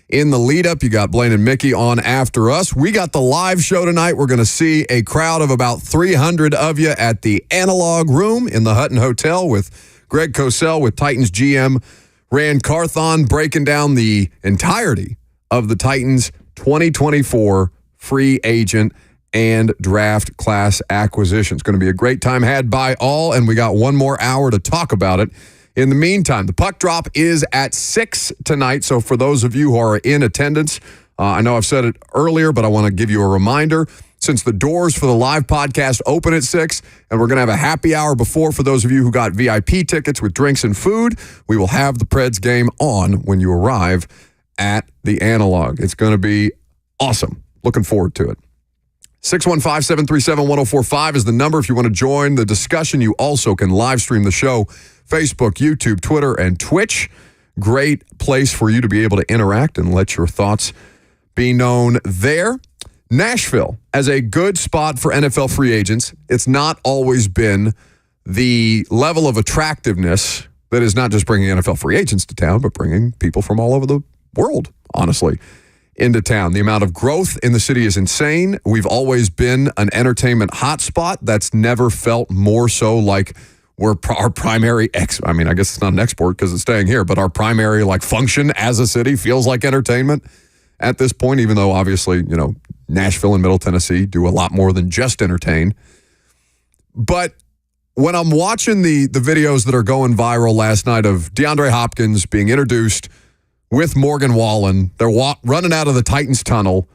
in the lead-up. You got Blaine and Mickey on after us. We got the live show tonight. We're going to see a crowd of about 300 of you at the Analog Room in the Hutton Hotel with Greg Cosell, with Titans GM Rand Carthon, breaking down the entirety of the Titans' 2024 free agent and draft class acquisition. It's going to be a great time had by all, and we got one more hour to talk about it. In the meantime, the puck drop is at 6 tonight, so for those of you who are in attendance, I know I've said it earlier, but I want to give you a reminder. Since the doors for the live podcast open at 6, and we're going to have a happy hour before for those of you who got VIP tickets with drinks and food, we will have the Preds game on when you arrive at the Analog. It's going to be awesome. Looking forward to it. 615-737-1045 is the number if you want to join the discussion. You also can live stream the show, Facebook, YouTube, Twitter, and Twitch. Great place for you to be able to interact and let your thoughts be known there. Nashville, as a good spot for NFL free agents, it's not always been the level of attractiveness that is not just bringing NFL free agents to town, but bringing people from all over the world, honestly, into town. The amount of growth in the city is insane. We've always been an entertainment hotspot. That's never felt more so like we're our primary I guess it's not an export because it's staying here, but our primary function as a city feels like entertainment at this point, even though obviously, Nashville and Middle Tennessee do a lot more than just entertain. But when I'm watching the videos that are going viral last night of DeAndre Hopkins being introduced with Morgan Wallen, they're running out of the Titans tunnel,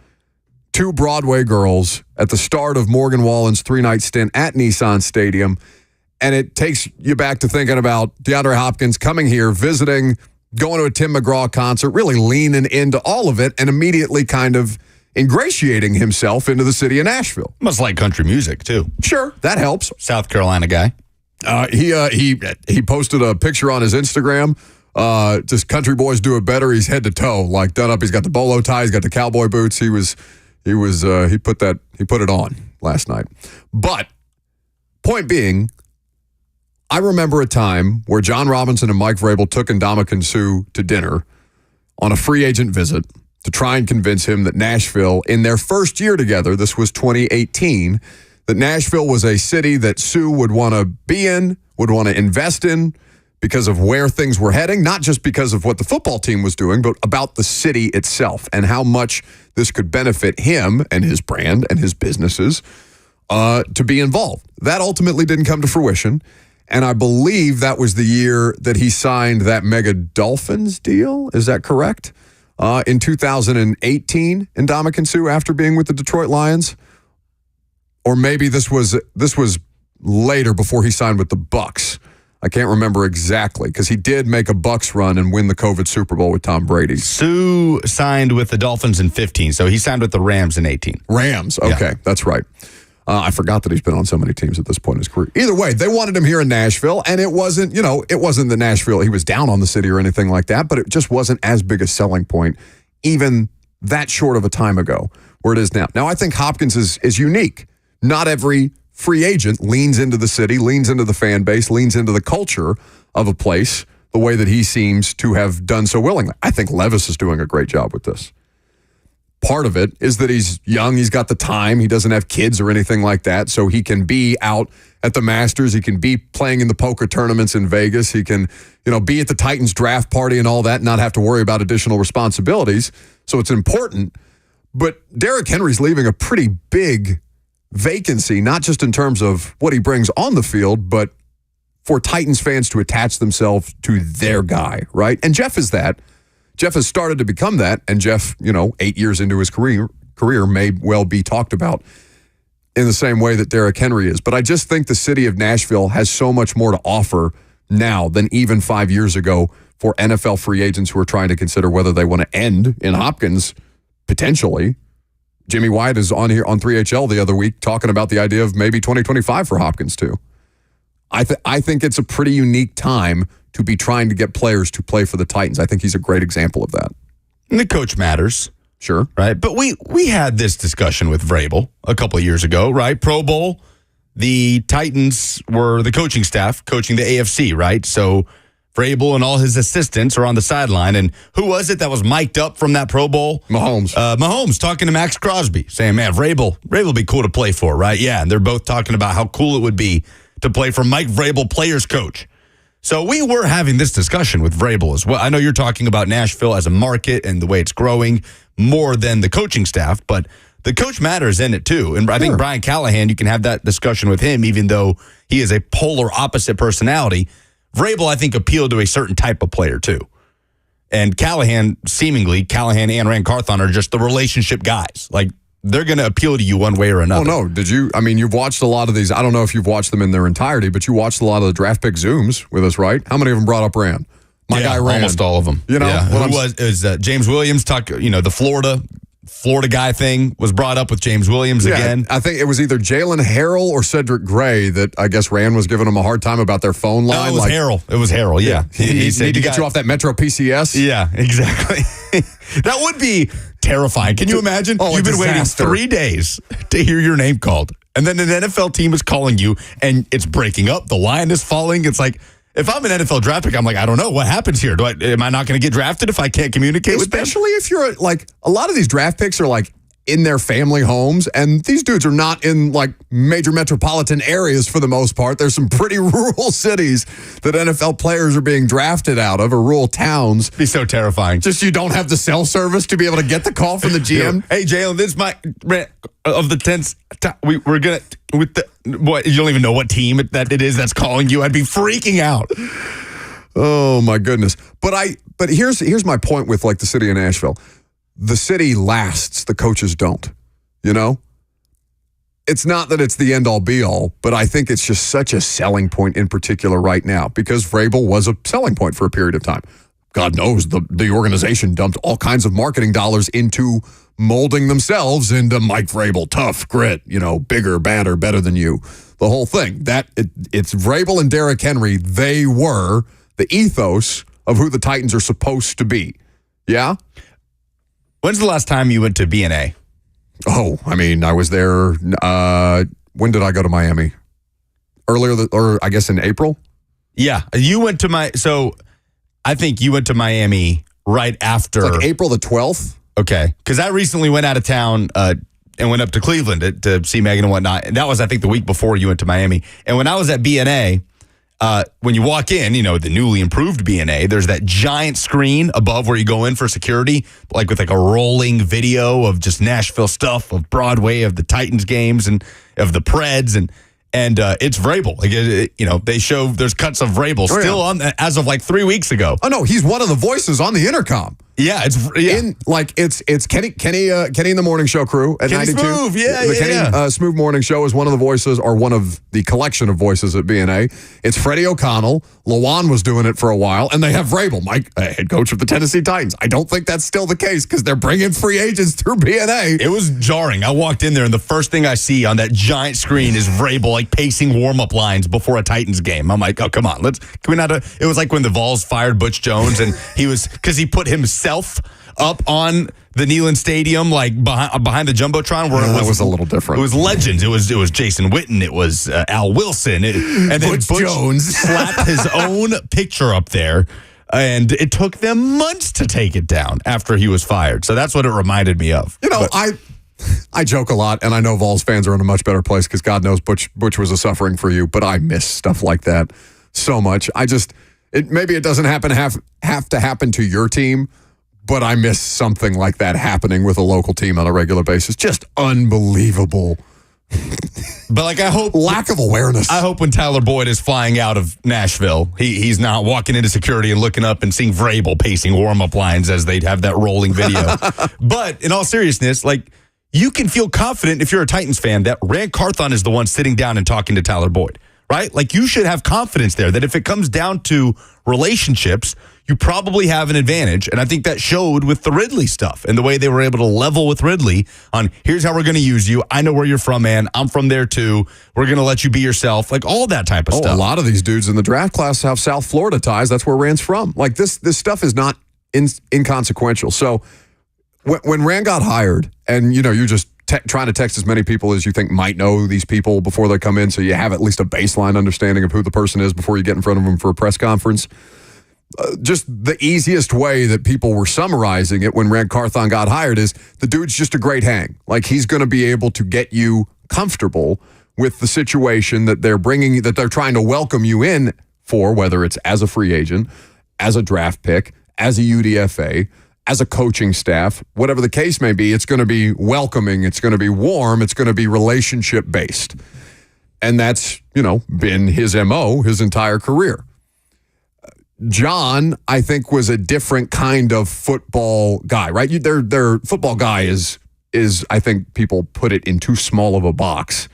two Broadway girls at the start of Morgan Wallen's 3-night stint at Nissan Stadium, and it takes you back to thinking about DeAndre Hopkins coming here, visiting, going to a Tim McGraw concert, really leaning into all of it, and immediately kind of ingratiating himself into the city of Nashville. Must like country music, too. Sure, that helps. South Carolina guy. He posted a picture on his Instagram. Just country boys do it better. He's head to toe, done up. He's got the bolo tie. He's got the cowboy boots. He put it on last night. But point being, I remember a time where John Robinson and Mike Vrabel took Ndamukong Suh to dinner on a free agent visit to try and convince him that Nashville, in their first year together, this was 2018, that Nashville was a city that Suh would want to be in, would want to invest in, because of where things were heading, not just because of what the football team was doing, but about the city itself and how much this could benefit him and his brand and his businesses to be involved. That ultimately didn't come to fruition, and I believe that was the year that he signed that Mega Dolphins deal. Is that correct? in 2018 in Ndamukong Suh after being with the Detroit Lions. Or maybe this was later before he signed with the Bucs. I can't remember exactly because he did make a Bucs run and win the COVID Super Bowl with Tom Brady. Suh signed with the Dolphins in 15, so he signed with the Rams in 18. Rams, okay, that's right. I forgot that he's been on so many teams at this point in his career. Either way, they wanted him here in Nashville, and it wasn't the Nashville. He was down on the city or anything like that, but it just wasn't as big a selling point even that short of a time ago where it is now. Now, I think Hopkins is unique. Not every free agent leans into the city, leans into the fan base, leans into the culture of a place the way that he seems to have done so willingly. I think Levis is doing a great job with this. Part of it is that he's young, he's got the time, he doesn't have kids or anything like that, so he can be out at the Masters, he can be playing in the poker tournaments in Vegas, he can, be at the Titans draft party and all that, and not have to worry about additional responsibilities. So it's important. But Derrick Henry's leaving a pretty big vacancy, not just in terms of what he brings on the field, but for Titans fans to attach themselves to their guy, right? And Jeff is that. Jeff has started to become that, and Jeff, 8 years into his career may well be talked about in the same way that Derrick Henry is. But I just think the city of Nashville has so much more to offer now than even 5 years ago for NFL free agents who are trying to consider whether they want to end in Hopkins, potentially. Jimmy White is on here on 3HL the other week talking about the idea of maybe 2025 for Hopkins too. I think it's a pretty unique time to be trying to get players to play for the Titans. I think he's a great example of that. And the coach matters. Sure. Right? But we had this discussion with Vrabel a couple of years ago, right? Pro Bowl, the Titans were the coaching staff coaching the AFC, right? So Vrabel and all his assistants are on the sideline. And who was it that was mic'd up from that Pro Bowl? Mahomes. Mahomes talking to Max Crosby, saying, man, Vrabel would be cool to play for, right? Yeah, and they're both talking about how cool it would be to play for Mike Vrabel, players coach. So we were having this discussion with Vrabel as well. I know you're talking about Nashville as a market and the way it's growing more than the coaching staff, but the coach matters in it too. And I think Brian Callahan, you can have that discussion with him, even though he is a polar opposite personality. Vrabel, I think, appealed to a certain type of player too. And Callahan and Rand Carthon are just the relationship guys. Like, they're going to appeal to you one way or another. Oh, no. You've watched a lot of these. I don't know if you've watched them in their entirety, but you watched a lot of the draft pick Zooms with us, right? How many of them brought up Rand? My guy Rand. Almost all of them. James Williams, the Florida guy thing was brought up with James Williams again. I think it was either Jalen Harrell or Cedric Gray that I guess Rand was giving him a hard time about their phone line. No, it was Harrell, yeah. He said, need to get you off that Metro PCS? Yeah, exactly. That would be terrifying. Can you imagine? You've been waiting 3 days to hear your name called, and then an NFL team is calling you, and it's breaking up. The line is falling. It's like, if I'm an NFL draft pick, I'm like, I don't know. What happens here? Am I not going to get drafted if I can't communicate with them? Especially if you're like, a lot of these draft picks are like in their family homes, and these dudes are not in like major metropolitan areas for the most part. There's some pretty rural cities that NFL players are being drafted out of, or rural towns. It'd be so terrifying. Just you don't have the cell service to be able to get the call from the GM. Hey, Jalen, this is my of the 10s. We're gonna with the what? You don't even know what team that it is that's calling you. I'd be freaking out. Oh my goodness! But here's my point with like the city of Nashville. The city lasts, the coaches don't, It's not that it's the end-all, be-all, but I think it's just such a selling point in particular right now because Vrabel was a selling point for a period of time. God knows the organization dumped all kinds of marketing dollars into molding themselves into Mike Vrabel, tough, grit, bigger, badder, better than you. The whole thing. It's Vrabel and Derrick Henry. They were the ethos of who the Titans are supposed to be. Yeah? When's the last time you went to BNA? Oh, I was there. When did I go to Miami? Or I guess in April? Yeah. You went to so I think you went to Miami right after. It's like April the 12th? Okay. Because I recently went out of town and went up to Cleveland to see Megan and whatnot. And that was, I think, the week before you went to Miami. And when I was at BNA, when you walk in, the newly improved BNA, there's that giant screen above where you go in for security, like with like a rolling video of just Nashville stuff, of Broadway, of the Titans games and of the Preds. And it's Vrabel. Like, they show there's cuts of Vrabel still on as of like 3 weeks ago. Oh, no, he's one of the voices on the intercom. Yeah, it's Kenny in the morning show crew at Kenny 92. Smooth, the Kenny Smooth morning show is one of the voices, or one of the collection of voices at BNA. It's Freddie O'Connell. Lawan was doing it for a while, and they have Vrabel, head coach of the Tennessee Titans. I don't think that's still the case because they're bringing free agents through BNA. It was jarring. I walked in there, and the first thing I see on that giant screen is Vrabel pacing warm-up lines before a Titans game. I'm like, oh, come on, can we not? It was like when the Vols fired Butch Jones, and because he put himself up on the Neyland Stadium, behind the Jumbotron, where that was a little different. It was legends. It was Jason Witten. It was Al Wilson. And then Butch Jones slapped his own picture up there, and it took them months to take it down after he was fired. So that's what it reminded me of. I joke a lot, and I know Vols fans are in a much better place because God knows Butch was a suffering for you, but I miss stuff like that so much. Maybe it doesn't have to happen to your team, but I miss something like that happening with a local team on a regular basis. Just unbelievable. But I hope lack of awareness. I hope when Tyler Boyd is flying out of Nashville, he's not walking into security and looking up and seeing Vrabel pacing warm-up lines as they'd have that rolling video. But in all seriousness, you can feel confident if you're a Titans fan that Rand Carthon is the one sitting down and talking to Tyler Boyd, right? You should have confidence there that if it comes down to relationships, you probably have an advantage. And I think that showed with the Ridley stuff and the way they were able to level with Ridley on, here's how we're going to use you. I know where you're from, man. I'm from there too. We're going to let you be yourself. All that type of stuff. A lot of these dudes in the draft class have South Florida ties. That's where Rand's from. This stuff is not inconsequential. So when Rand got hired, and you're just trying to text as many people as you think might know these people before they come in, so you have at least a baseline understanding of who the person is before you get in front of them for a press conference. Just the easiest way that people were summarizing it when Rand Carthon got hired is the dude's just a great hang. He's going to be able to get you comfortable with the situation that they're trying to welcome you in for, whether it's as a free agent, as a draft pick, as a UDFA, as a coaching staff, whatever the case may be. It's going to be welcoming. It's going to be warm. It's going to be relationship based. And that's, been his MO his entire career. John, I think, was a different kind of football guy, right? Their football guy is I think people put it in too small of a box.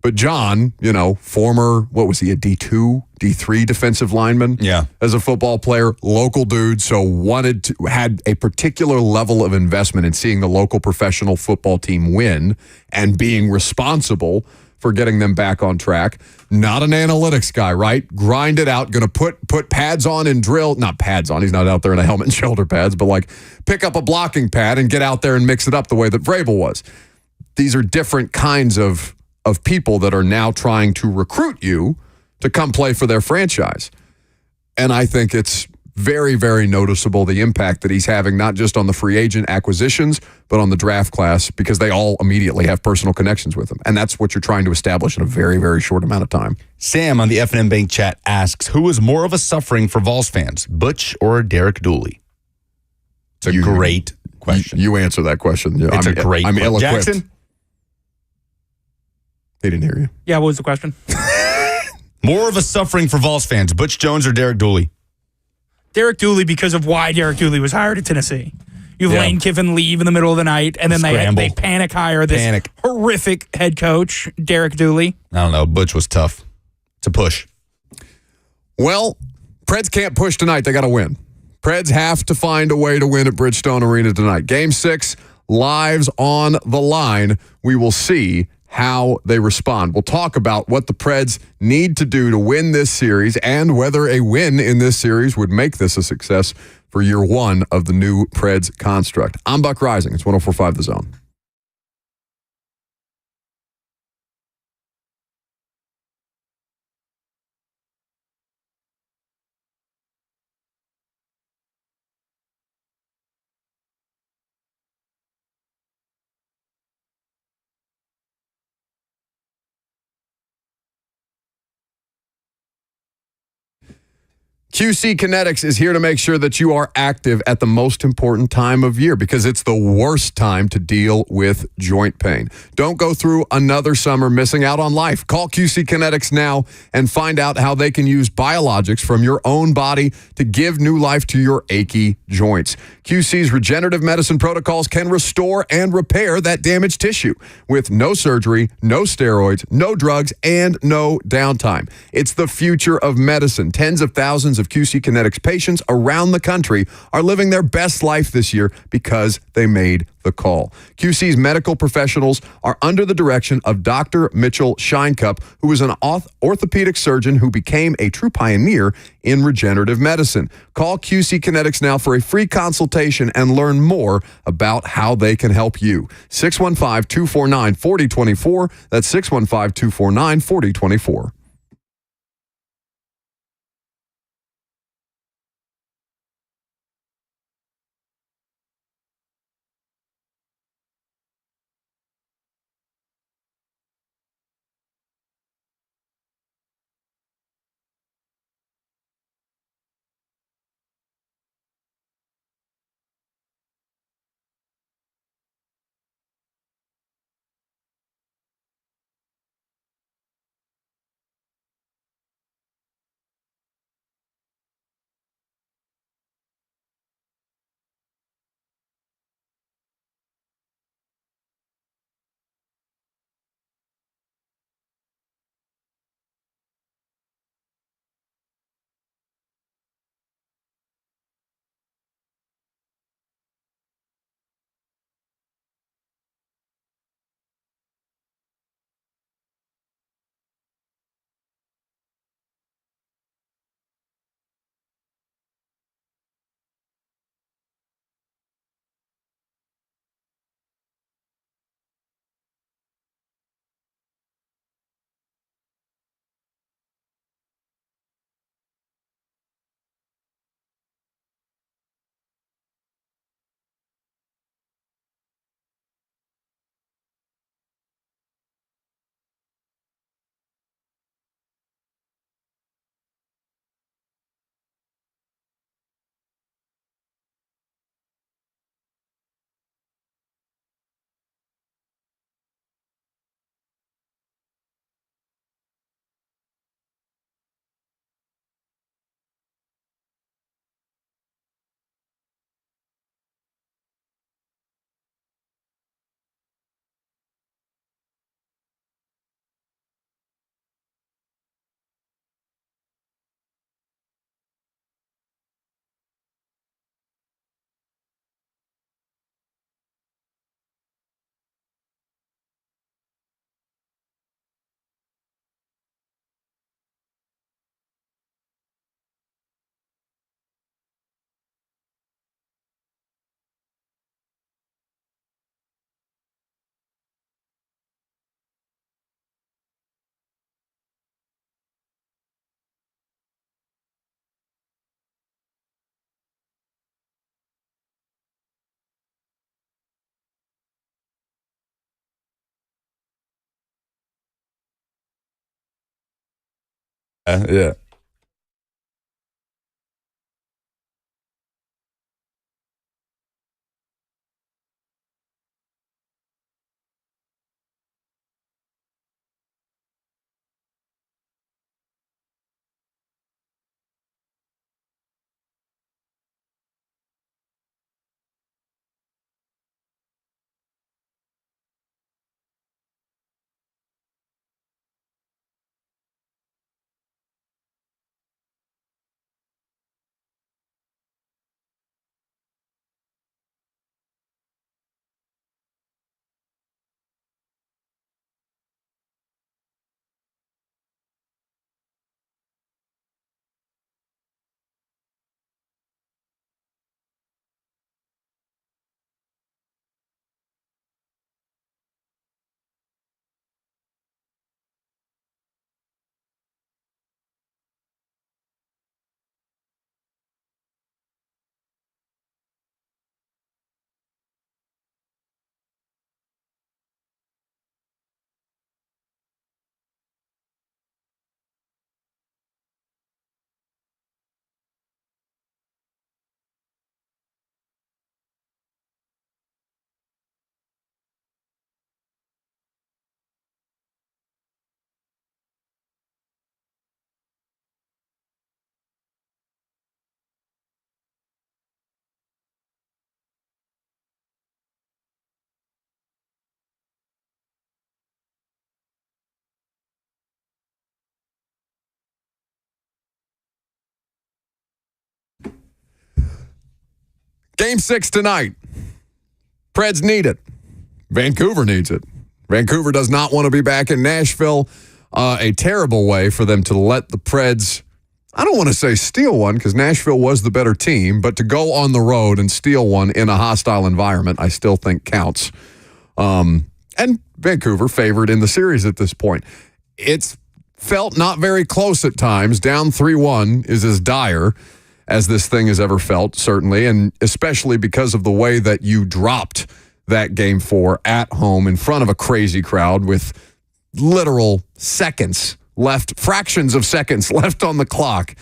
But John, former, what was he, a D2, D3 defensive lineman? Yeah. As a football player, local dude, so had a particular level of investment in seeing the local professional football team win and being responsible for getting them back on track. Not an analytics guy, right? Grind it out, going to put pads on and drill. Not pads on, he's not out there in a helmet and shoulder pads, but pick up a blocking pad and get out there and mix it up the way that Vrabel was. These are different kinds of people that are now trying to recruit you to come play for their franchise. And I think it's very, very noticeable the impact that he's having, not just on the free agent acquisitions, but on the draft class, because they all immediately have personal connections with him. And that's what you're trying to establish in a very, very short amount of time. Sam on the F&M Bank chat asks, who is more of a suffering for Vols fans, Butch or Derek Dooley? It's a great question. You answer that question. It's a great question. Ill-equipped. Jackson? He didn't hear you. Yeah, what was the question? More of a suffering for Vols fans, Butch Jones or Derek Dooley? Derek Dooley, because of why Derek Dooley was hired at Tennessee. You have Lane Kiffin leave in the middle of the night, and then they panic hire this horrific head coach, Derek Dooley. I don't know. Butch was tough. It's a push. Well, Preds can't push tonight. They got to win. Preds have to find a way to win at Bridgestone Arena tonight. Game 6, lives on the line. We will see how they respond. We'll talk about what the Preds need to do to win this series and whether a win in this series would make this a success for year 1 of the new Preds construct. I'm Buck Rising. It's 104.5 The Zone. QC Kinetics is here to make sure that you are active at the most important time of year because it's the worst time to deal with joint pain. Don't go through another summer missing out on life. Call QC Kinetics now and find out how they can use biologics from your own body to give new life to your achy joints. QC's regenerative medicine protocols can restore and repair that damaged tissue with no surgery, no steroids, no drugs, and no downtime. It's the future of medicine. Tens of thousands of QC Kinetics patients around the country are living their best life this year because they made the call. QC's medical professionals are under the direction of Dr. Mitchell Shinecup, who is an orthopedic surgeon who became a true pioneer in regenerative medicine. Call QC Kinetics now for a free consultation and learn more about how they can help you. 615-249-4024. That's 615-249-4024. Yeah. Game 6 tonight. Preds need it. Vancouver needs it. Vancouver does not want to be back in Nashville. A terrible way for them to let the Preds, I don't want to say steal one because Nashville was the better team, but to go on the road and steal one in a hostile environment, I still think counts. And Vancouver favored in the series at this point. It's felt not very close at times. Down 3-1 is as dire as this thing has ever felt, certainly, and especially because of the way that you dropped that Game 4 at home in front of a crazy crowd with literal seconds left, fractions of seconds left on the clock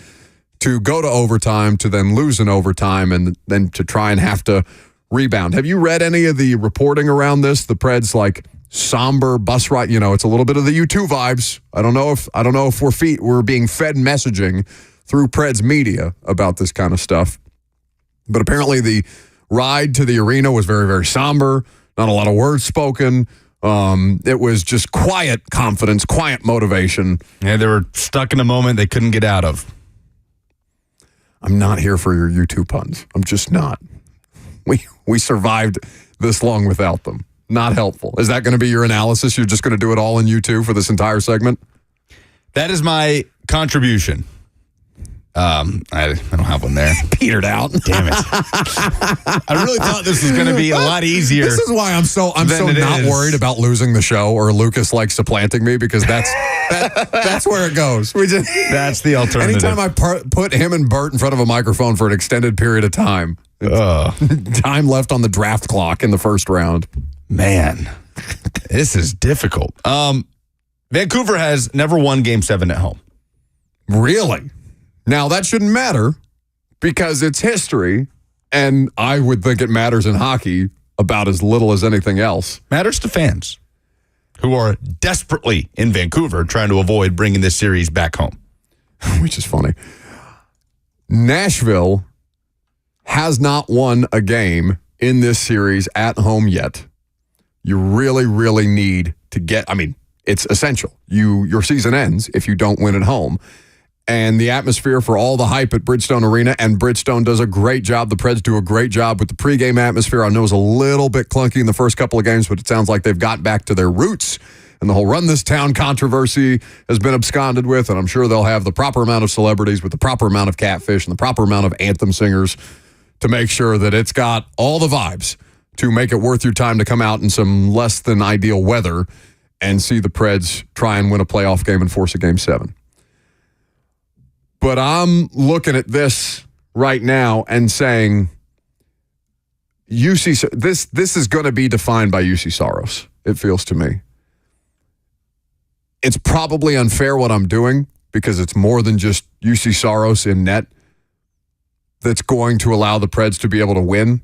to go to overtime, to then lose in overtime, and then to try and have to rebound. Have you read any of the reporting around this? The Preds, like, somber bus ride, it's a little bit of the U2 vibes. I don't know if we're being fed messaging through Preds media about this kind of stuff. But apparently the ride to the arena was very, very somber, not a lot of words spoken. It was just quiet confidence, quiet motivation. Yeah, they were stuck in a moment they couldn't get out of. I'm not here for your U2 puns. I'm just not. We survived this long without them. Not helpful. Is that going to be your analysis? You're just going to do it all in U2 for this entire segment? That is my contribution. I don't have one there. Petered out. Damn it. I really thought this was going to be a lot easier. This is why I'm so not worried about losing the show or Lucas like supplanting me, because that's where it goes. That's the alternative. Anytime I put him and Bert in front of a microphone for an extended period of time, time left on the draft clock in the first round. Man, this is difficult. Vancouver has never won Game 7 at home. Really? Now, that shouldn't matter because it's history, and I would think it matters in hockey about as little as anything else. Matters to fans who are desperately in Vancouver trying to avoid bringing this series back home. Which is funny. Nashville has not won a game in this series at home yet. You really, really need to it's essential. Your season ends if you don't win at home. And the atmosphere for all the hype at Bridgestone Arena, and Bridgestone does a great job. The Preds do a great job with the pregame atmosphere. I know it was a little bit clunky in the first couple of games, but it sounds like they've got back to their roots. And the whole Run This Town controversy has been absconded with, and I'm sure they'll have the proper amount of celebrities with the proper amount of catfish and the proper amount of anthem singers to make sure that it's got all the vibes to make it worth your time to come out in some less than ideal weather and see the Preds try and win a playoff game and force a Game 7. But I'm looking at this right now and saying, this is going to be defined by UC Saros, it feels to me. It's probably unfair what I'm doing because it's more than just UC Saros in net that's going to allow the Preds to be able to win.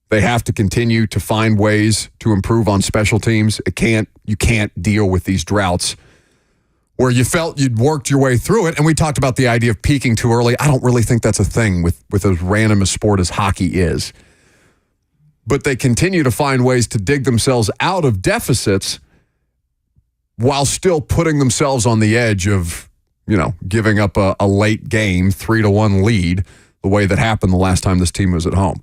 They have to continue to find ways to improve on special teams. You can't deal with these droughts where you felt you'd worked your way through it. And we talked about the idea of peaking too early. I don't really think that's a thing with as random a sport as hockey is. But they continue to find ways to dig themselves out of deficits while still putting themselves on the edge of, giving up a late game 3-1 lead, the way that happened the last time this team was at home.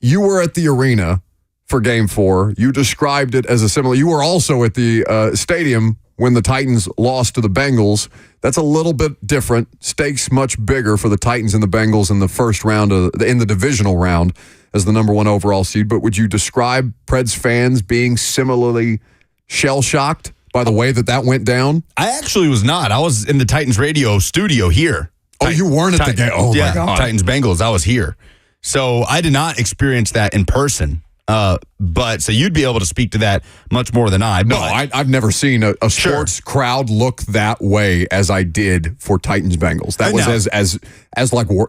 You were at the arena for Game 4. You described it as a similar. You were also at the stadium when the Titans lost to the Bengals. That's a little bit different. Stakes much bigger for the Titans and the Bengals in the first round, in the divisional round, as the number 1 overall seed. But would you describe Preds fans being similarly shell-shocked by the way that went down? I actually was not. I was in the Titans radio studio here. Oh, you weren't at the game? Oh, my God. Titans Bengals. I was here. So I did not experience that in person. But so you'd be able to speak to that much more than I. No, I've never seen a sports crowd look that way as I did for Titans Bengals. That was as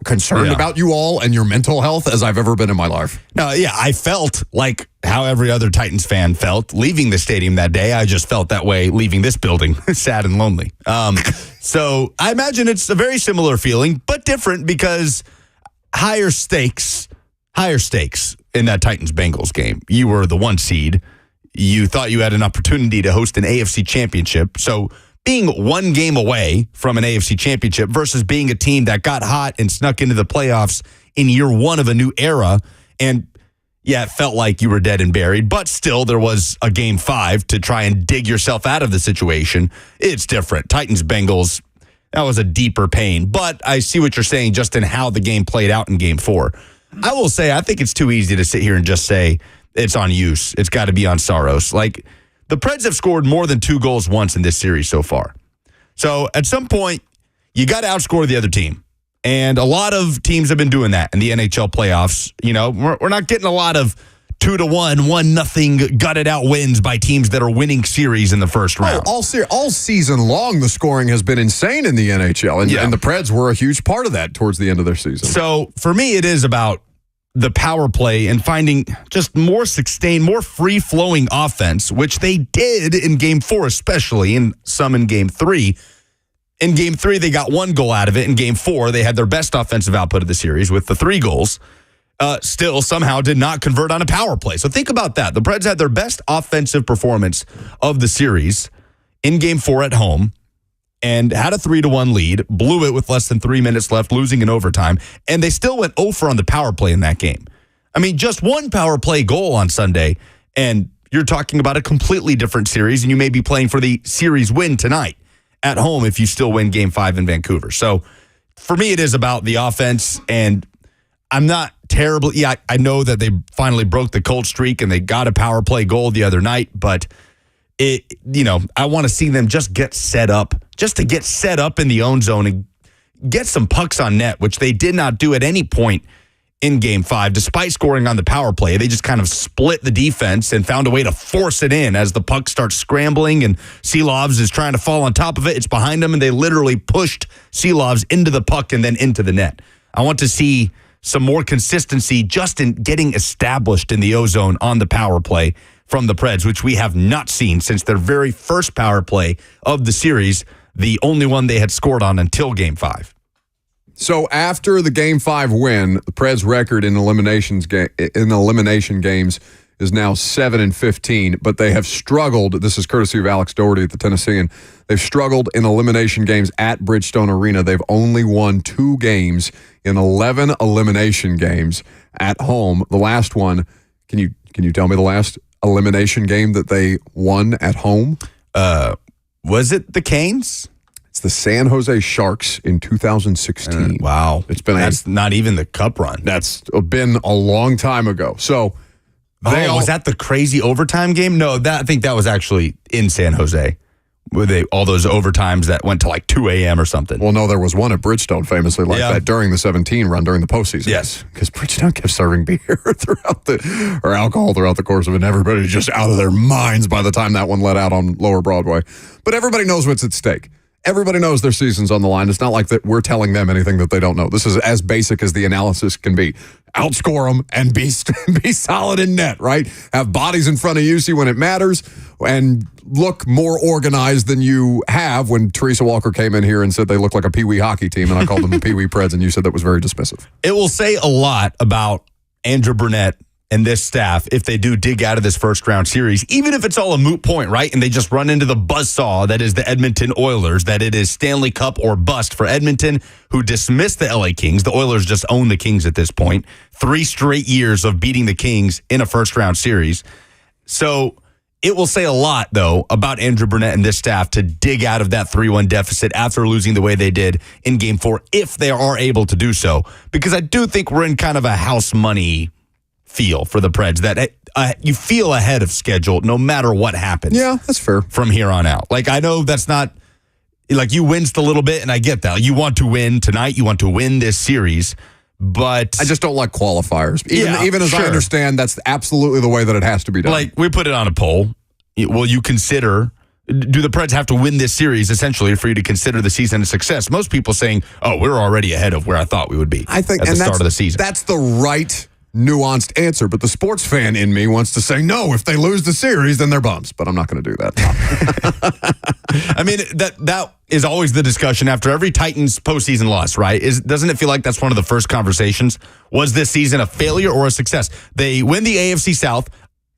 concerned about you all and your mental health as I've ever been in my life. No, yeah, I felt like how every other Titans fan felt leaving the stadium that day. I just felt that way leaving this building, sad and lonely. So I imagine it's a very similar feeling, but different because higher stakes in that Titans-Bengals game. You were the 1 seed. You thought you had an opportunity to host an AFC championship. So being one game away from an AFC championship versus being a team that got hot and snuck into the playoffs in year one of a new era. And yeah, it felt like you were dead and buried, but still there was a game 5 to try and dig yourself out of the situation. It's different. Titans-Bengals, that was a deeper pain. But I see what you're saying just in how the game played out in game 4. I will say, I think it's too easy to sit here and just say it's on use. It's got to be on Saros. Like, the Preds have scored more than 2 goals once in this series so far. So at some point, you got to outscore the other team. And a lot of teams have been doing that in the NHL playoffs. You know, we're not getting a lot of 2-1, 1-0 gutted out wins by teams that are winning series in the first round. All season long, the scoring has been insane in the NHL. And the Preds were a huge part of that towards the end of their season. So for me, it is about the power play and finding just more sustained, more free-flowing offense, which they did in Game 4 especially, and some in Game 3. In Game 3, they got 1 goal out of it. In Game 4, they had their best offensive output of the series with the 3 goals. Still, somehow did not convert on a power play. So think about that. The Preds had their best offensive performance of the series in Game 4 at home and had a 3-1 lead, blew it with less than 3 minutes left, losing in overtime, and they still went 0 on the power play in that game. I mean, just 1 power play goal on Sunday, and you're talking about a completely different series, and you may be playing for the series win tonight at home if you still win Game 5 in Vancouver. So for me, it is about the offense, and I'm not terrible. Yeah, I know that they finally broke the cold streak, and they got a power play goal the other night, but I want to see them just get set up, just to get set up in the own zone and get some pucks on net, which they did not do at any point in Game 5, despite scoring on the power play. They just kind of split the defense and found a way to force it in as the puck starts scrambling and Seelovs is trying to fall on top of it. It's behind them, and they literally pushed Seelovs into the puck and then into the net. I want to see some more consistency just in getting established in the O-zone on the power play from the Preds, which we have not seen since their very first power play of the series, the only one they had scored on until Game 5. So after the Game 5 win, the Preds' record in elimination games is now 7-15, but they have struggled. This is courtesy of Alex Doherty at the Tennessean. They've struggled in elimination games at Bridgestone Arena. They've only won 2 games in 11 elimination games at home. The last one, can you tell me the last elimination game that they won at home? Was it the Canes? It's the San Jose Sharks in 2016. Wow. That's not even the Cup run. That's been a long time ago. So was that the crazy overtime game? No, I think that was actually in San Jose. Were all those overtimes that went to like 2 a.m. or something? Well, no, there was one at Bridgestone famously like that during the 17 run during the postseason. Yes. Because Bridgestone kept serving beer or alcohol throughout the course of it, and everybody just out of their minds by the time that one let out on Lower Broadway. But everybody knows what's at stake. Everybody knows their season's on the line. It's not like that we're telling them anything that they don't know. This is as basic as the analysis can be. Outscore them and be solid in net, right? Have bodies in front of you, see when it matters, and look more organized than you have. When Teresa Walker came in here and said they look like a Pee Wee hockey team, and I called them the Pee Wee Preds, and you said that was very dismissive. It will say a lot about Andrew Burnett and this staff if they do dig out of this first round series, even if it's all a moot point, right? And they just run into the buzzsaw that is the Edmonton Oilers, that it is Stanley Cup or bust for Edmonton, who dismissed the LA Kings. The Oilers just own the Kings at this point. 3 straight years of beating the Kings in a first round series. So it will say a lot, though, about Andrew Burnett and this staff to dig out of that 3-1 deficit after losing the way they did in Game 4, if they are able to do so. Because I do think we're in kind of a house money feel for the Preds, that you feel ahead of schedule no matter what happens. Yeah, that's fair. From here on out. Like, I know that's not, like, you winced a little bit, and I get that. You want to win tonight. You want to win this series, but I just don't like qualifiers. Even as I understand, that's absolutely the way that it has to be done. Like, we put it on a poll. Will you consider, do the Preds have to win this series, essentially, for you to consider the season a success? Most people saying, oh, we're already ahead of where I thought we would be at the start of the season. That's the right nuanced answer, but the sports fan in me wants to say, no, if they lose the series, then they're bums. But I'm not going to do that. I mean, that is always the discussion after every Titans postseason loss, right? Doesn't it feel like that's one of the first conversations? Was this season a failure or a success? They win the AFC South,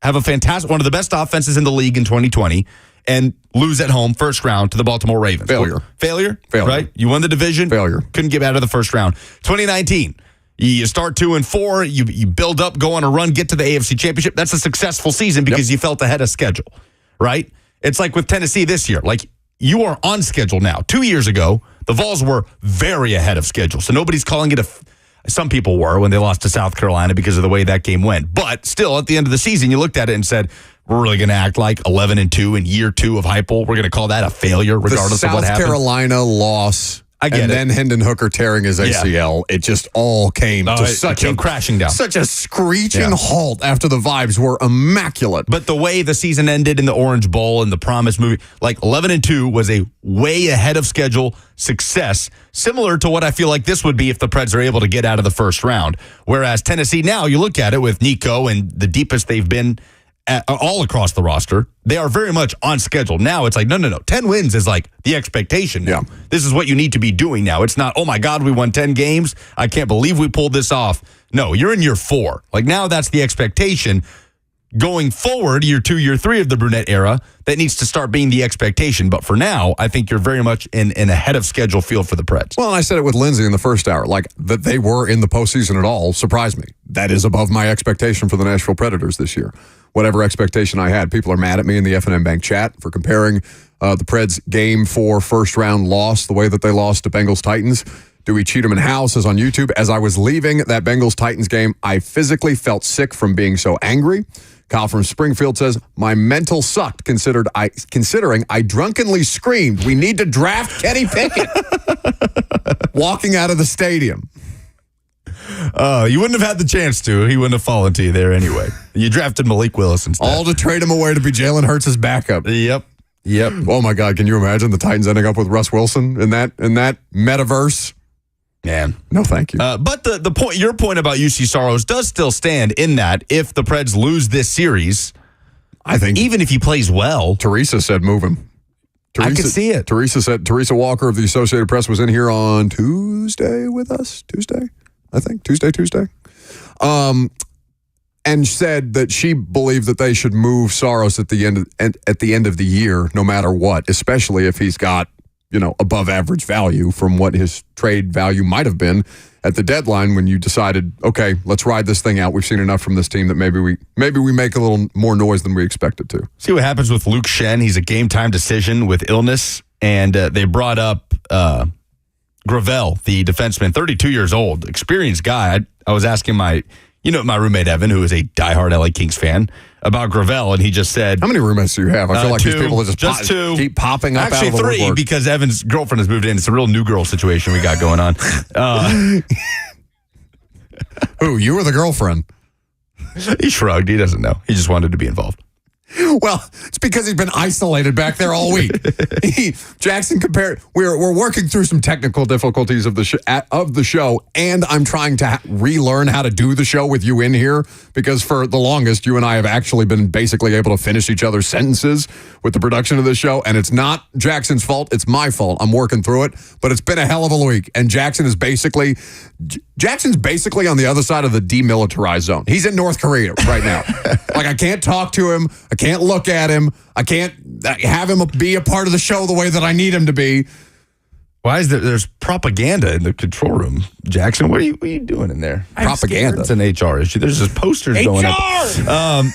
have one of the best offenses in the league in 2020, and lose at home first round to the Baltimore Ravens. Failure, right? You won the division. Failure. Couldn't get out of the first round. 2019, you start 2-4, you build up, go on a run, get to the AFC Championship. That's a successful season because you felt ahead of schedule, right? It's like with Tennessee this year. Like, you are on schedule now. 2 years ago, the Vols were very ahead of schedule. So nobody's calling it some people were when they lost to South Carolina because of the way that game went. But still, at the end of the season, you looked at it and said, we're really going to act like 11-2 in year 2 of Heupel. We're going to call that a failure regardless of what happened. The South Carolina loss. I get and it. then Hendon Hooker tearing his ACL. It just all came to crashing down. Such a screeching halt after the vibes were immaculate. But the way the season ended in the Orange Bowl and the Promise movie, like 11-2 was a way ahead of schedule success, similar to what I feel like this would be if the Preds are able to get out of the first round. Whereas Tennessee now, you look at it with Nico and the deepest they've been all across the roster, they are very much on schedule. Now it's like, no. 10 wins is like the expectation now. Yeah. This is what you need to be doing now. It's not, oh my God, we won 10 games. I can't believe we pulled this off. No, you're in year 4. Like, now that's the expectation. Going forward, year 2, year 3 of the Brunette era, that needs to start being the expectation. But for now, I think you're very much in ahead of schedule feel for the Preds. Well, I said it with Lindsay in the first hour, like that they were in the postseason at all surprised me. That is above my expectation for the Nashville Predators this year. Whatever expectation I had, people are mad at me in the FNM Bank chat for comparing the Preds game 4 first round loss, the way that they lost to Bengals Titans. Dewey Cheatham and Howe says on YouTube, as I was leaving that Bengals Titans game, I physically felt sick from being so angry. Kyle from Springfield says, my mental sucked considering I drunkenly screamed, we need to draft Kenny Pickett. Walking out of the stadium. You wouldn't have had the chance to. He wouldn't have fallen to you there anyway. You drafted Malik Willis instead. All to trade him away to be Jalen Hurts' backup. Yep. Oh my God, can you imagine the Titans ending up with Russ Wilson in that metaverse? Man, no, thank you. But the point, your point about UC Saros does still stand in that if the Preds lose this series, I think even if he plays well, Teresa said move him. I could see it. Teresa Walker of the Associated Press was in here on Tuesday with us. Tuesday. And said that she believed that they should move Saros at the end of the year, no matter what, especially if he's got, above average value from what his trade value might have been at the deadline when you decided, okay, let's ride this thing out. We've seen enough from this team that maybe we make a little more noise than we expected to. See what happens with Luke Shen. He's a game time decision with illness, and they brought up Gravel, the defenseman, 32 years old, experienced guy. I was asking my roommate Evan, who is a diehard LA Kings fan, about Gravel, and he just said, how many roommates do you have? I feel like 2, these people just two. Keep popping up. Actually, out of the 3 woodwork. Because Evan's girlfriend has moved in. It's a real new girl situation we got going on. Who? You or the girlfriend? He shrugged. He doesn't know. He just wanted to be involved. Well, it's because he's been isolated back there all week. Jackson compared. We're working through some technical difficulties of the show, and I'm trying to relearn how to do the show with you in here because for the longest, you and I have actually been basically able to finish each other's sentences with the production of this show, and it's not Jackson's fault. It's my fault. I'm working through it, but it's been a hell of a week, and Jackson's basically on the other side of the demilitarized zone. He's in North Korea right now. Like, I can't talk to him. I can't look at him. I can't have him be a part of the show the way that I need him to be. Why is there's propaganda in the control room, Jackson? What are you doing in there? Propaganda. It's an HR issue. There's just posters going up.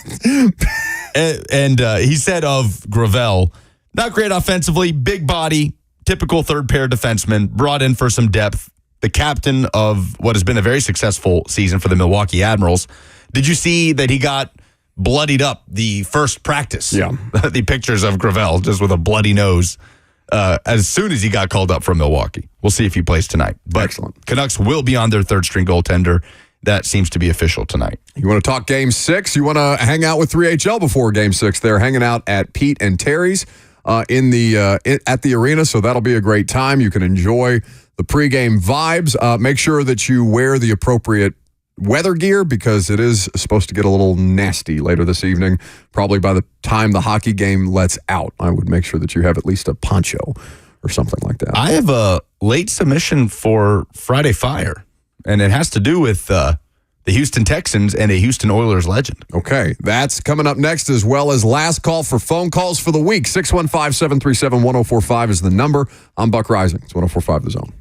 And he said of Gravel, not great offensively, big body, typical third pair defenseman, brought in for some depth. The captain of what has been a very successful season for the Milwaukee Admirals. Did you see that he got bloodied up the first practice? Yeah. The pictures of Gravel just with a bloody nose as soon as he got called up from Milwaukee. We'll see if he plays tonight. But excellent. Canucks will be on their third string goaltender. That seems to be official tonight. You want to talk Game 6? You want to hang out with 3HL before Game 6? They're hanging out at Pete and Terry's at the arena, so that'll be a great time. You can enjoy the pregame vibes. Make sure that you wear the appropriate weather gear because it is supposed to get a little nasty later this evening. Probably by the time the hockey game lets out, I would make sure that you have at least a poncho or something like that. I have a late submission for Friday Fire, and it has to do with the Houston Texans and a Houston Oilers legend. Okay, that's coming up next, as well as last call for phone calls for the week. 615-737-1045 is the number. I'm Buck Rising. It's 1045 The Zone.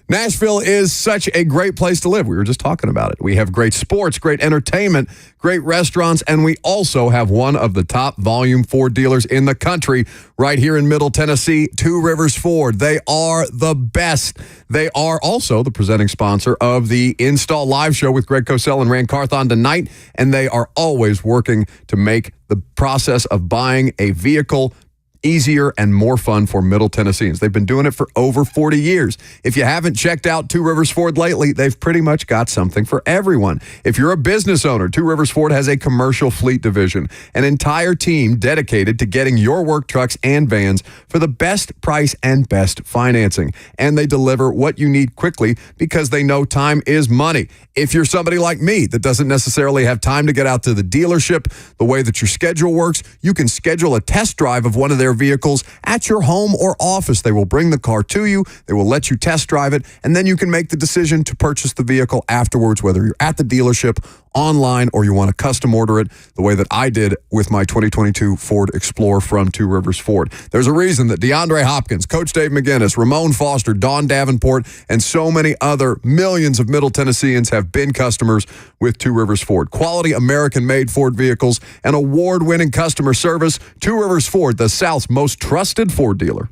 Nashville is such a great place to live. We were just talking about it. We have great sports, great entertainment, great restaurants, and we also have one of the top volume Ford dealers in the country right here in Middle Tennessee, Two Rivers Ford. They are the best. They are also the presenting sponsor of the Install Live Show with Greg Cosell and Rand Carthon tonight, and they are always working to make the process of buying a vehicle easier and more fun for Middle Tennesseans. They've been doing it for over 40 years. If you haven't checked out Two Rivers Ford lately, they've pretty much got something for everyone. If you're a business owner, Two Rivers Ford has a commercial fleet division, an entire team dedicated to getting your work trucks and vans for the best price and best financing. And they deliver what you need quickly because they know time is money. If you're somebody like me that doesn't necessarily have time to get out to the dealership, the way that your schedule works, you can schedule a test drive of one of their vehicles at your home or office. They will bring the car to you. They will let you test drive it, and then you can make the decision to purchase the vehicle afterwards, whether you're at the dealership, online, or you want to custom order it the way that I did with my 2022 Ford Explorer from Two Rivers Ford. There's a reason that DeAndre Hopkins, Coach Dave McGinness, Ramon Foster, Don Davenport, and so many other millions of Middle Tennesseans have been customers with Two Rivers Ford. Quality American-made Ford vehicles and award-winning customer service. Two Rivers Ford, the South's most trusted Ford dealer.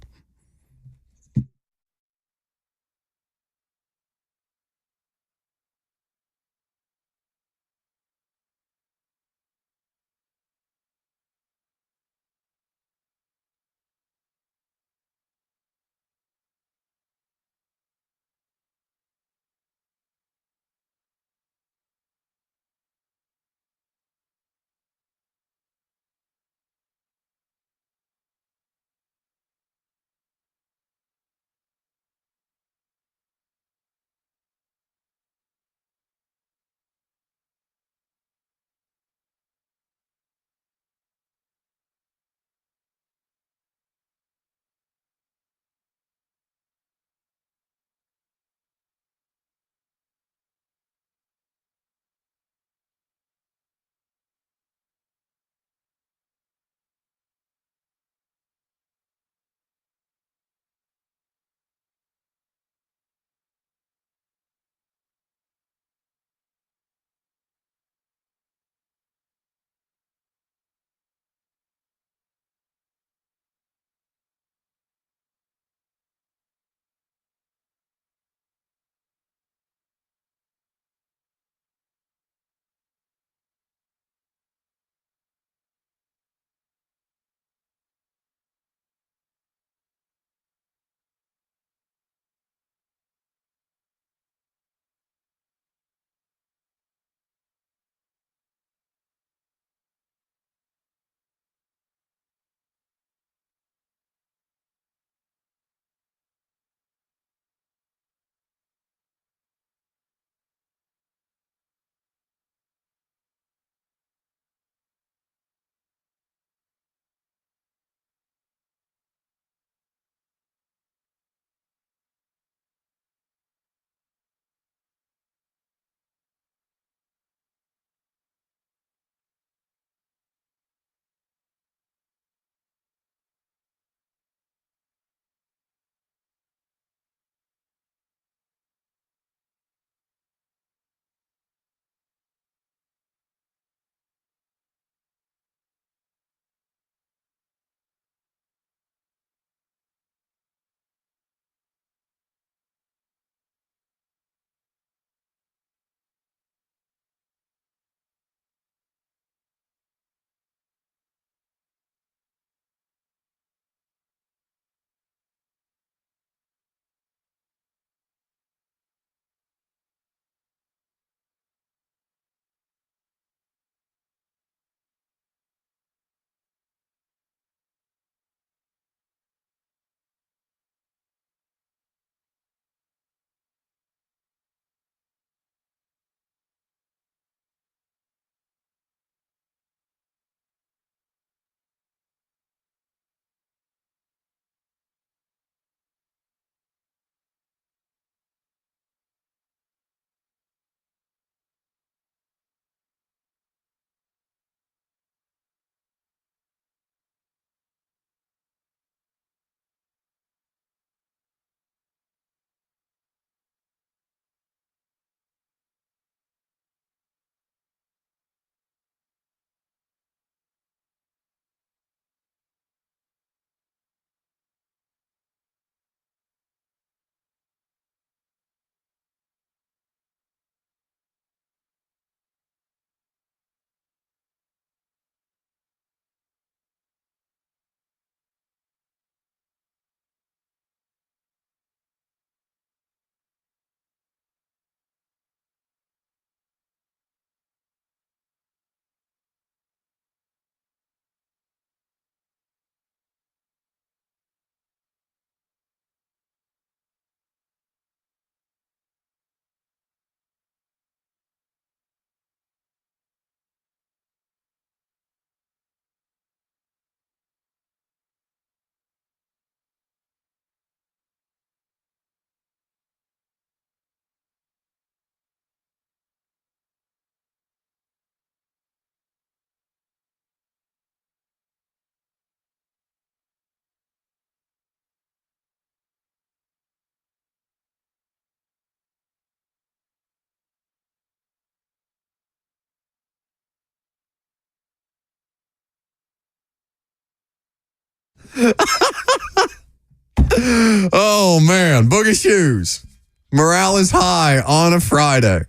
Oh, man. Boogie Shoes. Morale is high on a Friday.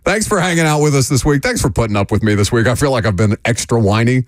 Thanks for hanging out with us this week. Thanks for putting up with me this week. I feel like I've been extra whiny.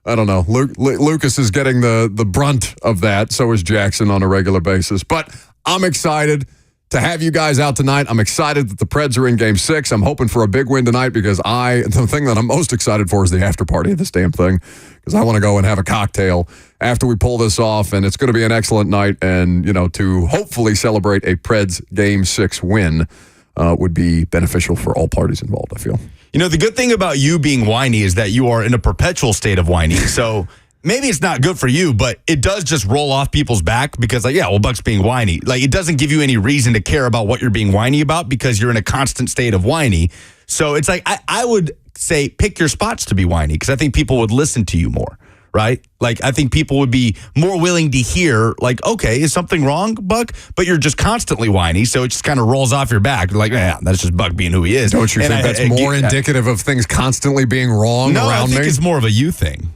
I don't know. Lucas is getting the brunt of that. So is Jackson on a regular basis. But I'm excited to have you guys out tonight. I'm excited that the Preds are in Game 6. I'm hoping for a big win tonight because the thing that I'm most excited for is the after party of this damn thing, because I want to go and have a cocktail after we pull this off, and it's going to be an excellent night. And, to hopefully celebrate a Preds Game 6 win would be beneficial for all parties involved, I feel. The good thing about you being whiny is that you are in a perpetual state of whiny. So maybe it's not good for you, but it does just roll off people's back because, Buck's being whiny. It doesn't give you any reason to care about what you're being whiny about because you're in a constant state of whiny. So it's I would say pick your spots to be whiny because I think people would listen to you more, right? I think people would be more willing to hear, okay, is something wrong, Buck? But you're just constantly whiny, so it just kind of rolls off your back. That's just Buck being who he is. Don't you think that's more indicative of things constantly being wrong around me? I think it's more of a you thing.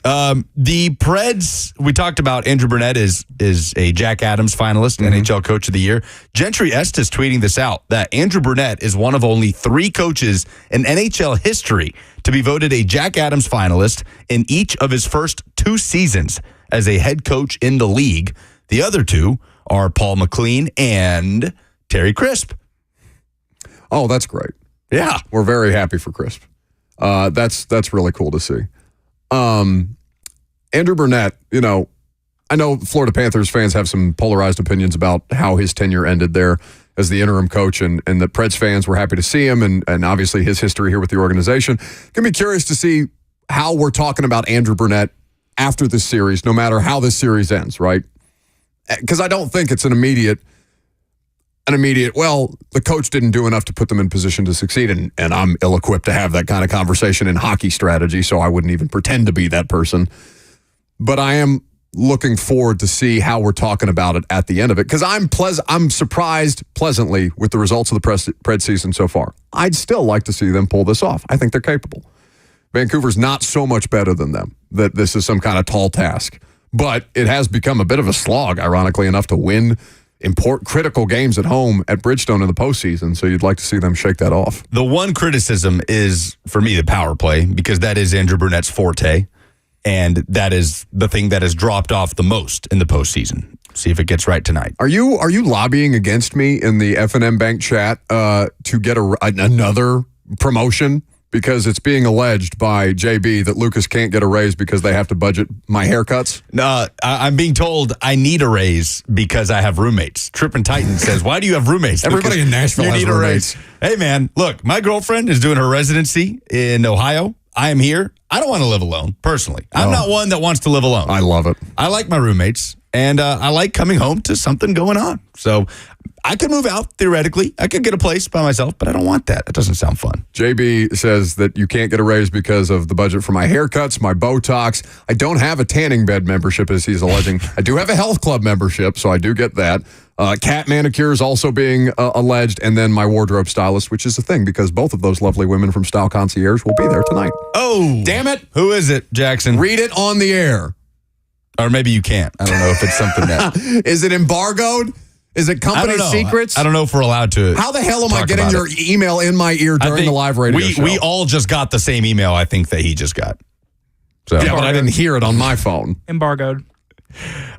The Preds, we talked about Andrew Burnett is a Jack Adams finalist, NHL Coach of the Year. Gentry Estes tweeting this out, that Andrew Burnett is one of only 3 coaches in NHL history to be voted a Jack Adams finalist in each of his first 2 seasons as a head coach in the league. The other 2 are Paul McLean and Terry Crisp. Oh, that's great. Yeah. We're very happy for Crisp. That's really cool to see. Andrew Burnett, I know Florida Panthers fans have some polarized opinions about how his tenure ended there as the interim coach, and the Preds fans were happy to see him, and obviously his history here with the organization. Gonna be curious to see how we're talking about Andrew Burnett after this series, no matter how this series ends, right? Because I don't think it's an immediate, well, the coach didn't do enough to put them in position to succeed, and I'm ill-equipped to have that kind of conversation in hockey strategy, so I wouldn't even pretend to be that person. But I am looking forward to see how we're talking about it at the end of it, because I'm surprised pleasantly with the results of the Preds season so far. I'd still like to see them pull this off. I think they're capable. Vancouver's not so much better than them that this is some kind of tall task, but it has become a bit of a slog, ironically enough, to win critical games at home at Bridgestone in the postseason, so you'd like to see them shake that off. The one criticism is, for me, the power play, because that is Andrew Burnett's forte, and that is the thing that has dropped off the most in the postseason. See if it gets right tonight. Are you lobbying against me in the F&M Bank chat to get another promotion? Because it's being alleged by JB that Lucas can't get a raise because they have to budget my haircuts? No, I'm being told I need a raise because I have roommates. Trippin' Titan says, why do you have roommates? Everybody Lucas, in Nashville has roommates. Hey, man, look, my girlfriend is doing her residency in Ohio. I am here. I don't want to live alone, personally. I'm not one that wants to live alone. I love it. I like my roommates, and I like coming home to something going on. So I could move out, theoretically. I could get a place by myself, but I don't want that. That doesn't sound fun. JB says that you can't get a raise because of the budget for my haircuts, my Botox. I don't have a tanning bed membership, as he's alleging. I do have a health club membership, so I do get that. Cat manicure is also being alleged, and then my wardrobe stylist, which is a thing because both of those lovely women from Style Concierge will be there tonight. Oh, damn it. Who is it, Jackson? Read it on the air. Or maybe you can't. I don't know if it's something that... Is it embargoed? Is it company secrets? I don't know if we're allowed to. How the hell am I getting your email in my ear during the live radio show? We all just got the same email, I think, that he just got. So. Yeah, but I didn't hear it on my phone. Embargoed.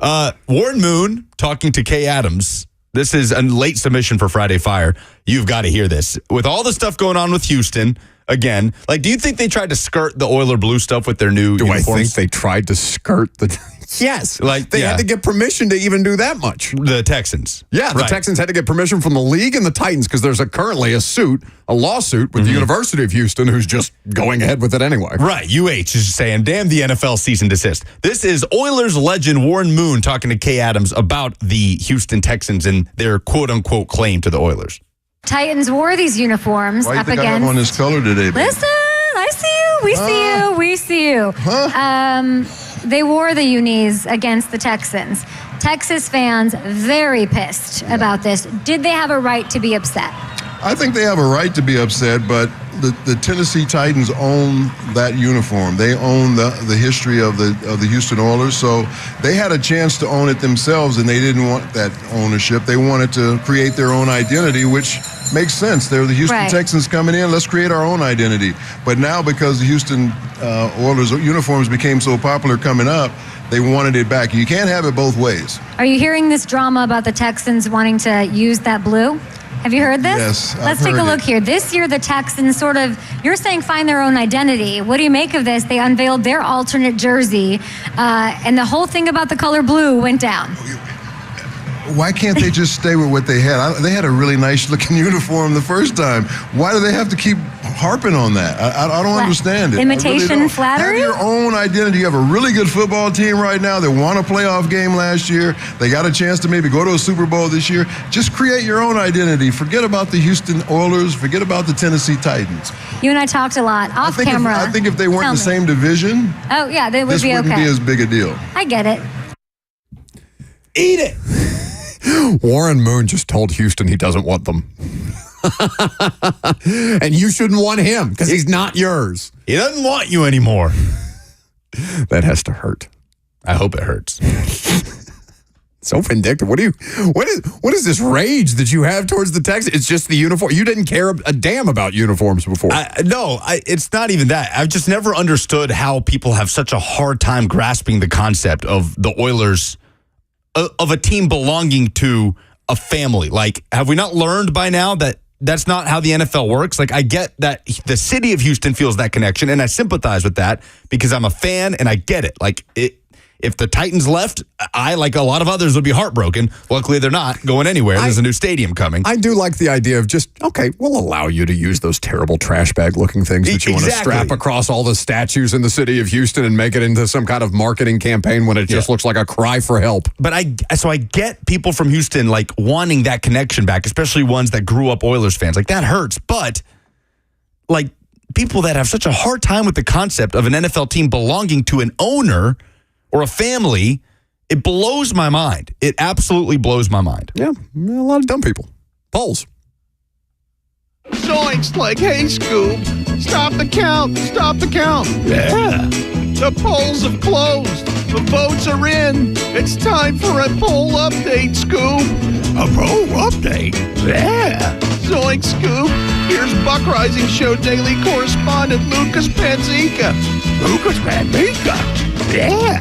Warren Moon talking to Kay Adams. This is a late submission for Friday Fire. You've got to hear this. With all the stuff going on with Houston, again, do you think they tried to skirt the Oiler Blue stuff with their new uniforms? I think they tried to skirt the... Yes. They had to get permission to even do that much. The Texans. Yeah, the Texans had to get permission from the league and the Titans because there's currently a lawsuit with the University of Houston who's just going ahead with it anyway. Right. UH is saying, damn the NFL cease and desist. This is Oilers legend Warren Moon talking to Kay Adams about the Houston Texans and their quote-unquote claim to the Oilers. Titans wore these uniforms Why up you think against... I have on this color today, baby? Listen, I see you. We see you. Huh? They wore the unis against the Texans. Texas fans very pissed about this. Did they have a right to be upset? I think they have a right to be upset, but the Tennessee Titans own that uniform. They own the history of the Houston Oilers. So they had a chance to own it themselves, and they didn't want that ownership. They wanted to create their own identity, which makes sense. They're the Houston Texans coming in. Let's create our own identity. But now, because the Houston Oilers uniforms became so popular coming up, they wanted it back. You can't have it both ways. Are you hearing this drama about the Texans wanting to use that blue? Have you heard this? Yes. Let's take a look here. This year, the Texans you're saying find their own identity. What do you make of this? They unveiled their alternate jersey, and the whole thing about the color blue went down. Why can't they just stay with what they had? They had a really nice looking uniform the first time. Why do they have to keep harping on that? I don't understand it. Imitation flattery? Have your own identity. You have a really good football team right now. They won a playoff game last year. They got a chance to maybe go to a Super Bowl this year. Just create your own identity. Forget about the Houston Oilers. Forget about the Tennessee Titans. You and I talked a lot off camera. I think if they weren't in the same division, oh yeah, they would this be okay. This wouldn't be as big a deal. I get it. Eat it. Warren Moon just told Houston he doesn't want them. And you shouldn't want him because he's not yours. He doesn't want you anymore. That has to hurt. I hope it hurts. So vindictive. What is this rage that you have towards the Texans? It's just the uniform. You didn't care a damn about uniforms before. It's not even that. I've just never understood how people have such a hard time grasping the concept of the Oilers, of a team belonging to a family. Like, have we not learned by now that that's not how the NFL works? Like, I get that the city of Houston feels that connection, and I sympathize with that because I'm a fan and I get it. Like, if the Titans left, I, like a lot of others, would be heartbroken. Luckily, they're not going anywhere. There's a new stadium coming. I do like the idea of just, okay, we'll allow you to use those terrible trash bag looking things that you want to strap across all the statues in the city of Houston and make it into some kind of marketing campaign when it just looks like a cry for help. But I get people from Houston like wanting that connection back, especially ones that grew up Oilers fans. Like, that hurts. But like people that have such a hard time with the concept of an NFL team belonging to an owner or a family, it blows my mind. It absolutely blows my mind. Yeah, a lot of dumb people. Polls. Zoinks, like, hey, Scoop, stop the count, stop the count. Yeah. The polls have closed. The votes are in. It's time for a poll update, Scoop. A poll update? Yeah. Zoinks, Scoop. Here's Buck Rising Show daily correspondent Lucas Panzica. Lucas Panzica? Yeah.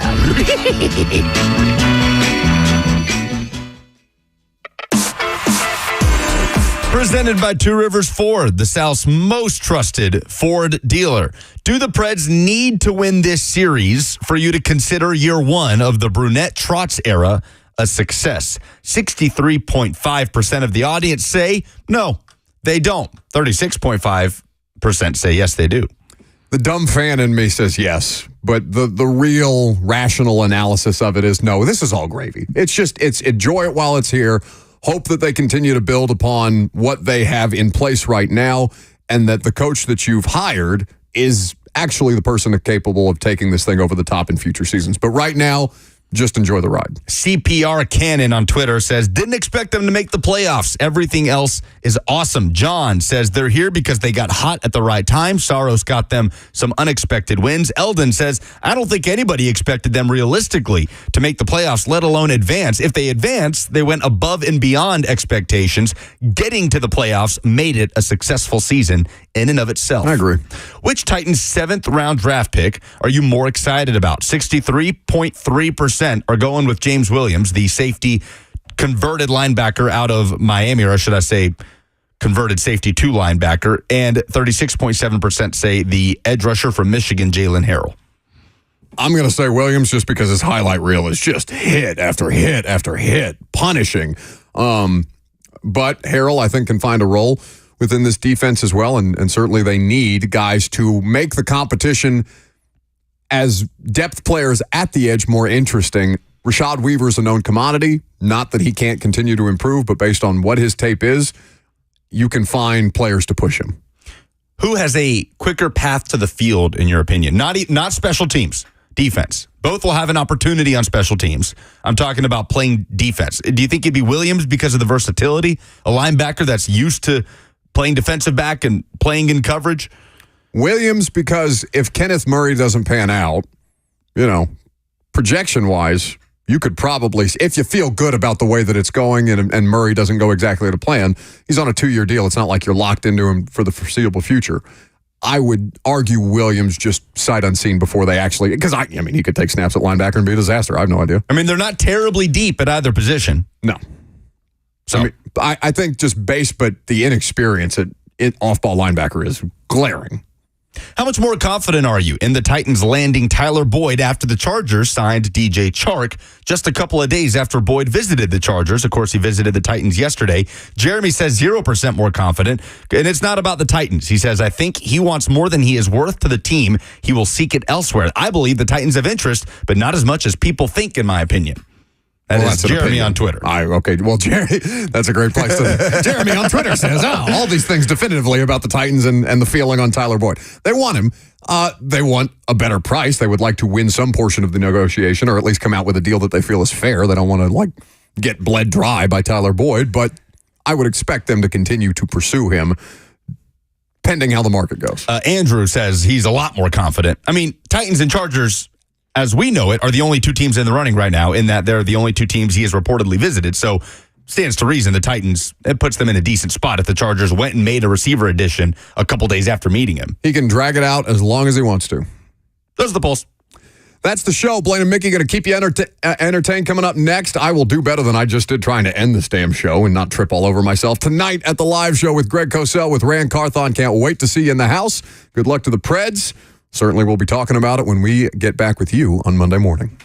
Presented by Two Rivers Ford, the South's most trusted Ford dealer. Do the Preds need to win this series for you to consider year one of the Brunette Trotz era a success? 63.5% of the audience say no, they don't. 36.5% say yes, they do. The dumb fan in me says yes, but the real rational analysis of it is no, this is all gravy. It's enjoy it while it's here. Hope that they continue to build upon what they have in place right now, and that the coach that you've hired is actually the person capable of taking this thing over the top in future seasons. But right now, just enjoy the ride. CPR Cannon on Twitter says, didn't expect them to make the playoffs. Everything else is awesome. John says they're here because they got hot at the right time. Saros got them some unexpected wins. Eldon says, I don't think anybody expected them realistically to make the playoffs, let alone advance. If they advance, they went above and beyond expectations. Getting to the playoffs made it a successful season in and of itself. I agree. Which Titans 7th round draft pick are you more excited about? 63.3% are going with James Williams, the safety converted linebacker out of Miami, or should I say converted safety to linebacker, and 36.7% say the edge rusher from Michigan, Jalen Harrell. I'm going to say Williams just because his highlight reel is just hit after hit after hit, punishing. But Harrell, I think, can find a role within this defense as well, and certainly they need guys to make the competition as depth players at the edge more interesting. Rashad Weaver's a known commodity. Not that he can't continue to improve, but based on what his tape is, you can find players to push him. Who has a quicker path to the field, in your opinion? Not special teams, defense. Both will have an opportunity on special teams. I'm talking about playing defense. Do you think it'd be Williams because of the versatility? A linebacker that's used to playing defensive back and playing in coverage? Williams, because if Kenneth Murray doesn't pan out, projection-wise, you could probably, if you feel good about the way that it's going and Murray doesn't go exactly to plan, he's on a 2-year deal. It's not like you're locked into him for the foreseeable future. I would argue Williams just sight unseen before they actually, because he could take snaps at linebacker and be a disaster. I have no idea. They're not terribly deep at either position. No. So I think just base, but the inexperience at off-ball linebacker is glaring. How much more confident are you in the Titans landing Tyler Boyd after the Chargers signed DJ Chark just a couple of days after Boyd visited the Chargers? Of course, he visited the Titans yesterday. Jeremy says 0% more confident, and it's not about the Titans. He says, I think he wants more than he is worth to the team. He will seek it elsewhere. I believe the Titans have interest, but not as much as people think, in my opinion. That's Jeremy on Twitter. Okay, well, Jeremy, that's a great place to. Jeremy on Twitter says, all these things definitively about the Titans and the feeling on Tyler Boyd. They want him. They want a better price. They would like to win some portion of the negotiation, or at least come out with a deal that they feel is fair. They don't want to get bled dry by Tyler Boyd, but I would expect them to continue to pursue him, pending how the market goes. Andrew says he's a lot more confident. Titans and Chargers, as we know it, are the only two teams in the running right now, in that they're the only two teams he has reportedly visited. So stands to reason the Titans, it puts them in a decent spot if the Chargers went and made a receiver addition a couple days after meeting him. He can drag it out as long as he wants to. Those are the Pulse. That's the show. Blaine and Mickey going to keep you entertained. Coming up next, I will do better than I just did trying to end this damn show and not trip all over myself. Tonight at the live show with Greg Cosell with Rand Carthon. Can't wait to see you in the house. Good luck to the Preds. Certainly we'll be talking about it when we get back with you on Monday morning.